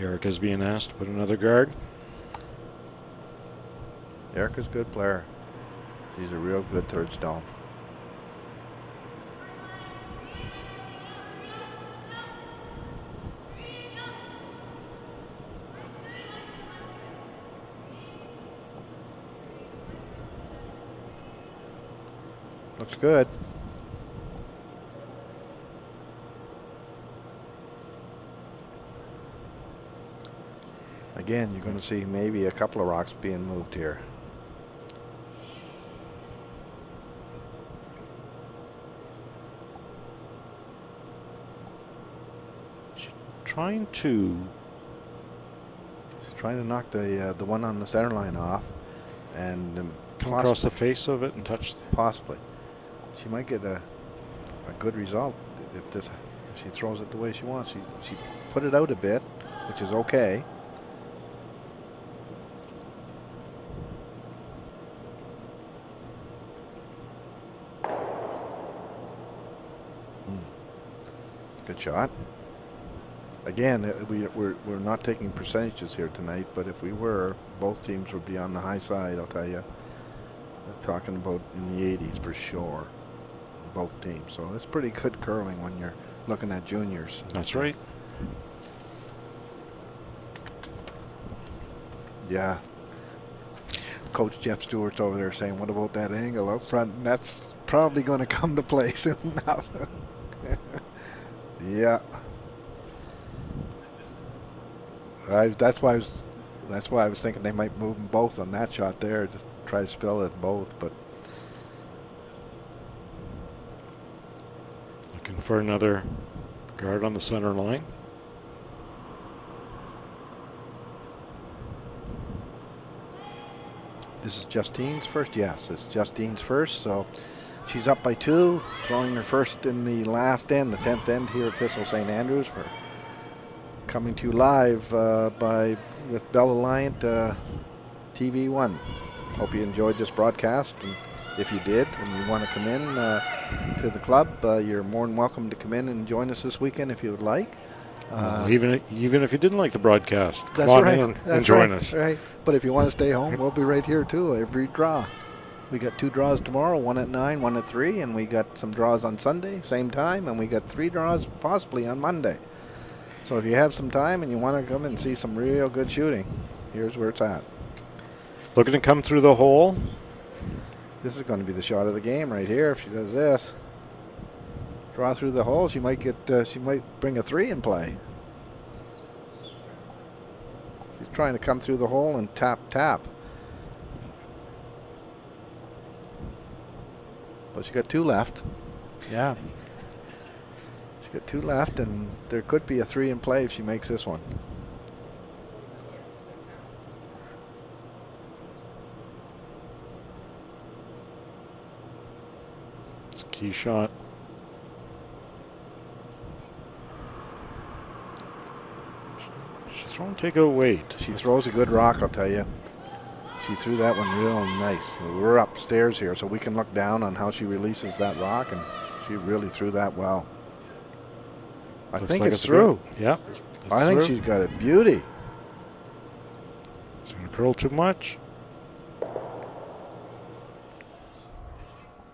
Speaker 2: Erica's being asked to put another guard.
Speaker 1: Erica's a good player. She's a real good third stone. Looks good. Again, you're going to see maybe a couple of rocks being moved here.
Speaker 2: Trying to
Speaker 1: knock the one on the center line off, and
Speaker 2: come across the face of it and touch.
Speaker 1: Possibly, she might get a good result if she throws it the way she wants. She put it out a bit, which is okay. Good shot. Again, we're not taking percentages here tonight, but if we were, both teams would be on the high side, I'll tell you. We're talking about in the 80s for sure, both teams. So it's pretty good curling when you're looking at juniors.
Speaker 2: That's right.
Speaker 1: Yeah. Coach Jeff Stewart's over there saying, what about that angle up front? And that's probably going to come to play soon now. Yeah. That's why I was thinking they might move them both on that shot there, just try to spell it both. But
Speaker 2: looking for another guard on the center line.
Speaker 1: this is Justine's first. Yes, it's Justine's first. So she's up by 2, throwing her first in the last end, the 10th end here at Thistle St. Andrews. For coming to you live with Bell Alliant TV1. Hope you enjoyed this broadcast, and if you did and you want to come in to the club, you're more than welcome to come in and join us this weekend if you would like.
Speaker 2: Even if you didn't like the broadcast,
Speaker 1: That's
Speaker 2: come on
Speaker 1: right.
Speaker 2: in and join us.
Speaker 1: Right. But if you want to stay home, we'll be right here too. Every draw, we got 2 draws tomorrow, 1 at 9, 1 at 3, and we got some draws on Sunday, same time, and we got 3 draws possibly on Monday. So if you have some time and you want to come and see some real good shooting, here's where it's at.
Speaker 2: Looking to come through the hole.
Speaker 1: This is going to be the shot of the game right here. If she does this, draw through the hole, she might get. She might bring a 3 in play. She's trying to come through the hole and tap. But she got 2 left. Yeah. She's got 2 left, and there could be a 3 in play if she makes this one.
Speaker 2: It's a key shot. She's throwing take-out weight.
Speaker 1: She throws a good rock, I'll tell you. She threw that one real nice. We're upstairs here, so we can look down on how she releases that rock, and she really threw that well. I think
Speaker 2: like
Speaker 1: it's through.
Speaker 2: Yeah.
Speaker 1: I think she's got a beauty.
Speaker 2: She's going to curl too much.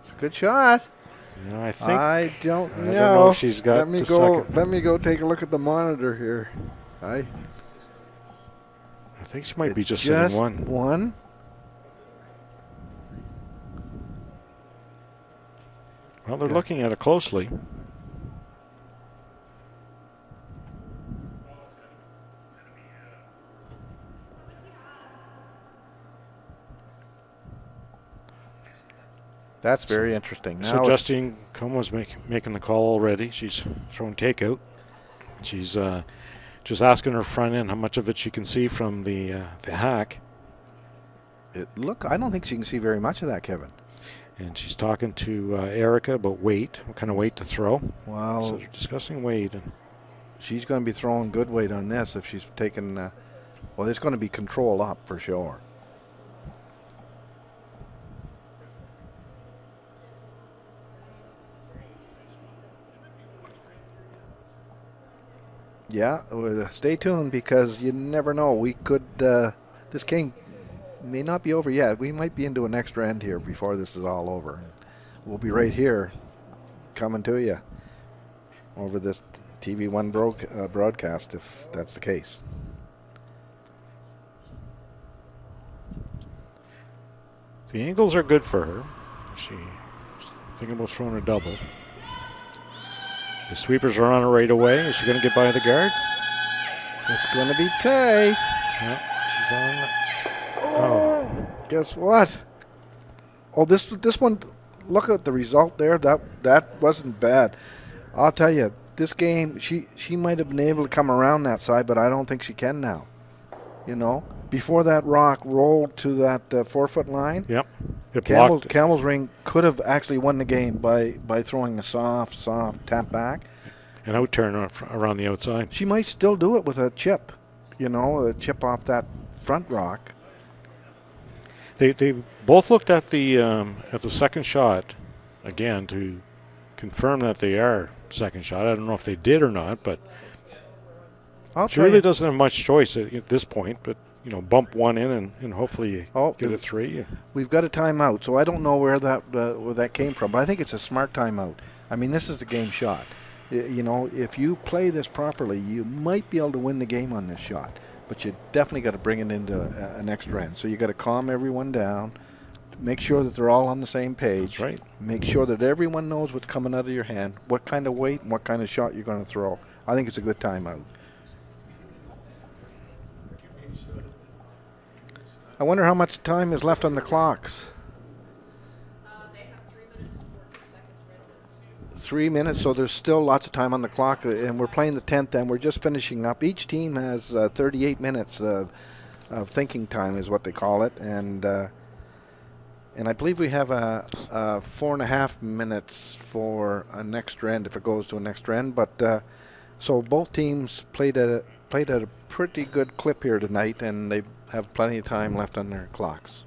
Speaker 1: It's a good shot.
Speaker 2: Yeah, I think.
Speaker 1: I don't know.
Speaker 2: I don't know if she's got the second.
Speaker 1: Let me go take a look at the monitor here.
Speaker 2: I think she might be just sitting one. Well, they're looking at it closely.
Speaker 1: That's very interesting. Now
Speaker 2: So Justine Comeau's making the call already. She's throwing takeout. She's just asking her front end how much of it she can see from the hack.
Speaker 1: I don't think she can see very much of that, Kevin.
Speaker 2: And she's talking to Erica about weight, what kind of weight to throw.
Speaker 1: Well,
Speaker 2: so they're discussing weight. And
Speaker 1: she's going to be throwing good weight on this if she's taking. Well, there's going to be control up for sure. Yeah, stay tuned because you never know. We could, this game may not be over yet. We might be into an extra end here before this is all over. We'll be right here coming to you over this TV1 broadcast if that's the case.
Speaker 2: The angles are good for her. She's thinking about throwing a double. The sweepers are on her right away. Is she going to get by the guard?
Speaker 1: It's going to be tight.
Speaker 2: Yeah, she's on.
Speaker 1: Oh, guess what? Oh, this one. Look at the result there. That wasn't bad. I'll tell you, this game she might have been able to come around that side, but I don't think she can now. You know, before that rock rolled to that 4-foot line.
Speaker 2: Yep. It blocked.
Speaker 1: Campbell's ring could have actually won the game by throwing a soft tap back.
Speaker 2: An out turn around the outside.
Speaker 1: She might still do it with a chip, you know, a chip off that front rock.
Speaker 2: They both looked at the second shot again to confirm that they are second shot. I don't know if they did or not, but she really doesn't have much choice at this point. But you know, bump one in and hopefully get a 3.
Speaker 1: We've got a timeout, so I don't know where that came from, but I think it's a smart timeout. I mean, this is the game shot. You know, if you play this properly, you might be able to win the game on this shot, but you definitely got to bring it into an extra end. So you got to calm everyone down, make sure that they're all on the same page.
Speaker 2: That's right.
Speaker 1: Make sure that everyone knows what's coming out of your hand, what kind of weight and what kind of shot you're going to throw. I think it's a good timeout. I wonder how much time is left on the clocks.
Speaker 7: They have 3 minutes and 14 seconds.
Speaker 1: 3 minutes, so there's still lots of time on the clock, and we're playing the 10th, and we're just finishing up. Each team has 38 minutes of thinking time, is what they call it, and I believe we have a 4.5 minutes for an extra end if it goes to an extra end. But so both teams played at a pretty good clip here tonight, and they have plenty of time left on their clocks.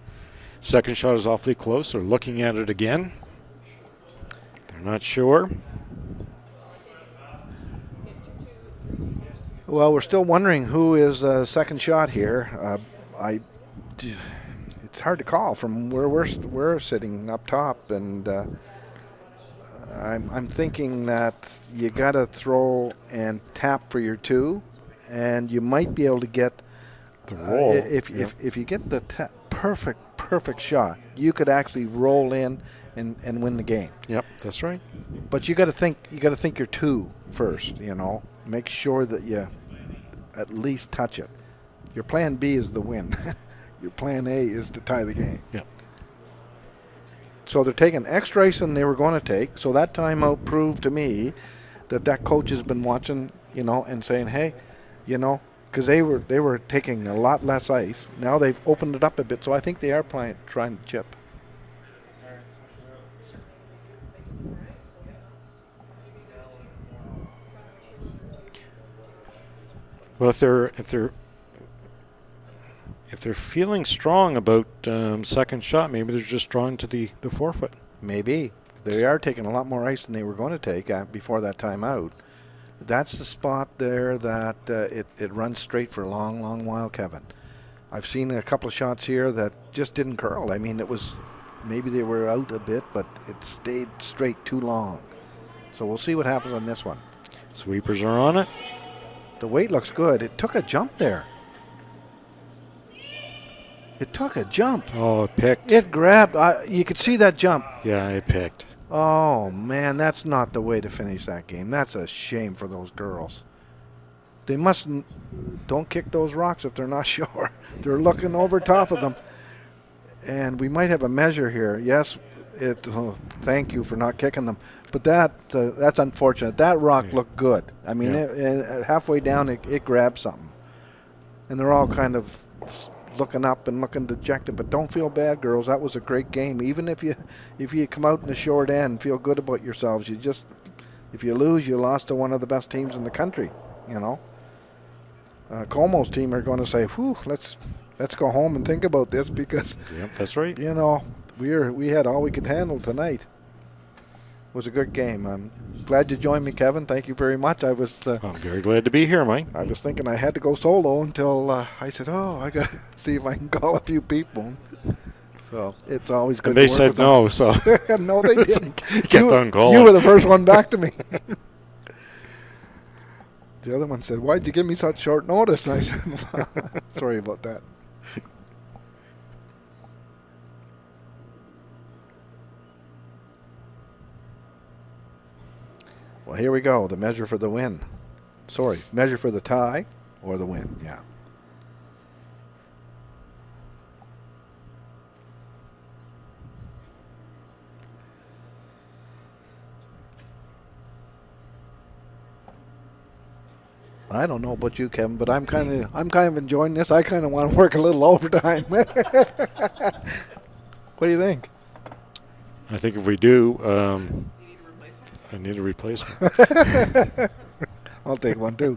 Speaker 2: Second shot is awfully close. They're looking at it again. They're not sure.
Speaker 1: Well, we're still wondering who is second shot here. It's hard to call from where we're sitting up top, and I'm thinking that you got to throw and tap for your 2, and you might be able to get
Speaker 2: the roll.
Speaker 1: If you get the perfect shot, you could actually roll in and win the game.
Speaker 2: Yep, that's right.
Speaker 1: But you got to think your 2 first. You know, make sure that you at least touch it. Your plan B is the win. Your plan A is to tie the game.
Speaker 2: Yep.
Speaker 1: So they're taking extra ice than they were going to take. So that timeout proved to me that coach has been watching, you know, and saying, hey, you know, because they were taking a lot less ice. Now they've opened it up a bit, so I think they are trying to chip.
Speaker 2: Well, if they're feeling strong about second shot, maybe they're just drawn to the 4-foot.
Speaker 1: Maybe they are taking a lot more ice than they were going to take before that timeout. That's the spot there that it runs straight for a long, long while, Kevin. I've seen a couple of shots here that just didn't curl. I mean, it was maybe they were out a bit, but it stayed straight too long. So we'll see what happens on this one.
Speaker 2: Sweepers are on it.
Speaker 1: The weight looks good. It took a jump there. It took a jump.
Speaker 2: Oh, it picked.
Speaker 1: It grabbed. You could see that jump.
Speaker 2: Yeah, it picked.
Speaker 1: Oh, man, that's not the way to finish that game. That's a shame for those girls. They don't kick those rocks if they're not sure. They're looking over top of them. And we might have a measure here. Yes, thank you for not kicking them. But that's unfortunate. That rock looked good. I mean, halfway down, it grabbed something. And they're all kind of looking up and looking dejected. But don't feel bad, girls. That was a great game. Even if you come out in the short end, feel good about yourselves. If you lose, you lost to one of the best teams in the country. You know, Comeau's team are going to say, "Whew, let's go home and think about this," because
Speaker 2: that's right.
Speaker 1: You know, we had all we could handle tonight. It was a good game. glad you joined me, Kevin. Thank you very much.
Speaker 2: I'm very glad to be here, Mike.
Speaker 1: I was thinking I had to go solo until I said, I got to see if I can call a few people. So it's always good
Speaker 2: And they
Speaker 1: to work
Speaker 2: said
Speaker 1: with
Speaker 2: no, so
Speaker 1: them. No, they didn't.
Speaker 2: kept on calling.
Speaker 1: You were the first one back to me. The other one said, why'd you give me such short notice? And I said, sorry about that. Well, here we go. The measure for the win. Sorry, measure for the tie or the win. Yeah. I don't know about you, Kevin, but I'm kind of enjoying this. I kind of want to work a little overtime. What do you think?
Speaker 2: I think if we do, I need a replacement.
Speaker 1: I'll take one too.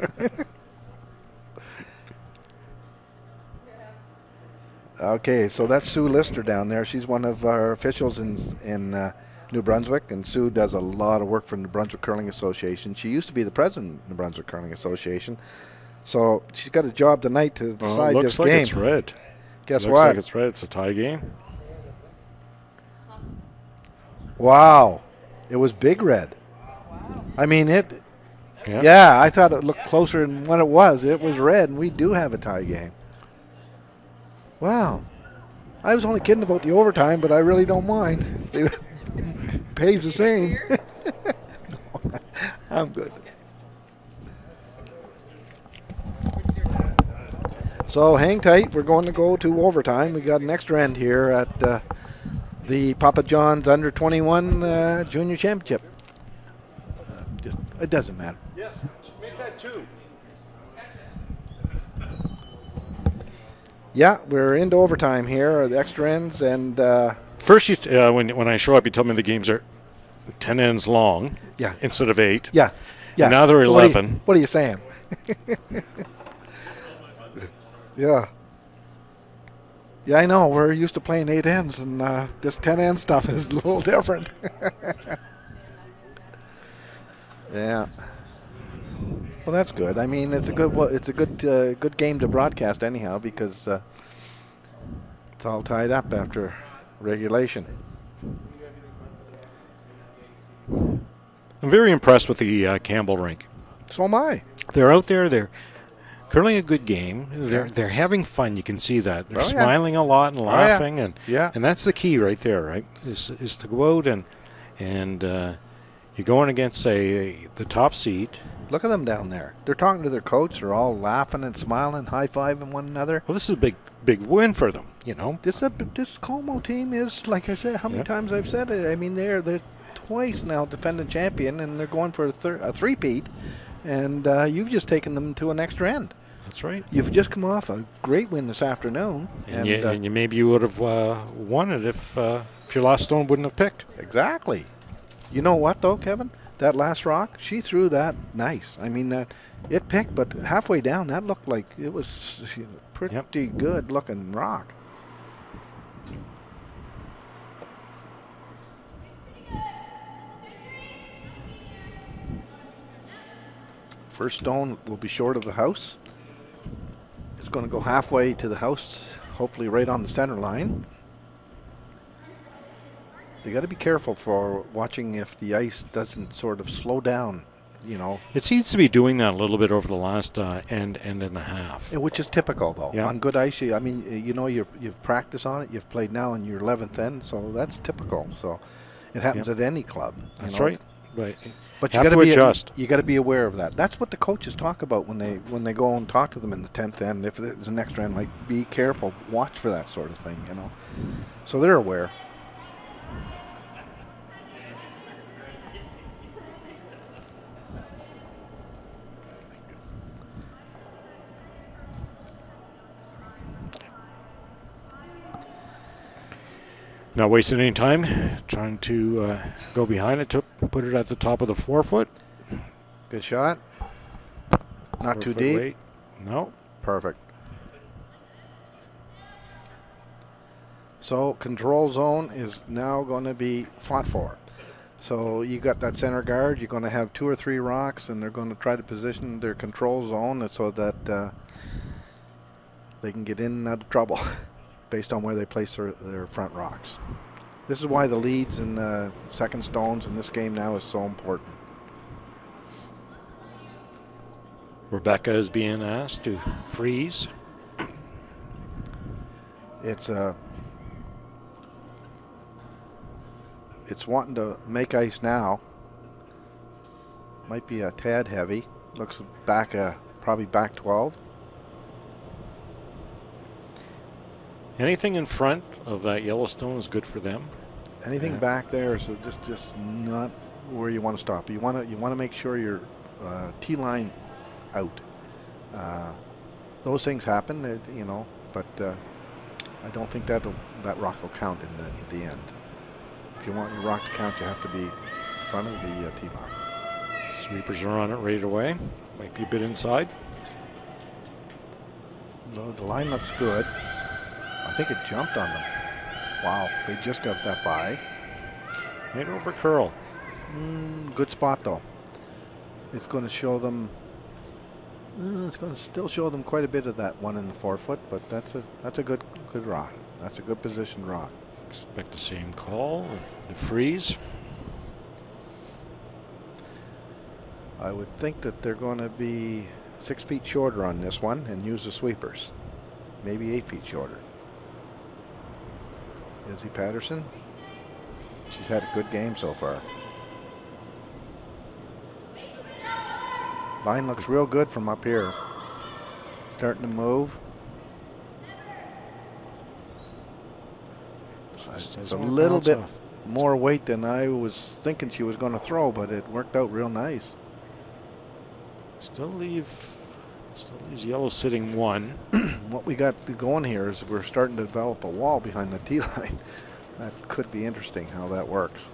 Speaker 1: Okay, so that's Sue Lister down there. She's one of our officials in New Brunswick, and Sue does a lot of work for the New Brunswick Curling Association. She used to be the president of the New Brunswick Curling Association, so she's got a job tonight to decide
Speaker 2: looks
Speaker 1: this
Speaker 2: like
Speaker 1: game.
Speaker 2: It's red.
Speaker 1: Guess
Speaker 2: looks
Speaker 1: what?
Speaker 2: like it's red. It's a tie game.
Speaker 1: Wow, it was big red. I mean it.
Speaker 2: Yeah.
Speaker 1: Yeah, I thought it looked closer than what it was. It was red, and we do have a tie game. Wow. I was only kidding about the overtime, but I really don't mind. It pays the same. No, I'm good. So hang tight. We're going to go to overtime. We got an extra end here at the Papa John's Under 21 Junior Championship. It doesn't matter.
Speaker 3: Yes, make that 2.
Speaker 1: Yeah, we're into overtime here, the extra ends, and
Speaker 2: First, when I show up, you tell me the games are 10 ends long.
Speaker 1: Yeah.
Speaker 2: Instead of 8.
Speaker 1: yeah.
Speaker 2: And now they're
Speaker 1: So
Speaker 2: 11.
Speaker 1: What are you saying? Yeah. Yeah, I know. We're used to playing 8 ends, and this 10 end stuff is a little different. Yeah. Well, that's good. I mean, it's a good game to broadcast anyhow, because it's all tied up after regulation.
Speaker 2: I'm very impressed with the Campbell rink.
Speaker 1: So am I.
Speaker 2: They're out there. They're curling a good game. They're having fun. You can see that. They're smiling a lot and laughing, and that's the key right there, right? Is to go out and you're going against the top seed.
Speaker 1: Look at them down there. They're talking to their coach. They're all laughing and smiling, high-fiving one another.
Speaker 2: Well, this is a big win for them, you know.
Speaker 1: This Comeau team is, like I said, how many times I've said it. I mean, they're twice now defending champion, and they're going for a three-peat, and you've just taken them to an extra end.
Speaker 2: That's right.
Speaker 1: You've just come off a great win this afternoon.
Speaker 2: And maybe you would have won it if your last stone wouldn't have picked.
Speaker 1: Exactly. You know what, though, Kevin? That last rock, she threw that nice. I mean, it picked, but halfway down, that looked like it was pretty good-looking rock. First stone will be short of the house. It's going to go halfway to the house, hopefully right on the center line. They got to be careful for watching if the ice doesn't sort of slow down, you know.
Speaker 2: It seems to be doing that a little bit over the last end and a half.
Speaker 1: Which is typical, though.
Speaker 2: Yeah.
Speaker 1: On good ice, I mean, you know, you've practiced on it. You've played now in your 11th end, so that's typical. So it happens at any club.
Speaker 2: That's right.
Speaker 1: But you got to adjust. You got to be aware of that. That's what the coaches talk about when they go and talk to them in the 10th end. If there's an extra end, like, be careful, watch for that sort of thing, you know. So they're aware.
Speaker 2: Not wasting any time, trying to go behind it, put it at the top of the 4-foot.
Speaker 1: Good shot. Not too
Speaker 2: 4-foot
Speaker 1: deep.
Speaker 2: weight. No.
Speaker 1: Perfect. So control zone is now going to be fought for. So you got that center guard. You're going to have 2 or 3 rocks, and they're going to try to position their control zone so that they can get in and out of trouble based on where they place their front rocks. This is why the leads and the second stones in this game now is so important.
Speaker 2: Rebecca is being asked to freeze.
Speaker 1: It's wanting to make ice now. Might be a tad heavy. Looks back, probably back 12.
Speaker 2: Anything in front of that Yellowstone is good for them.
Speaker 1: Anything back there is just not where you want to stop. You want to make sure your T line out. Those things happen, but I don't think that rock will count in the end. If you want your rock to count, you have to be in front of the T line.
Speaker 2: Sweepers are on it right away. Might be a bit inside.
Speaker 1: No, the line looks good. I think it jumped on them. Wow, they just got that by.
Speaker 2: Right over curl.
Speaker 1: Good spot though. It's going to show them. It's going to still show them quite a bit of that 1 in the 4 foot, but that's a good rock. That's a good positioned rock.
Speaker 2: Expect the same call. The freeze.
Speaker 1: I would think that they're going to be 6 feet shorter on this one and use the sweepers. Maybe 8 feet shorter. Izzy Patterson. She's had a good game so far. Line looks real good from up here. Starting to move. It's a little bit more weight than I was thinking she was going to throw, but it worked out real nice.
Speaker 2: Still leaves Yellow sitting 1.
Speaker 1: What we got going here is we're starting to develop a wall behind the T line. That could be interesting how that works.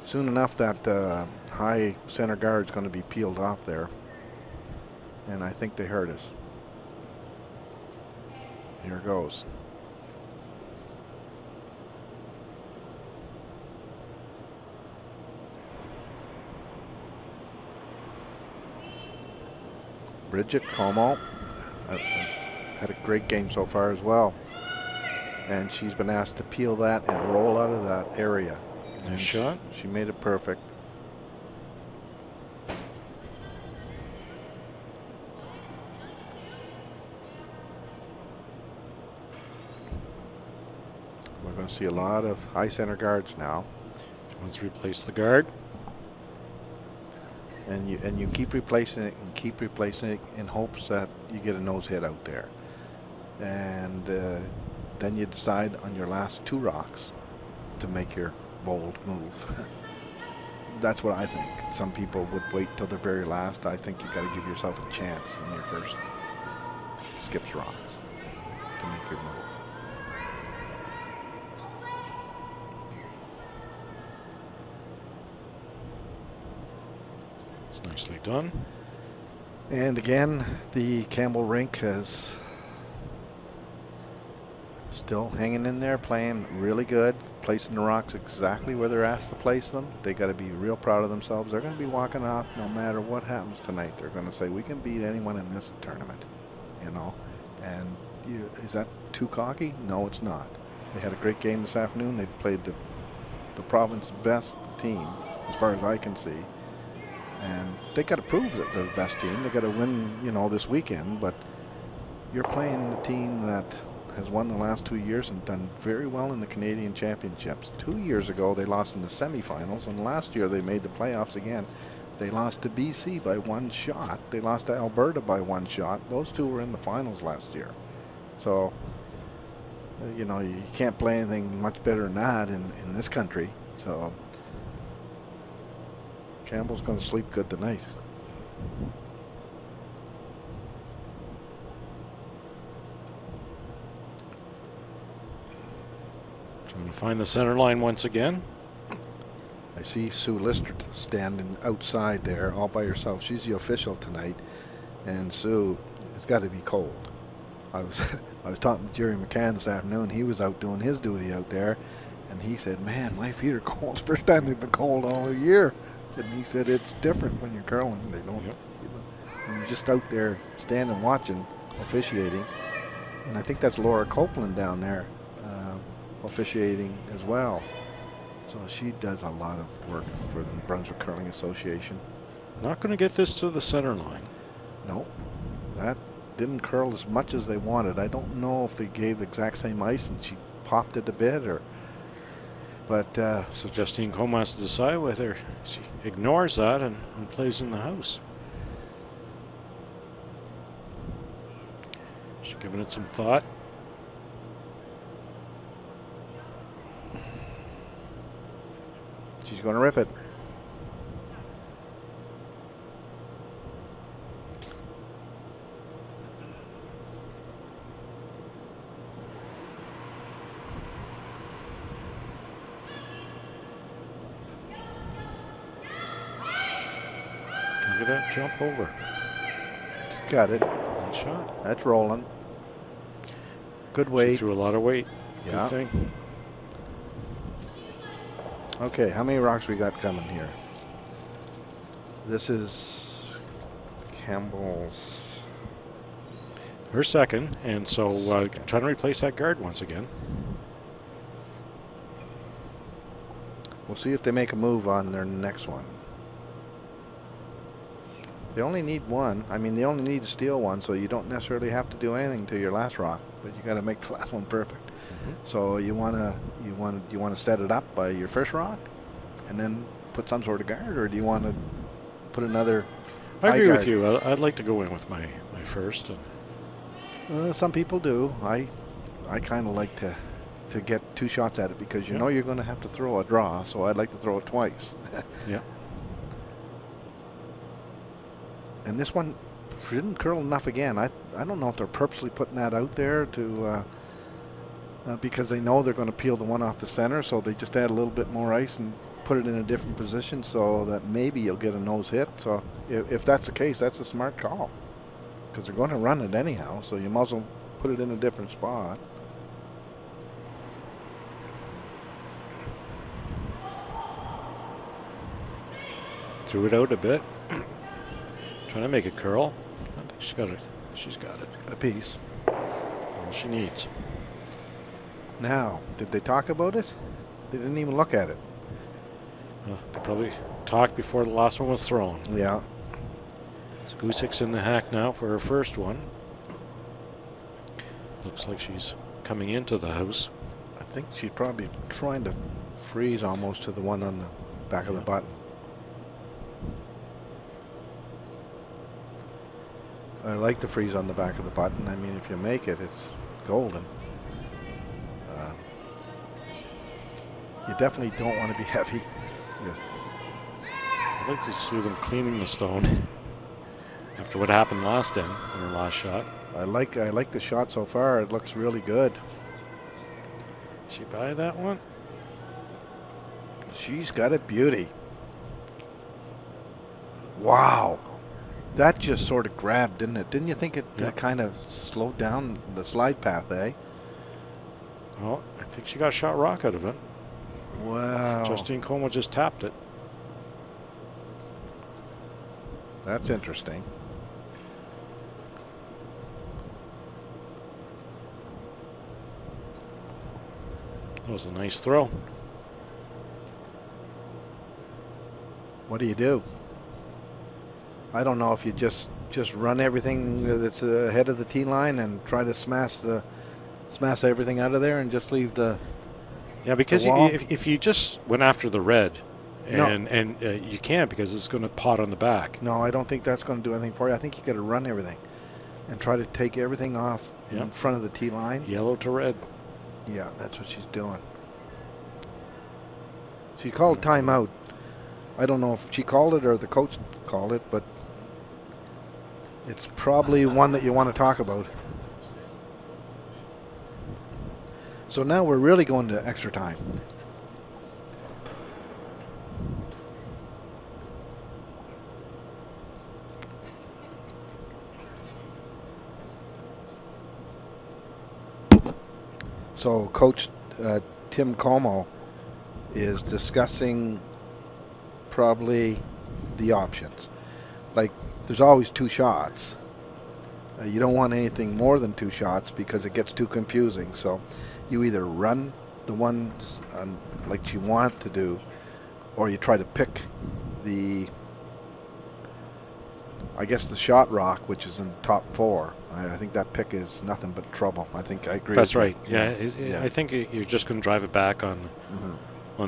Speaker 1: Soon enough, that high center guard is going to be peeled off there. And I think they heard us. Here goes. Bridget Comeau had a great game so far as well. And she's been asked to peel that and roll out of that area.
Speaker 2: Nice shot.
Speaker 1: She made it perfect. We're going to see a lot of high center guards now.
Speaker 2: She wants to replace the guard.
Speaker 1: And you keep replacing it and keep replacing it in hopes that you get a nose hit out there. And then you decide on your last 2 rocks to make your bold move. That's what I think. Some people would wait till the very last. I think you got to give yourself a chance in your first skips rocks to make your move.
Speaker 2: It's nicely done.
Speaker 1: And again, the Campbell rink has still hanging in there, playing really good, placing the rocks exactly where they're asked to place them. They got to be real proud of themselves. They're going to be walking off no matter what happens tonight. They're going to say, we can beat anyone in this tournament, And is that too cocky? No, it's not. They had a great game this afternoon. They've played the province's best team, as far as I can see. And they got to prove that they're the best team. They got to win, this weekend. But you're playing the team that has won the last 2 years and done very well in the Canadian Championships. 2 years ago, they lost in the semifinals, and last year they made the playoffs again. They lost to BC by 1 shot. They lost to Alberta by 1 shot. Those 2 were in the finals last year. So, you can't play anything much better than that in this country. So, Campbell's going to sleep good tonight.
Speaker 2: Trying to find the center line once again.
Speaker 1: I see Sue Lister standing outside there all by herself. She's the official tonight, and Sue, it's got to be cold. I was talking to Jerry McCann this afternoon. He was out doing his duty out there, And he said, man, my feet are cold. First time they've been cold all year. And he said, it's different when you're curling. They don't, when you're just out there standing watching, officiating. And I think that's Laura Copeland down there officiating as well. So she does a lot of work for the Brunswick Curling Association.
Speaker 2: Not going to get this to the center line.
Speaker 1: No, that didn't curl as much as they wanted. I don't know if they gave the exact same ice and she popped it a bit, or. But
Speaker 2: so Justine Comeau has to decide whether she ignores that and plays in the house. She's giving it some thought.
Speaker 1: She's going to rip it.
Speaker 2: Look at that jump over.
Speaker 1: She's got it.
Speaker 2: Good shot.
Speaker 1: That's rolling. Good weight.
Speaker 2: She threw a lot of weight.
Speaker 1: Yeah.
Speaker 2: Good thing.
Speaker 1: Okay, how many rocks we got coming here? This is Campbell's.
Speaker 2: Her second, and so trying to replace that guard once again.
Speaker 1: We'll see if they make a move on their next one. They only need one. I mean, they only need to steal one, so you don't necessarily have to do anything to your last rock, but you got to make the last one perfect. So you want to set it up by your first rock, and then put some sort of guard, or do you want to put another?
Speaker 2: I agree
Speaker 1: guard?
Speaker 2: with you. I'd like to go in with my first. And
Speaker 1: Some people do. I kind of like to get two shots at it because you know you're going to have to throw a draw, so I'd like to throw it twice.
Speaker 2: Yeah.
Speaker 1: And this one didn't curl enough again. I don't know if they're purposely putting that out there to because they know they're going to peel the one off the center, so they just add a little bit more ice and put it in a different position so that maybe you'll get a nose hit. So if that's the case, that's a smart call because they're going to run it anyhow, so you might as well put it in a different spot.
Speaker 2: Threw it out a bit. Trying to make it curl. I think she's got it. She's got it.
Speaker 1: Got a piece.
Speaker 2: All she needs.
Speaker 1: Now, did they talk about it? They didn't even look at it.
Speaker 2: They probably talked before the last one was thrown.
Speaker 1: Yeah.
Speaker 2: So Gusik's in the hack now for her first one. Looks like she's coming into the house.
Speaker 1: I think she's probably trying to freeze almost to the one on the back of the button. I like the freeze on the back of the button. I mean, if you make it, it's golden. You definitely don't want to be heavy. Yeah.
Speaker 2: I'd like to see them cleaning the stone after what happened last end in her last shot.
Speaker 1: I like the shot so far. It looks really good.
Speaker 2: She buy that one?
Speaker 1: She's got a beauty. Wow. That just sort of grabbed, didn't it? Didn't you think it kind of slowed down the slide path, eh?
Speaker 2: Well, I think she got a shot rock out of it.
Speaker 1: Wow.
Speaker 2: Justine Comeau just tapped it.
Speaker 1: That's interesting.
Speaker 2: That was a nice throw.
Speaker 1: What do you do? I don't know if you just run everything that's ahead of the tee line and try to smash everything out of there and just leave the.
Speaker 2: Yeah, because if you just went after the red, and you can't because it's going to pot on the back.
Speaker 1: No, I don't think that's going to do anything for you. I think you got to run everything and try to take everything off in front of the tee line.
Speaker 2: Yellow to red.
Speaker 1: Yeah, that's what she's doing. She called timeout. I don't know if she called it or the coach called it, but it's probably one that you want to talk about. So now we're really going to extra time. So Coach Tim Comeau is discussing probably the options. Like, there's always 2 shots. You don't want anything more than 2 shots because it gets too confusing. So you either run the ones like you want to do, or you try to pick the, I guess, the shot rock, which is in top 4. I think that pick is nothing but trouble. I think I agree.
Speaker 2: That's
Speaker 1: with
Speaker 2: right.
Speaker 1: you.
Speaker 2: Yeah, I think you're just going to drive it back on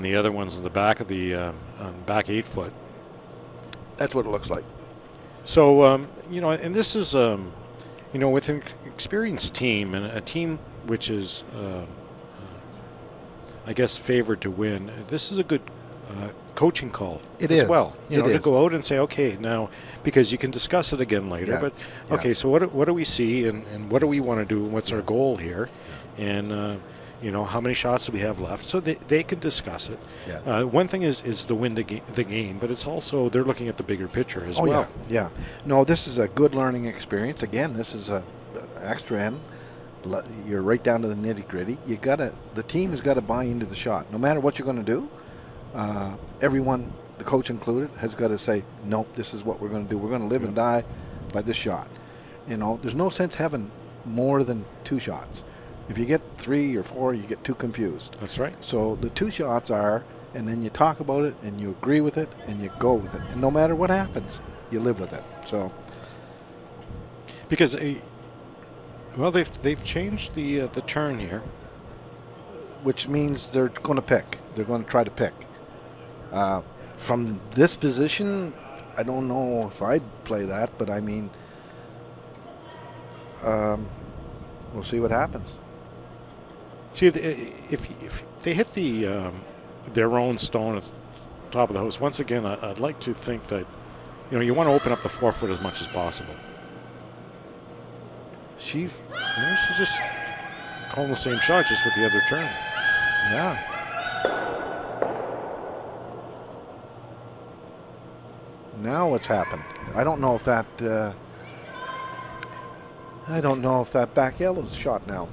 Speaker 2: the other ones in the back of the on back 8 foot.
Speaker 1: That's what it looks like.
Speaker 2: So you know, and this is you know, with an experienced team and a team which is I guess favored to win. This is a good coaching call as well. You know, to go out and say, okay, now, because you can discuss it again later, but okay, so what do we see and what do we want to do and what's our goal here? And you know, how many shots do we have left? So they could discuss it. One thing is to win the game, but it's also they're looking at the bigger picture as well.
Speaker 1: Yeah. No, this is a good learning experience. Again, this is a extra end. You're right down to the nitty gritty. The team has got to buy into the shot. No matter what you're going to do, everyone, the coach included, has got to say, nope, this is what we're going to do. We're going to live and die by this shot. You know, there's no sense having more than 2 shots. If you get 3 or 4, you get too confused.
Speaker 2: That's right.
Speaker 1: So the 2 shots are, and then you talk about it, and you agree with it, and you go with it. And no matter what happens, you live with it. So,
Speaker 2: because well, they've changed the turn here,
Speaker 1: which means they're going to pick. They're going to try to pick. From this position, I don't know if I'd play that, but I mean, we'll see what happens.
Speaker 2: See, if they hit the their own stone at the top of the house, once again, I'd like to think that, you know, you want to open up the 4 foot as much as possible.
Speaker 1: She's
Speaker 2: just calling the same shot, just with the other turn.
Speaker 1: Yeah. Now what's happened? I don't know if that. I don't know if that back yellow's shot now.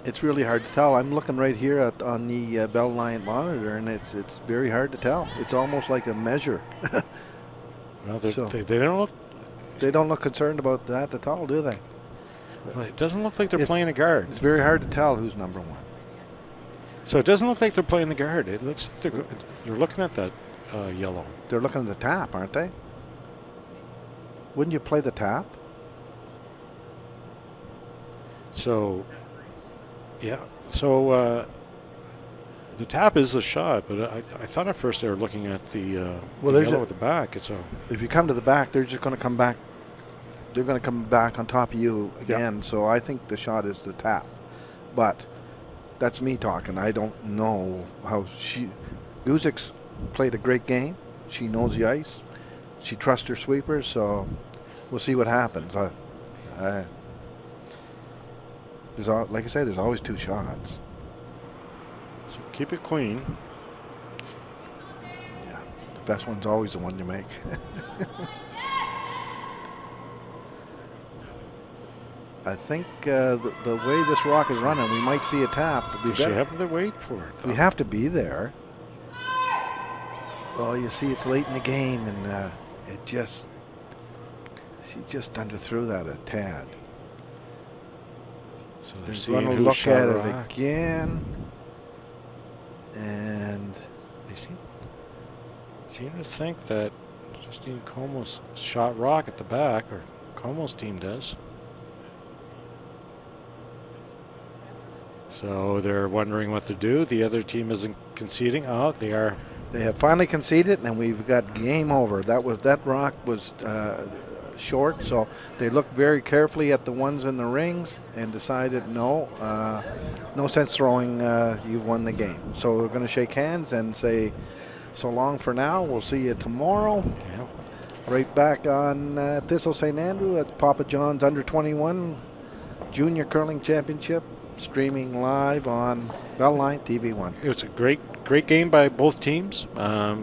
Speaker 1: It's really hard to tell. I'm looking right here on the Bell Lion monitor, and it's very hard to tell. It's almost like a measure.
Speaker 2: Well, they don't look.
Speaker 1: They don't look concerned about that at all, do they?
Speaker 2: Well, it doesn't look like they're playing a guard.
Speaker 1: It's very hard to tell who's number 1.
Speaker 2: So it doesn't look like they're playing the guard. It looks like they're looking at that yellow.
Speaker 1: They're looking at the tap, aren't they? Wouldn't you play the tap?
Speaker 2: So, yeah. So the tap is the shot, but I thought at first they were looking at the yellow at the back. So
Speaker 1: if you come to the back, they're just going to come back. They're going to come back on top of you again. Yep. So I think the shot is the tap. But that's me talking. I don't know how Guzik's played a great game. She knows the ice. She trusts her sweepers. So we'll see what happens. Like I say, there's always 2 shots.
Speaker 2: So keep it clean.
Speaker 1: Yeah, the best one's always the one you make. I think the way this rock is running, we might see a tap.
Speaker 2: Does she have to wait for it, though?
Speaker 1: We have to be there. Oh, you see, it's late in the game, and she just underthrew that a tad.
Speaker 2: So
Speaker 1: they're going to look at it again, and
Speaker 2: they seem to think that Justine Comeau's shot rock at the back, or Comeau's team does. So they're wondering what to do. The other team isn't conceding. Oh, they are.
Speaker 1: They have finally conceded, and we've got game over. That rock was short, so they looked very carefully at the ones in the rings and decided no sense throwing. You've won the game. So we're going to shake hands and say so long for now. We'll see you tomorrow.
Speaker 2: Yeah.
Speaker 1: Right back on Thistle St. Andrew at Papa John's Under 21 Junior Curling Championship, streaming live on Bell Line TV1.
Speaker 2: It's a great game by both teams.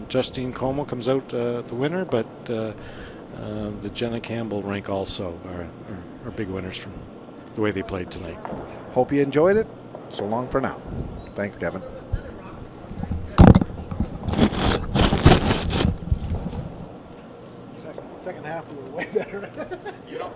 Speaker 2: Justine Comeau comes out the winner, but the Jenna Campbell rink also are big winners from the way they played tonight.
Speaker 1: Hope you enjoyed it. So long for now. Thanks, Kevin.
Speaker 6: Second half, we were way better.
Speaker 8: You know,